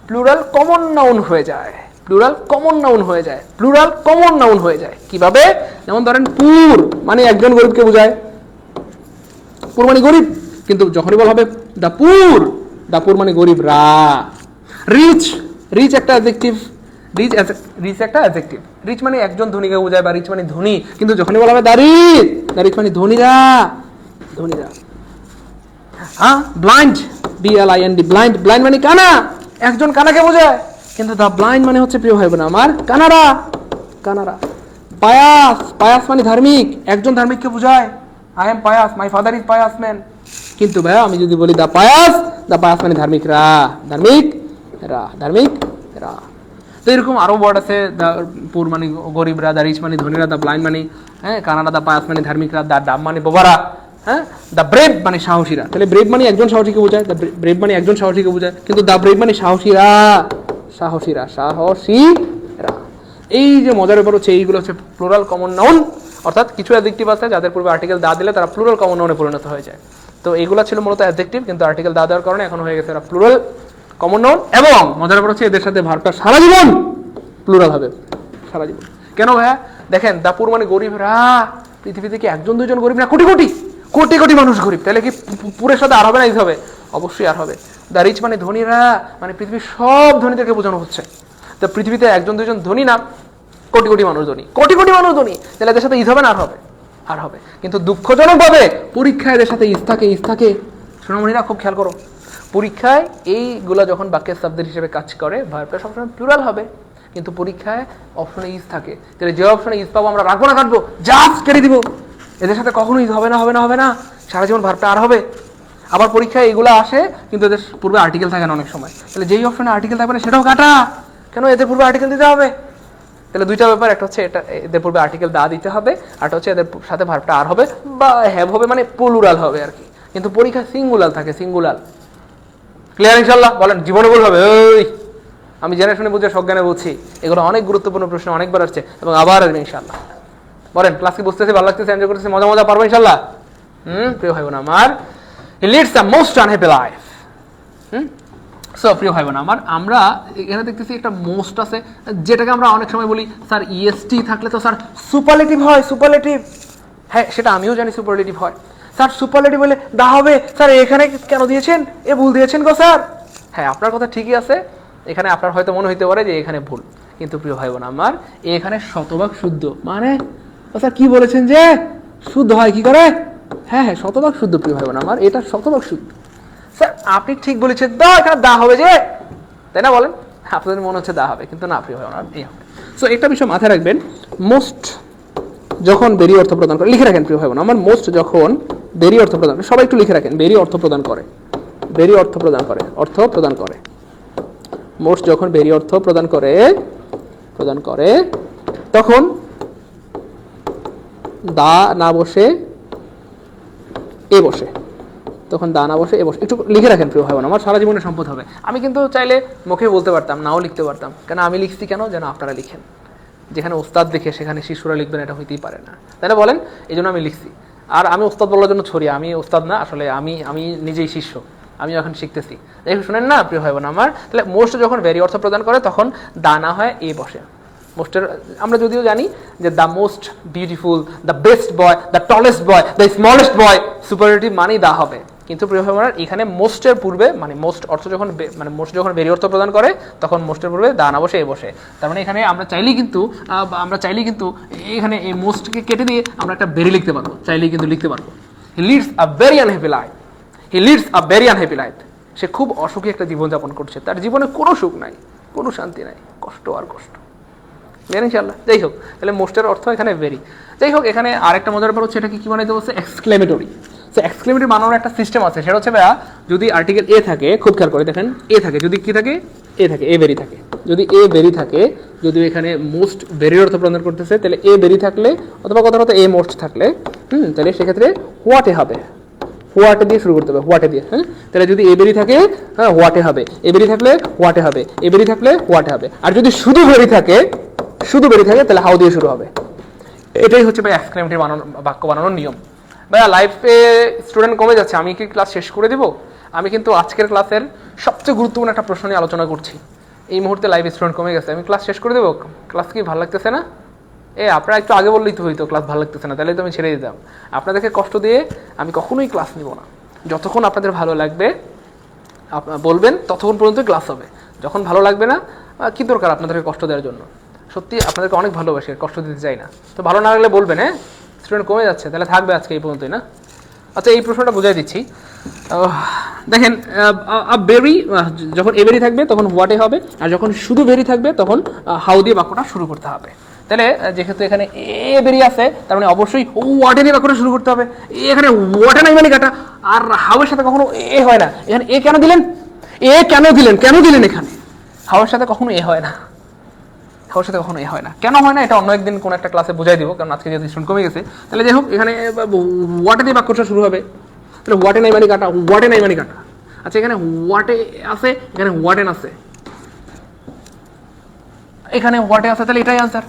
প্লুরাল কমন নাউন হয়ে যায়, প্লুরাল কমন নাউন হয়ে যায়, প্লুরাল কমন নাউন হয়ে যায়। কিভাবে? যেমন ধরেন পুর মানে একজন গরিবকে বোঝায়, পুর মানে গরিব, কিন্তু যখনই বলা হবে দা পুর মানে গরিবরা। রিচ, রিচ একটা অ্যাডজেক্টিভ, রিচ একটা অ্যাডজেক্টিভ, রিচ মানে একজন ধনীকে বোঝায় বা রিচ মানে ধনী, কিন্তু যখনই বলা হবে দা রিচ মানে ধনীরা, ধনীরা। হ্যাঁ, ব্লাইন্ড, BLIND, ব্লাইন্ড, ব্লাইন্ড মানে কানা, একজন কানাকে বোঝায়, কিন্তু দা ব্লাইন্ড মানে হচ্ছে প্রিয় ভাই বোন আমার কানারা, কানারা। পায়াস, পায়াস মানে ধার্মিক, একজন ধার্মিককে বোঝায়, I am pious, my father is pious man. কিন্তু ভাইয়া আমি যদি বলি দা পায়াস মানে ধার্মিকরা, ধার্মিকরা, ধার্মিকরা। তো এরকম আরো ওয়ার্ড আছে, দা পুর মানে গরিবরা, দা রিচ মানে ধনীরা, দা ব্লাইন্ড মানে কানাডা, দা পায়াস মানে ধার্মিকরা, দা ডাব মানে বোবারা, দা ব্রেভ মানে সাহসীরা। তাহলে ব্রেভ মানে একজন সাহসীকে বোঝায়, দা ব্রেভ মানে একজন সাহসীকে বোঝায়, কিন্তু দা ব্রেভ মানে সাহসীরা, সাহসীরা, সাহসীরা। এই যে মজার ব্যাপার হচ্ছে এইগুলো হচ্ছে প্লুরাল কমন নাউন, অর্থাৎ কিছু অ্যাডজেক্টিভ আছে যাদের পূর্বে আর্টিকেল দা দিলে তারা প্লুরাল কমন নাউনে পরিণত হয়ে যায়। তো এইগুলো ছিল মূলত অ্যাডজেক্টিভ, কিন্তু আর্টিকেল দা দেওয়ার কারণে এখন হয়ে গেছে এরা প্লুরাল কমন নাউন। এবং মজার ব্যাপার হচ্ছে এদের সাথে ভার্বটা সারা জীবন প্লুরাল হবে, সারা জীবন। কেন ভাইয়া? দেখেন দা পুর মানে গরিবরা, পৃথিবীতে কি একজন দুইজন গরিব না, কোটি কোটি কোটি কোটি মানুষ গরিব, তাহলে কি পুরের সাথে আর হবে না? এই হবে, অবশ্যই আর হবে। দা রিচ মানে ধনীরা, মানে পৃথিবীর সব ধনীদেরকে বোঝানো হচ্ছে। তো পৃথিবীতে একজন দুইজন ধনী না, কোটি কোটি মানুষ ধনী, কোটি কোটি মানুষ ধনী, তাহলে এদের সাথে ইজ হবে না? আর হবে, আর হবে। কিন্তু দুঃখজনক ভাবে পরীক্ষায় এদের সাথে ইজ থাকে, ইজ থাকে। সোনামণিরা খুব খেয়াল করো, পরীক্ষায় এইগুলা যখন বাক্যের শব্দের হিসেবে কাজ করে ভার্বটা সবসময় প্লুরাল হবে, কিন্তু পরীক্ষায় অপশনে ইজ থাকে। তাহলে যে অপশনে ইজ পাবো আমরা রাখবো না, কাটবো, জাস্ট কেটে দিব। এদের সাথে কখনো ইজ হবে না, হবে না, হবে না, সারা জীবন ভার্বটা আর হবে। আবার পরীক্ষায় এগুলো আসে, কিন্তু এদের পূর্বে আর্টিকেল থাকে না অনেক সময়, তাহলে যেই অপশনে আর্টিকেল থাকবে না সেটাও কাটা। কেন? এদের পূর্বে আর্টিকেল দিতে হবে। তাহলে দুইটা ব্যাপার, একটা হচ্ছে এটা এদের পূর্বে আর্টিকেল দা দিতে হবে, আর হচ্ছে এদের সাথে ভার্বটা আর হবে বা হ্যাভ হবে, মানে প্লুরাল হবে আর কি। কিন্তু পরীক্ষা সিঙ্গুলার থাকে, সিঙ্গুলার। ক্লিয়ার ইনশাআল্লাহ? বলেন, জীবনে ভুল হবে? ওই আমি জেনে শুনে বুঝে সজ্ঞানে বলছি, এগুলো অনেক গুরুত্বপূর্ণ প্রশ্ন, অনেকবার আসছে এবং আবার আসবে ইনশাআল্লাহ। বলেন, ক্লাস কি বুঝতেছে, ভালো লাগতেছে, এনজয় করতেছে, মজা মজা পারবো ইনশাআল্লাহ? প্রিয় ভাই বোন আমার, he leads the most unhappy life. So প্রিয় ভাই বোন আমার, আমরা এখানে দেখতেছি একটা মোস্ট আছে, যেটাকে আমরা অনেক সময় বলি স্যার ইএসটি থাকলে তো স্যার সুপারলেটিভ হয়, সুপারলেটিভ। হ্যাঁ, সেটা আমিও জানি সুপারলেটিভ হয়। স্যার সুপারলেটিভ বলে দা হবে, স্যার এখানে কেন দিয়েছেন, এ ভুল দিয়েছেন গো স্যার। হ্যাঁ, আপনার কথা ঠিকই আছে, এখানে আপনার হয়তো মনে হইতে পারে যে এখানে ভুল, কিন্তু প্রিয় ভাই বোন আমার এখানে শতভাগ শুদ্ধ। মানে স্যার কি বলেছেন যে শুদ্ধ হয় কি করে? হ্যাঁ হ্যাঁ, শতভাগ শুদ্ধ প্রিয় ভাই বোন আমার, এটা শতভাগ শুদ্ধ। স্যার আপনি ঠিক বলেছেন, দা এখানে দা হবে যে, তাই না? বলেন, আপনাদের মনে হচ্ছে দা হবে, কিন্তু না প্রিয় ভাই বোন, এই হবে। সো একটা বিষয় মাথায় রাখবেন, মোস্ট যখন বেরি অর্থ প্রদান করে, লিখে রাখেন প্রিয় ভাই বোন আমার, মোস্ট যখন বেরি অর্থ প্রদান করে, সবাই একটু লিখে রাখেন, বেরি অর্থ প্রদান করে, বেরি অর্থ প্রদান করে, অর্থ প্রদান করে, মোস্ট যখন বেরি অর্থ প্রদান করে, তখন দা না বসে এ বসে, তখন দা না বসে এ বসে। একটু লিখে রাখেন প্রিয় ভাই বোন আমার, সারা জীবনে সম্পদ হবে। আমি কিন্তু চাইলে মুখে বলতে পারতাম, নাও লিখতে পারতাম, কেন আমি লিখছি কেন, যেন আপনারা লিখেন। যেখানে ওস্তাদ দেখে সেখানে শিশুরা লিখবেন, এটা হইতেই পারে না, তাই না বলেন? এই জন্য আমি লিখছি। আর আমি ওস্তাদ বলার জন্য ছড়িয়ে, আমি ওস্তাদ না আসলে, আমি নিজেই শিষ্য, আমি এখন শিখতেছি। এই শুনেন না প্রিয় ভাই বোন আমার, তাহলে মোস্ট যখন ভেরি অর্থ প্রদান করে তখন দা না হয় এ বসে। মোস্টের আমরা যদিও জানি যে the most beautiful, the best boy, the tallest boy, the smallest boy, superlative মানেই দা হবে। কিন্তু প্রিয় ভাই বোনেরা এখানে মোস্টের পূর্বে মানে মোস্ট অর্থ যখন মানে মোস্ট যখন বেরি অর্থ প্রদান করে তখন মোস্টের পূর্বে দা না বসে এ বসে। তার মানে এখানে আমরা চাইলেই কিন্তু এখানে এই মোস্টকে কেটে দিয়ে আমরা একটা বেরি লিখতে পারবো, চাইলেই কিন্তু লিখতে পারবো। He leads a very unhappy life, he leads a very unhappy life. সে খুব অসুখী একটা জীবনযাপন করছে, তার জীবনে কোনো সুখ নাই, কোনো শান্তি নাই, কষ্ট আর কষ্ট। ইনশাআল্লাহ। যাই হোক, তাহলে মোস্টের অর্থ এখানে ভেরি। যাই হোক, এখানে আরেকটা মজার ব্যাপার হচ্ছে, এটাকে কি বানাইতে বলছে? এক্সক্লেমেটরি। সো এক্সক্লেমেটরি বানানোর একটা সিস্টেম আছে, সেটা হচ্ছে ভাইয়া যদি আর্টিকেল এ থাকে, খুব খেয়াল করে দেখেন, এ থাকে, যদি কি থাকে? এ থাকে, এ ভেরি থাকে। যদি এ ভেরি থাকে, যদি এখানে মোস্ট ভেরির অর্থ প্রদান করতেছে, তাহলে এ ভেরি থাকলে অথবা কথা এ মোস্ট থাকলে তাহলে সেক্ষেত্রে হোয়াটে হবে, হোয়াটে দিয়ে শুরু করতে হবে, হোয়াটে দিয়ে। হ্যাঁ, তাহলে যদি এ বেরি থাকে, হ্যাঁ হোয়াটে হবে, এ বেরি থাকলে হোয়াটে হবে, এ বেরি থাকলে হোয়াটে হবে। আর যদি শুধু বেরি থাকে, তাহলে হাউ দিয়ে শুরু হবে। এটাই হচ্ছে ভাই এক্সক্লেমেটরি বাক্য বানানোর নিয়ম। ভাইয়া লাইফে স্টুডেন্ট কমে যাচ্ছে, আমি কি ক্লাস শেষ করে দিব? আমি কিন্তু আজকের ক্লাসের সবচেয়ে গুরুত্বপূর্ণ একটা প্রশ্ন নিয়ে আলোচনা করছি। এই মুহূর্তে লাইফে স্টুডেন্ট কমে গেছে, আমি ক্লাস শেষ করে দেবো? ক্লাস কি ভালো লাগতেছে না? আপনারা একটু আগে বললেই তো হইতো ক্লাস ভালো লাগতেছে না, তাহলে তো আমি ছেড়ে দিতাম। আপনাদেরকে কষ্ট দিয়ে আমি কখনোই ক্লাস নিব না। যতক্ষণ আপনাদের ভালো লাগবে বলবেন, ততক্ষণ পর্যন্ত ক্লাস হবে। যখন ভালো লাগবে না, কি দরকার আপনাদেরকে কষ্ট দেওয়ার জন্য? সত্যি আপনাদেরকে অনেক ভালোবাসি, কষ্ট দিতে চাই না। তো ভালো না লাগলে বলবেন, হ্যাঁ স্টুডেন্ট কমে যাচ্ছে, তাহলে থাকবে আজকে এই পর্যন্তই না? আচ্ছা, এই প্রশ্নটা বুঝাই দিচ্ছি। দেখেন, বেরি যখন এ বেরি থাকবে তখন হোয়াটে হবে, আর যখন শুধু বেরি থাকবে তখন হাউ দিয়ে বাক্যটা শুরু করতে হবে। তাহলে যেহেতু এখানে এ বেরিয়ে আছে, তার মানে অবশ্যই ওয়াটে দিয়ে বাক্যটা শুরু করতে হবে। এখানে ওয়াটে নাই মানে কাটা, আর হাউয়ের সাথে কখনো এ হয় না। এখানে এ কেন দিলেন? কেন দিলেন এখানে? হাউয়ের সাথে কখনো এ হয় না, হাউয়ের সাথে কখনো এ হয় না। কেন হয় না এটা অন্য একদিন কোনো একটা ক্লাসে বুঝাই দিব, কারণ আজকে যেহেতু স্টুডেন্ট কমে গেছে। তাহলে যাই হোক, এখানে ওয়াটে দিয়ে বাক্যটা শুরু হবে, তাহলে ওয়াটে নাই মানে কাটা, ওয়াটে নাই মানে কাটা। আচ্ছা, এখানে ওয়াটে আছে, এখানে ওয়াটেন আছে, এখানে ওয়াটে আছে, তাহলে এটাই আনসার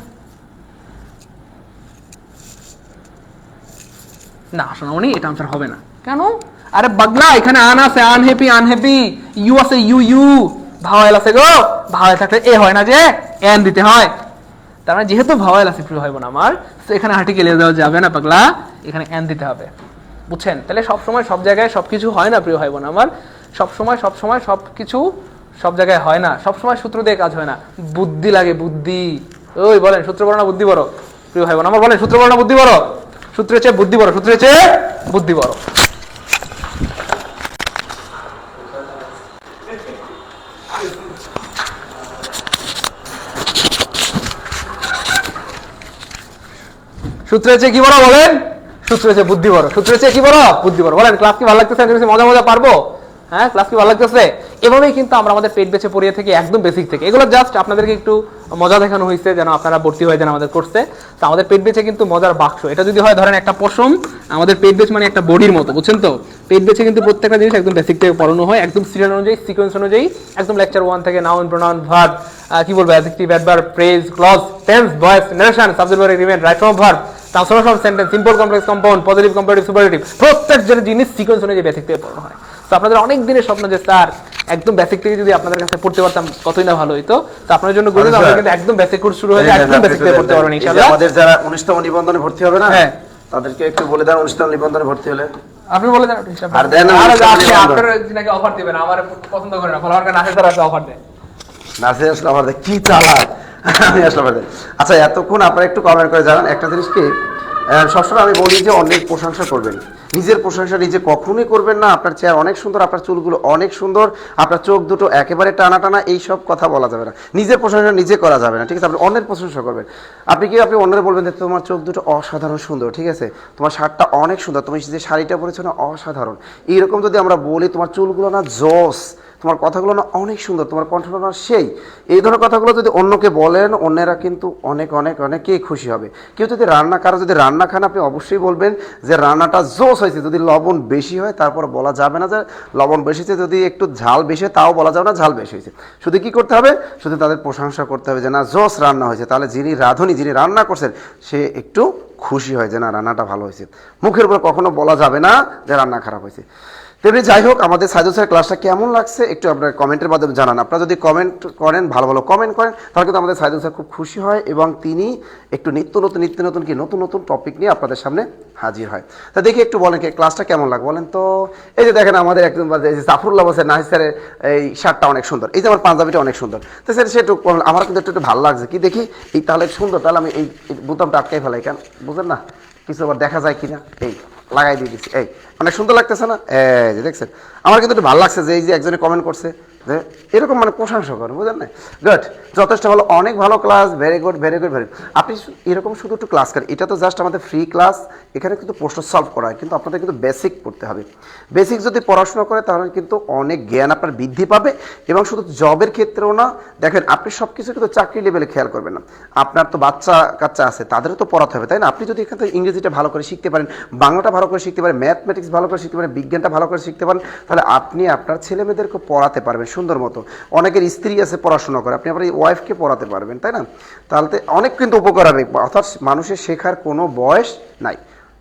না। শোনা উনি এটা আনসার হবে না। কেন? আরে বাগলা, এখানে আন আছে, আনহ্যাপি, ইউ আছে, ইউ ভাওয়েল আছে গো, ভাওয়েল থাকলে এ হয় না যে এন দিতে হয়। তার মানে যেহেতু ভাওয়েল আছে প্রিয় ভাই বোন আমার, তো এখানে আর্টিকেল এ দেওয়া যাবে না পাগলা, এখানে এন দিতে হবে। বুঝছেন? তাহলে সবসময় সব জায়গায় সবকিছু হয় না প্রিয় ভাই বোন আমার, সবসময় সবকিছু সব জায়গায় হয় না, সবসময় সূত্র দিয়ে কাজ হয় না, বুদ্ধি লাগে, বুদ্ধি। ওই বলেন সূত্র বড় না বুদ্ধি বড়? প্রিয় ভাই বোন আমার বলেন, সূত্র বড় না বুদ্ধি বড়? সূত্রের চেয়ে বুদ্ধি বড়, সূত্রের চেয়ে বুদ্ধি বড়। সূত্রের চেয়ে কি বড় বলেন? সূত্রের চেয়ে বুদ্ধি বড়। সূত্রের চেয়ে কি বড়? বুদ্ধি বড়। বলেন ক্লাস কি ভালো লাগতেছে? মজা পারবো? হ্যাঁ, ক্লাস কি ভালো লাগতেছে? এভাবেই কিন্তু আমরা আমাদের পেট বেঁচে পড়িয়ে থেকে একদম বেসিক থেকে, এগুলো জাস্ট আপনাদেরকে একটু মজা দেখানো হয়েছে যেন আপনারা ভর্তি হয়ে যান আমাদের কোর্সে। তো আমাদের পেট বেঁচে কিন্তু মজার বাক্স। এটা যদি হয় ধরেন একটা পশম, আমাদের পেট বেঁচ মানে একটা বডির মতো, বুঝছেন তো? পেট বেঁচে কিন্তু প্রত্যেকটা জিনিস একদম বেসিক থেকে পড়ানো হয়, একদম সিরিয়াল অনুযায়ী, সিকোয়েন্স অনুযায়ী, একদম লেকচার 1 থেকে নাউন, প্রোনাউন, ভার্ব, কি বলবো, adjective, adverb, phrase, clause, tense, voice, narration, subject, verb, agreement, right form of verb, transformation of sentence, simple, complex, compound, positive, comparative, superlative, প্রত্যেকটা জিনিস সিকোয়েন্স অনুযায়ী বেসিক থেকে পড়ানো হয়। তো আপনাদের অনেক দিনের স্বপ্ন যে স্যার একদম বেসিক থেকে যদি আপনাদের কাছে পড়তে পারতাম কতই না ভালো হইতো। তো আপনাদের জন্য গরিব, আমরা কিন্তু একদম বেসিক কোর্স শুরু হয়ে যায়, একদম বেসিক থেকে পড়তে পারবেন ইনশাআল্লাহ। আমাদের যারা 19তম নিবন্ধনে ভর্তি হবে না, হ্যাঁ তাদেরকে একটু বলে দেন 19তম নিবন্ধনে ভর্তি হলে। আপনি বলে দেন ইনশাআল্লাহ। আর দেন আপনারা নাকি অফার দিবেন, আমার পছন্দ করে না, ফলোয়ারকে নাসির স্যার একটা অফার দেন। নাসির আসলে অফার দেয়, কি চালাক। আমি আসলে অফার দেই। আচ্ছা, এতক্ষণ আপনারা একটু কমেন্ট করে জানান একটা জিনিস কি, সবসময় আমি বলি যে অনেক প্রশংসা করবেন, নিজের প্রশংসা নিজে কখনোই করবেন না। আপনার চেয়ার অনেক সুন্দর, আপনার চুলগুলো অনেক সুন্দর, আপনার চোখ দুটো একেবারে টানা টানা, এইসব কথা বলা যাবে না। নিজের প্রশংসা নিজে করা যাবে না, ঠিক আছে? আপনি অন্যের প্রশংসা করবেন। আপনি অন্যের বলবেন যে তোমার চোখ দুটো অসাধারণ সুন্দর, ঠিক আছে, তোমার শার্টটা অনেক সুন্দর, তুমি যে শাড়িটা পরেছো না অসাধারণ, এইরকম যদি আমরা বলি, তোমার চুলগুলো না জস, তোমার কথাগুলো না অনেক সুন্দর, তোমার কণ্ঠটা না সেই, এই ধরনের কথাগুলো যদি অন্যকে বলেন, অন্যেরা কিন্তু অনেক অনেক অনেকেই খুশি হবে। কেউ যদি কারো যদি রান্না খান, আপনি অবশ্যই বলবেন যে রান্নাটা জোস হয়েছে। যদি লবণ বেশি হয় তারপর বলা যাবে না যে লবণ বেশি হয়েছে, যদি একটু ঝাল বেশি হয় তাও বলা যাবে না ঝাল বেশি হয়েছে। শুধু কি করতে হবে, শুধু তাদের প্রশংসা করতে হবে যে না জোস রান্না হয়েছে, তাহলে যিনি রান্না করছেন সে একটু খুশি হয় যে না রান্নাটা ভালো হয়েছে। মুখের উপর কখনো বলা যাবে না যে রান্না খারাপ হয়েছে। তেমনি যাই হোক, আমাদের সাইদুল স্যার ক্লাসটা কেমন লাগছে একটু আপনার কমেন্টের মাধ্যমে জানান। আপনারা যদি কমেন্ট করেন, ভালো ভালো কমেন্ট করেন, তাহলে কিন্তু আমাদের সাইদুল স্যার খুব খুশি হয় এবং তিনি একটু নিত্য নতুন টপিক নিয়ে আপনাদের সামনে হাজির হয়। তা দেখি একটু বলেন ক্লাসটা কেমন লাগে বলেন তো। এই যে দেখেন আমাদের একদম জাফরুল্লাহ বলছে নাহিদ স্যারের এই শার্টটা অনেক সুন্দর, এই যে আমার পাঞ্জাবিটা অনেক সুন্দর। তো স্যার সে একটু আমার কিন্তু একটু ভালো লাগছে, কি দেখি এই তাহলে সুন্দর, তাহলে আমি এই বোতামটা আটকাই ফেলাই, কেন বুঝলেন না, কিছু আবার দেখা যায় কিনা, এই লাগাই দিয়ে দিচ্ছি, এই অনেক সুন্দর লাগতেছে না, এই যে দেখছেন। আমার কিন্তু একটু ভালো লাগছে যে এই যে একজনে কমেন্ট করছে যে এরকম প্রশংসা করেন, বুঝলেন না, গুড, যথেষ্ট ভালো, অনেক ভালো ক্লাস, ভেরি গুড। আপনি এরকম শুধু একটু ক্লাস করেন, এটা তো জাস্ট আমাদের ফ্রি ক্লাস, এখানে কিন্তু প্রশ্ন সলভ করা হয়, কিন্তু আপনাদের কিন্তু বেসিক পড়তে হবে। বেসিক যদি পড়াশোনা করে তাহলে কিন্তু অনেক জ্ঞান আপনার বৃদ্ধি পাবে। এবং শুধু জবের ক্ষেত্রেও না, দেখেন আপনি সব কিছু কিন্তু চাকরি লেভেলে খেয়াল করবেন না, আপনার তো বাচ্চা কাচ্চা আছে, তাদেরও তো পড়াতে হবে, তাই না? আপনি যদি এখান থেকে ইংরেজিটা ভালো করে শিখতে পারেন, বাংলাটা ভালো করে শিখতে পারেন, ম্যাথমেটিক্স ভালো করে শিখতে পারেন, বিজ্ঞানটা ভালো করে শিখতে পারেন, তাহলে আপনি আপনার ছেলেমেয়েদেরকে পড়াতে পারবেন সুন্দর মতো। অনেকের স্ত্রী আছে পড়াশোনা করে, আপনি আপনার এই ওয়াইফকে পড়াতে পারবেন, তাই না? তাহলে অনেক কিন্তু উপকার হবে। অর্থাৎ মানুষের শেখার কোনো বয়স নাই।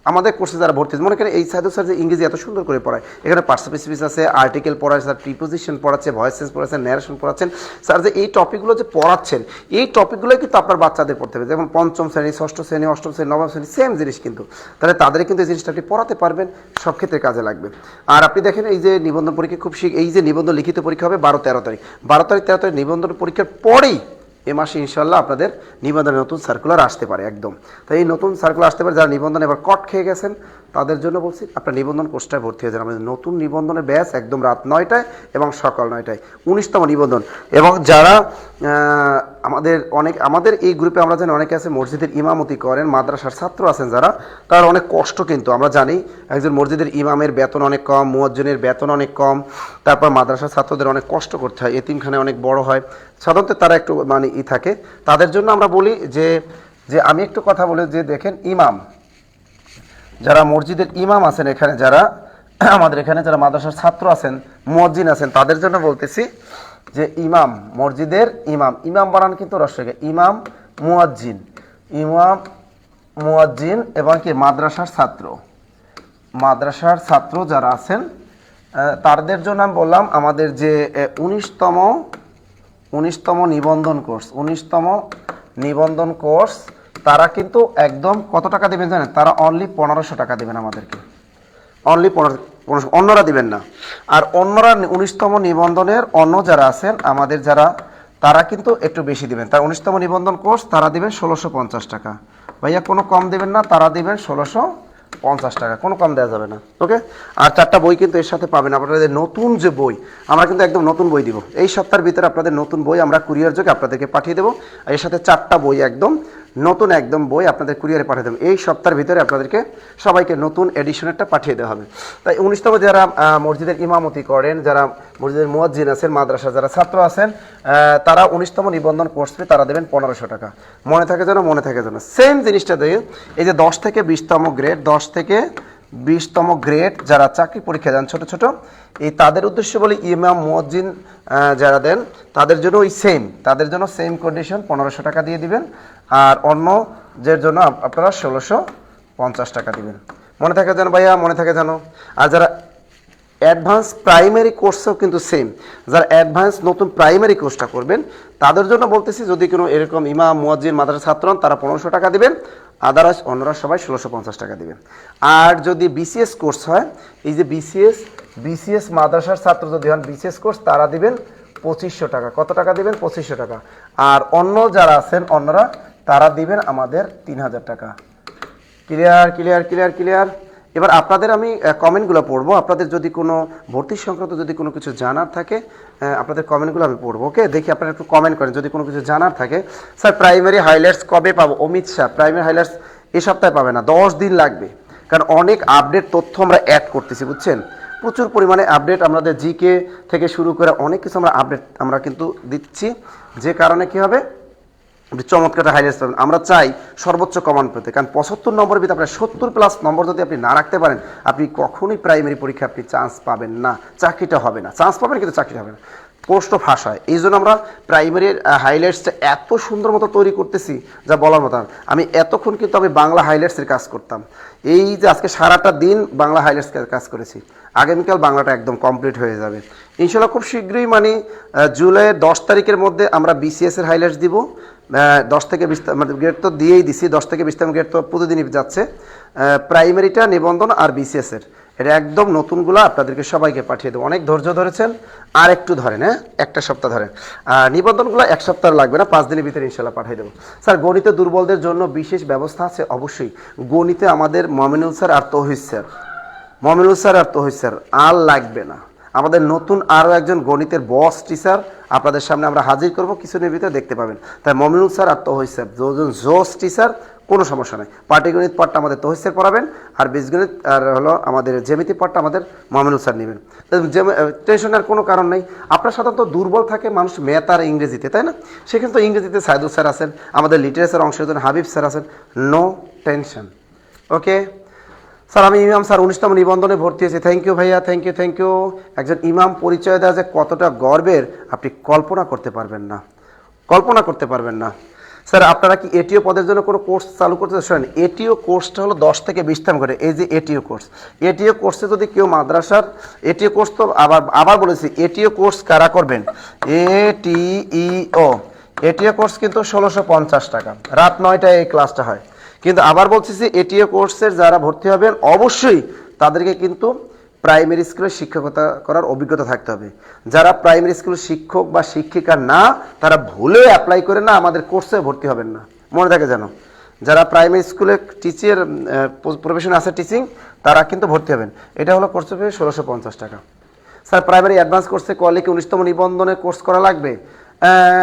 আমাদের কোর্সে যারা ভর্তি মনে করেন এই সাইদুল স্যার যে ইংরেজি এত সুন্দর করে পড়ায়, এখানে পার্টিসিপেন্ট আছে, আর্টিকেল পড়ায় স্যার, প্রিপোজিশন পড়াচ্ছে, ভয়েস চেঞ্জ পড়াচ্ছেন, ন্যারেশন পড়াচ্ছেন স্যার, যে এই টপিকগুলো যে পড়াচ্ছেন, এই টপিকগুলোই কিন্তু আপনার বাচ্চাদের পড়তে হবে। যেমন পঞ্চম শ্রেণী, ষষ্ঠ শ্রেণী, অষ্টম শ্রেণী, নবম শ্রেণী, সেম জিনিস কিন্তু, তাহলে তাদের কিন্তু এই জিনিসটা আপনি পড়াতে পারবেন, সব ক্ষেত্রে কাজে লাগবে। আর আপনি দেখেন এই যে নিবন্ধন পরীক্ষা খুব এই যে নিবন্ধন লিখিত পরীক্ষা হবে 12-13 তারিখ, 13 তারিখ নিবন্ধন পরীক্ষার পরেই এ মাসে ইনশাল্লাহ আপনাদের নিবন্ধনের নতুন সার্কুলার আসতে পারে একদম। তাই এই নতুন সার্কুলার আসতে পারে, যারা নিবন্ধন এবার কট খেয়ে গেছেন তাদের জন্য বলছি আপনার নিবন্ধন কোর্সটায় ভর্তি হয়ে যান। আমাদের নতুন নিবন্ধনের ব্যাচ একদম রাত 9টায় এবং সকাল 9টায় 19তম নিবন্ধন। এবং যারা আমাদের এই গ্রুপে আমরা জানি অনেকে আছে মসজিদের ইমামতি করেন, মাদ্রাসার ছাত্র আছেন যারা, তার অনেক কষ্ট কিন্তু আমরা জানি। একজন মসজিদের ইমামের বেতন অনেক কম, মুয়াজ্জিনের বেতন অনেক কম, তারপর মাদ্রাসার ছাত্রদের অনেক কষ্ট করতে হয়, এতিমখানে অনেক বড় হয়, সাধারণত তারা একটু থাকে। তাদের জন্য আমরা বলি যে আমি একটু কথা বলি যে দেখেন ইমাম, যারা মসজিদের ইমাম আছেন, এখানে যারা আমাদের এখানে যারা মাদ্রাসার ছাত্র আছেন, মুয়াজ্জিন আছেন, তাদের জন্য বলতেছি যে ইমাম, মসজিদের ইমাম বানান কিন্তু রসকে ইমাম, মুয়াজ্জিন এবং কি মাদ্রাসার ছাত্র যারা আছেন তাদের জন্য আমি বললাম আমাদের যে 19তম নিবন্ধন কোর্স, তারা কিন্তু একদম কত টাকা দেবেন জানেন? তারা অনলি 1500 টাকা দেবেন আমাদেরকে, অনলি 1500, অন্যরা দিবেন না। আর অন্যরা 19তম নিবন্ধনের অন্য যারা আছেন আমাদের যারা, তারা কিন্তু একটু বেশি দিবেন। তার 19তম নিবন্ধন কোর্স তারা দিবেন 1650 টাকা। ভাইয়া কোনো কম দেবেন না, তারা দিবেন 1650 টাকা, কোনো কম দেওয়া যাবে না, ওকে? আর 4টা বই কিন্তু এর সাথে পাবেন। আপনাদের নতুন যে বই, আমরা কিন্তু একদম নতুন বই দিব এই সপ্তাহের ভিতরে, আপনাদের নতুন বই আমরা কুরিয়ার যোগে আপনাদেরকে পাঠিয়ে দেবো। আর এর সাথে 4টা বই একদম নতুন বই আপনাদের কুরিয়ারে পাঠিয়ে দেবো। এই সপ্তাহের ভিতরে আপনাদেরকে সবাইকে নতুন এডিশনেরটা পাঠিয়ে দেওয়া হবে। তাই 19তম যারা মসজিদের ইমামতি করেন, যারা মসজিদের মুয়াজ্জিন আছেন, মাদ্রাসা যারা ছাত্র আছেন, তারা 19তম নিবন্ধন কোর্স ফি তারা দেবেন 1500 টাকা। মনে থাকে যেন সেম জিনিসটা দিয়ে এই যে 10 থেকে 20তম গ্রেড, 10 থেকে 20তম গ্রেড যারা চাকরি পরীক্ষা দেন ছোট এই তাদের উদ্দেশ্যে বলি, ইমাম মুয়াজ্জিন যারা দেন তাদের জন্য তাদের জন্য সেম কন্ডিশন, 1500 টাকা দিয়ে দিবেন। আর অন্যদের জন্য আপনারা 1650 টাকা দিবেন। মনে থাকে যেন ভাইয়া, মনে থাকে যেন। আর যারা অ্যাডভান্স প্রাইমারি কোর্সেও কিন্তু সেম, যারা অ্যাডভান্স নতুন প্রাইমারি কোর্সটা করবেন তাদের জন্য বলতেছি, যদি কোনো এরকম ইমাম, মুয়াজ্জিন, মাদ্রাসা ছাত্র হন তারা 1500 টাকা দিবেন, আদারওয়াইজ অন্যরা সবাই 1650 টাকা দিবেন। আর যদি বিসিএস কোর্স হয়, এই যে বিসিএস মাদ্রাসার ছাত্র যদি হন বিসিএস কোর্স, তারা দিবেন 2500 টাকা। কত টাকা দিবেন? 2500 টাকা। আর অন্য যারা আছেন অন্যরা, তারা দিবেন আমাদের 3000 টাকা। ক্লিয়ার? এবার আপনাদের আমি কমেন্টগুলো পড়বো, আপনাদের যদি কোনো ভর্তি সংক্রান্ত যদি কোনো কিছু জানার থাকে আপনাদের কমেন্টগুলো আমি পড়বো। ওকে, দেখি আপনারা একটু কমেন্ট করেন যদি কোনো কিছু জানার থাকে। স্যার প্রাইমারি হাইলাইটস কবে পাবো? অমিত শাহ, প্রাইমারি হাইলাইটস এই সপ্তাহে পাবে না, 10 দিন লাগবে, কারণ অনেক আপডেট তথ্য আমরা অ্যাড করতেছি, বুঝছেন? প্রচুর পরিমাণে আপডেট, আমাদের জিকে থেকে শুরু করে অনেক কিছু আমরা আপডেট আমরা কিন্তু দিচ্ছি, যে কারণে কী হবে চমৎকার হাইলাইটস পাবেন। আমরা চাই সর্বোচ্চ কমান্ড পেতে, কারণ 75 নম্বরের ভিতরে আপনার 70+ নম্বর যদি আপনি না রাখতে পারেন, আপনি কখনোই প্রাইমারি পরীক্ষা আপনি চান্স পাবেন না, চাকরিটা হবে না। চান্স পাবেন কিন্তু চাকরিটা হবে না, পোস্টও ফাঁস হয়। এই জন্য আমরা প্রাইমারির হাইলাইটসটা এত সুন্দর মতো তৈরি করতেছি যা বলার মতো। আমি এতক্ষণ কিন্তু আমি বাংলা হাইলাইটসের কাজ করতাম, এই যে আজকে সারাটা দিন বাংলা হাইলাইটস কাজ করেছি, আগামীকাল বাংলাটা একদম কমপ্লিট হয়ে যাবে ইনশাল্লাহ। খুব শীঘ্রই মানে জুলাইয়ের 10 তারিখের মধ্যে আমরা বিসিএসের হাইলাইটস দিব। 10 থেকে 20 মানে গ্রেড তো দিয়েই দিছি, 10 থেকে 20তম গ্রেড তো প্রতিদিনই যাচ্ছে। প্রাইমারিটা নিবন্ধন আর বিসিএসের এটা একদম নতুনগুলো আপনাদেরকে সবাইকে পাঠিয়ে দেবো। অনেক ধৈর্য ধরেছেন, আর একটু ধরেন, হ্যাঁ একটা সপ্তাহ ধরেন। নিবন্ধনগুলো 1 সপ্তাহ লাগবে না, 5 দিনের ভিতরে ইনশাল্লাহ পাঠিয়ে দেবো। স্যার গণিতে দুর্বলদের জন্য বিশেষ ব্যবস্থা আছে? অবশ্যই। গণিতে আমাদের মমিনুল স্যার আর তৌহিদ স্যার, মমিনুল স্যার আর তৌহিদ স্যার আর লাগবে না। আমাদের নতুন আরও একজন গণিতের বস টিচার আপনাদের সামনে আমরা হাজির করব, কিছুদিনের ভিতরে দেখতে পাবেন। তাই মমিনুল স্যার আর তৌহিদ স্যার দুজন জোস টিচার, কোনো সমস্যা নেই। পাটিগণিত পাঠটা আমাদের তৌহিদ স্যার পড়াবেন, আর বীজগণিত আর হলো আমাদের জ্যামিতি পাঠটা আমাদের মমিনুল স্যার নেবেন। টেনশনের কোনো কারণ নেই। আপনার সাধারণত দুর্বল থাকে মানুষ ম্যাথ আর ইংরেজিতে, তাই না? সেখানে তো ইংরেজিতে সাইদুল স্যার আছেন, আমাদের লিটারেচার অংশের জন্য হাবিব স্যার আছেন, নো টেনশন। ওকে স্যার, আমি ইমাম স্যার 19তম নিবন্ধনে ভর্তি হয়েছি। থ্যাংক ইউ ভাইয়া, থ্যাংক ইউ, থ্যাংক ইউ। একজন ইমাম পরিচয় দেওয়া যে কতটা গর্বের আপনি কল্পনা করতে পারবেন না, কল্পনা করতে পারবেন না। স্যার আপনারা কি এটিও পদের জন্য কোনো কোর্স চালু করতে শোনেন? এটিও কোর্সটা হলো 10 থেকে 20তম করে, এই যে এটিও কোর্স। এটিও কোর্সে যদি কেউ মাদ্রাসার এটিও কোর্স, তো আবার বলেছি এটিও কোর্স কারা করবেন? এটিও কোর্স কিন্তু 1650 টাকা, রাত 9টায় এই ক্লাসটা হয়। কিন্তু আবার বলছি যে এটিও কোর্সের যারা ভর্তি হবেন অবশ্যই তাদেরকে কিন্তু প্রাইমারি স্কুলে শিক্ষকতা করার অভিজ্ঞতা থাকতে হবে। যারা প্রাইমারি স্কুলের শিক্ষক বা শিক্ষিকা না, তারা ভুলে অ্যাপ্লাই করে না আমাদের কোর্সে ভর্তি হবেন না, মনে থাকে যেন। যারা প্রাইমারি স্কুলে টিচার প্রফেশন আছে টিচিং, তারা কিন্তু ভর্তি হবেন। এটা হলো কোর্স ফি 1650 টাকা। স্যার প্রাইমারি অ্যাডভান্স কোর্সে করলে কি 19তম নিবন্ধনে কোর্স করা লাগবে?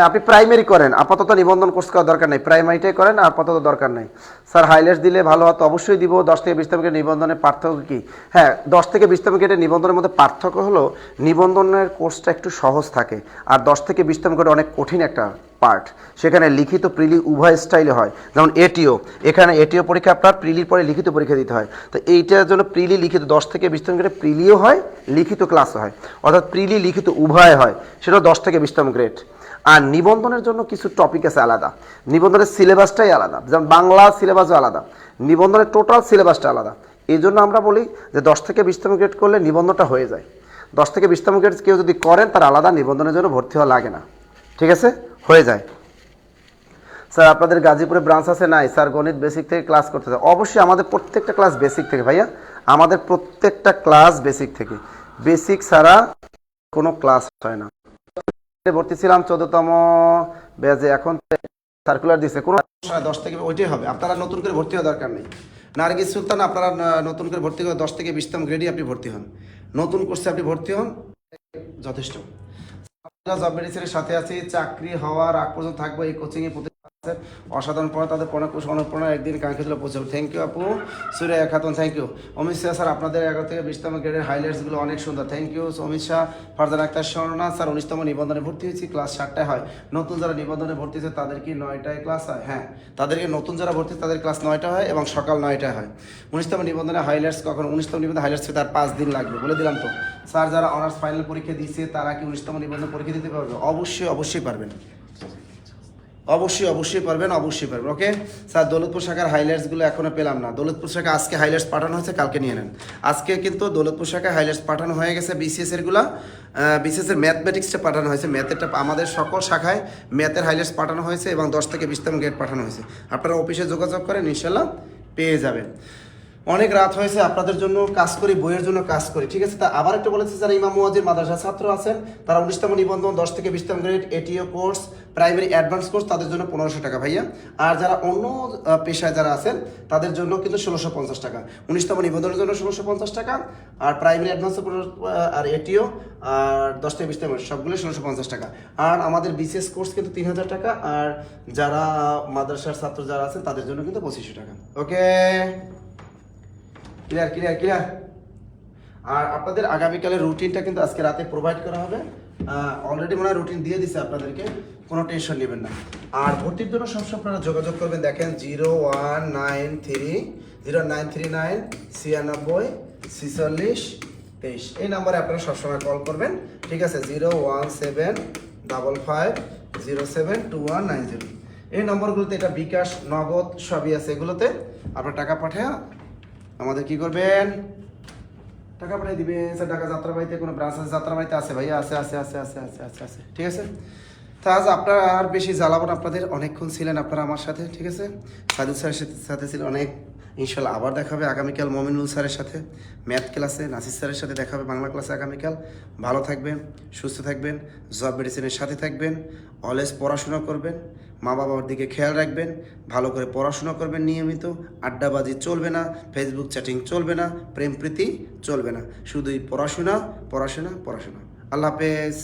আপনি প্রাইমারি করেন, আপাতত নিবন্ধন কোর্স করার দরকার নেই, প্রাইমারিটাই করেন, আপাতত দরকার নেই। স্যার হাইলাইটস দিলে ভালো হতো? অবশ্যই দিব। 10 থেকে 20তম গ্রেড নিবন্ধনের পার্থক্য কী? হ্যাঁ, 10 থেকে 20তম গ্রেডের নিবন্ধনের মধ্যে পার্থক্য হলো নিবন্ধনের কোর্সটা একটু সহজ থাকে, আর 10 থেকে 20তম গ্রেড অনেক কঠিন একটা পার্ট। সেখানে লিখিত প্রিলি উভয় স্টাইলে হয়, যেমন এটিও, এখানে এটিও পরীক্ষা আপনার প্রিলির পরে লিখিত পরীক্ষা দিতে হয়। তো এইটার জন্য প্রিলি লিখিত 10 থেকে 20তম গ্রেডে প্রিলিও হয়, লিখিত ক্লাসও হয়, অর্থাৎ প্রিলি লিখিত উভয় হয়, সেটাও 10 থেকে 20তম গ্রেড। আর নিবন্ধনের জন্য কিছু টপিক আছে আলাদা, নিবন্ধনের সিলেবাসটাই আলাদা, যেমন বাংলা সিলেবাসও আলাদা, নিবন্ধনের টোটাল সিলেবাসটা আলাদা। এই জন্য আমরা বলি যে 10 থেকে 20তম গ্রেড করলে নিবন্ধনটা হয়ে যায়। 10 থেকে 20তম গ্রেড কেউ যদি করেন তার আলাদা নিবন্ধনের জন্য ভর্তি হওয়া লাগে না, ঠিক আছে, হয়ে যায়। স্যার আপনাদের গাজীপুরে ব্রাঞ্চ আছে? নাই স্যার, গণিত বেসিক থেকে ক্লাস করতে হবে। অবশ্যই আমাদের প্রত্যেকটা ক্লাস বেসিক থেকে ভাইয়া, আমাদের প্রত্যেকটা ক্লাস বেসিক থেকে, বেসিক ছাড়া কোনো ক্লাস হয় না। ভর্তি ছিলাম 14তম ব্যাচে, এখন সার্কুলার দিচ্ছে কোনো 10 থেকে ওইটাই হবে। আপনারা নতুন করে ভর্তি হওয়ার দরকার নেই। নার্গিস সুলতান, আপনারা নতুন করে ভর্তি করে 10 থেকে 20তম গ্রেডই আপনি ভর্তি হন, নতুন কোর্সে আপনি ভর্তি হন, যথেষ্ট। জব মেডিসিনের সাথে আছি, চাকরি হওয়ার আগ পর্যন্ত থাকবো এই কোচিংয়ে। অসাধারণ পড়া, তাদের পড়াকুশ অনুপ্রেরণা একদিন কাঙ্ক্ষিত পৌঁছাবে। থ্যাংক ইউ আপু Suriya Khatun, thank you. Amit Shah sir আপনাদের 11 থেকে 20তম গ্রেডের হাইলাইটসগুলো অনেক সুন্দর, thank you Amit Shah. Farzan Akter Swarna sir 19তম নিবন্ধনে ভর্তি হয়েছি, ক্লাস 7টায় হয়। নতুন যারা নিবন্ধনে ভর্তি হয়েছে তাদের কি 9টায় ক্লাস হয়? হ্যাঁ, তাদেরকে নতুন যারা ভর্তি তাদের ক্লাস 9টা হয় এবং সকাল 9টায় হয়। 19তম নিবন্ধনে হাইলাইটস কখন? 19তম নিবন্ধনে হাইলাইটস তার 5 দিন লাগবে, বলে দিলাম তো। স্যার যারা অনার্স ফাইনাল পরীক্ষা দিয়েছে তারা কি 19তম নিবন্ধন পরীক্ষা দিতে পারবে? অবশ্যই অবশ্যই পারবেন, অবশ্যই অবশ্যই পারবেন, অবশ্যই পারবেন। ওকে স্যার, দৌলতপুর শাখার হাইলাইটসগুলো এখনও পেলাম না। দৌলতপুর শাখা আজকে হাইলাইটস পাঠানো হয়েছে, কালকে নিয়ে নেন। আজকে কিন্তু দৌলতপুর শাখায় হাইলাইটস পাঠানো হয়ে গেছে, বিসিএসেরগুলো, বিসিএসের ম্যাথমেটিক্সটা পাঠানো হয়েছে, ম্যাথেরটা আমাদের সকল শাখায় ম্যাথের হাইলাইটস পাঠানো হয়েছে এবং 10 থেকে 20তম গ্রেড পাঠানো হয়েছে। আপনারা অফিসে যোগাযোগ করেন, ইনশাল্লাহ পেয়ে যাবেন। অনেক রাত হয়েছে, আপনাদের জন্য কাজ করি, বইয়ের জন্য কাজ করি, ঠিক আছে। তা আবার একটু বলেছি, যারা ইমাম মুয়াজ্জিন মাদ্রাসা ছাত্র আছেন তারা 19তম নিবন্ধন 10 থেকে 20তম গ্রেড এটিও কোর্স প্রাইমারি অ্যাডভান্স কোর্স তাদের জন্য 1500 টাকা ভাইয়া। আর যারা অন্য পেশায় যারা আছেন তাদের জন্য কিন্তু 1650 টাকা। 19তম নিবন্ধনের জন্য 1650 টাকা, আর প্রাইমারি অ্যাডভান্স আর এটিও আর 10 থেকে 20তম সবগুলো 1650 টাকা। আর আমাদের বিসিএস কোর্স কিন্তু 3000 টাকা, আর যারা মাদ্রাসার ছাত্র যারা আছেন তাদের জন্য কিন্তু 2500 টাকা। ওকে, ক্লিয়ার ক্লিয়ার ক্লিয়ার। আর আপনাদের আগামীকালের রুটিনটা কিন্তু আজকে রাতে প্রোভাইড করা হবে। অলরেডি মনে হয় রুটিন দিয়ে দিছে আপনাদেরকে, কোনো টেনশন নেবেন না। আর ভর্তির জন্য সবসময় আপনারা যোগাযোগ করবেন, দেখেন 01939 96 46 23 এই নাম্বারে আপনারা সবসময় কল করবেন, ঠিক আছে। 01755072190 এই নম্বরগুলোতে, এটা বিকাশ নগদ সবই আছে, এগুলোতে আপনার টাকা পাঠায় আমাদের কি করবেন, টাকা পাঠিয়ে দিবেন। স্যার ঢাকা যাত্রাবাড়িতে কোনো ব্রাঞ্চ আছে? যাত্রাবাড়িতে আছে ভাইয়া, আছে আছে আছে আছে আছে আছে আছে ঠিক আছে। তা আজ আপনারা আর বেশি জ্বালাবো না, আপনাদের অনেকক্ষণ ছিলেন আপনারা আমার সাথে, ঠিক আছে। সাদুল স্যারের সাথে ছিলেন অনেক, ইনশাল্লাহ আবার দেখা হবে আগামীকাল মমিনুল স্যারের সাথে ম্যাথ ক্লাসে, নাসির স্যারের সাথে দেখা হবে বাংলা ক্লাসে আগামীকাল। ভালো থাকবেন, সুস্থ থাকবেন, জব মেডিসিনের সাথে থাকবেন, অলওয়েজ পড়াশোনা করবেন, মা বাবার দিকে খেয়াল রাখবেন, ভালো করে পড়াশোনা করবেন নিয়মিত, আড্ডাবাজি চলবে না, ফেসবুক চ্যাটিং চলবে না, প্রেম প্রীতি চলবে না, শুধুই পড়াশোনা পড়াশোনা পড়াশোনা। আল্লাহ হাফেজ।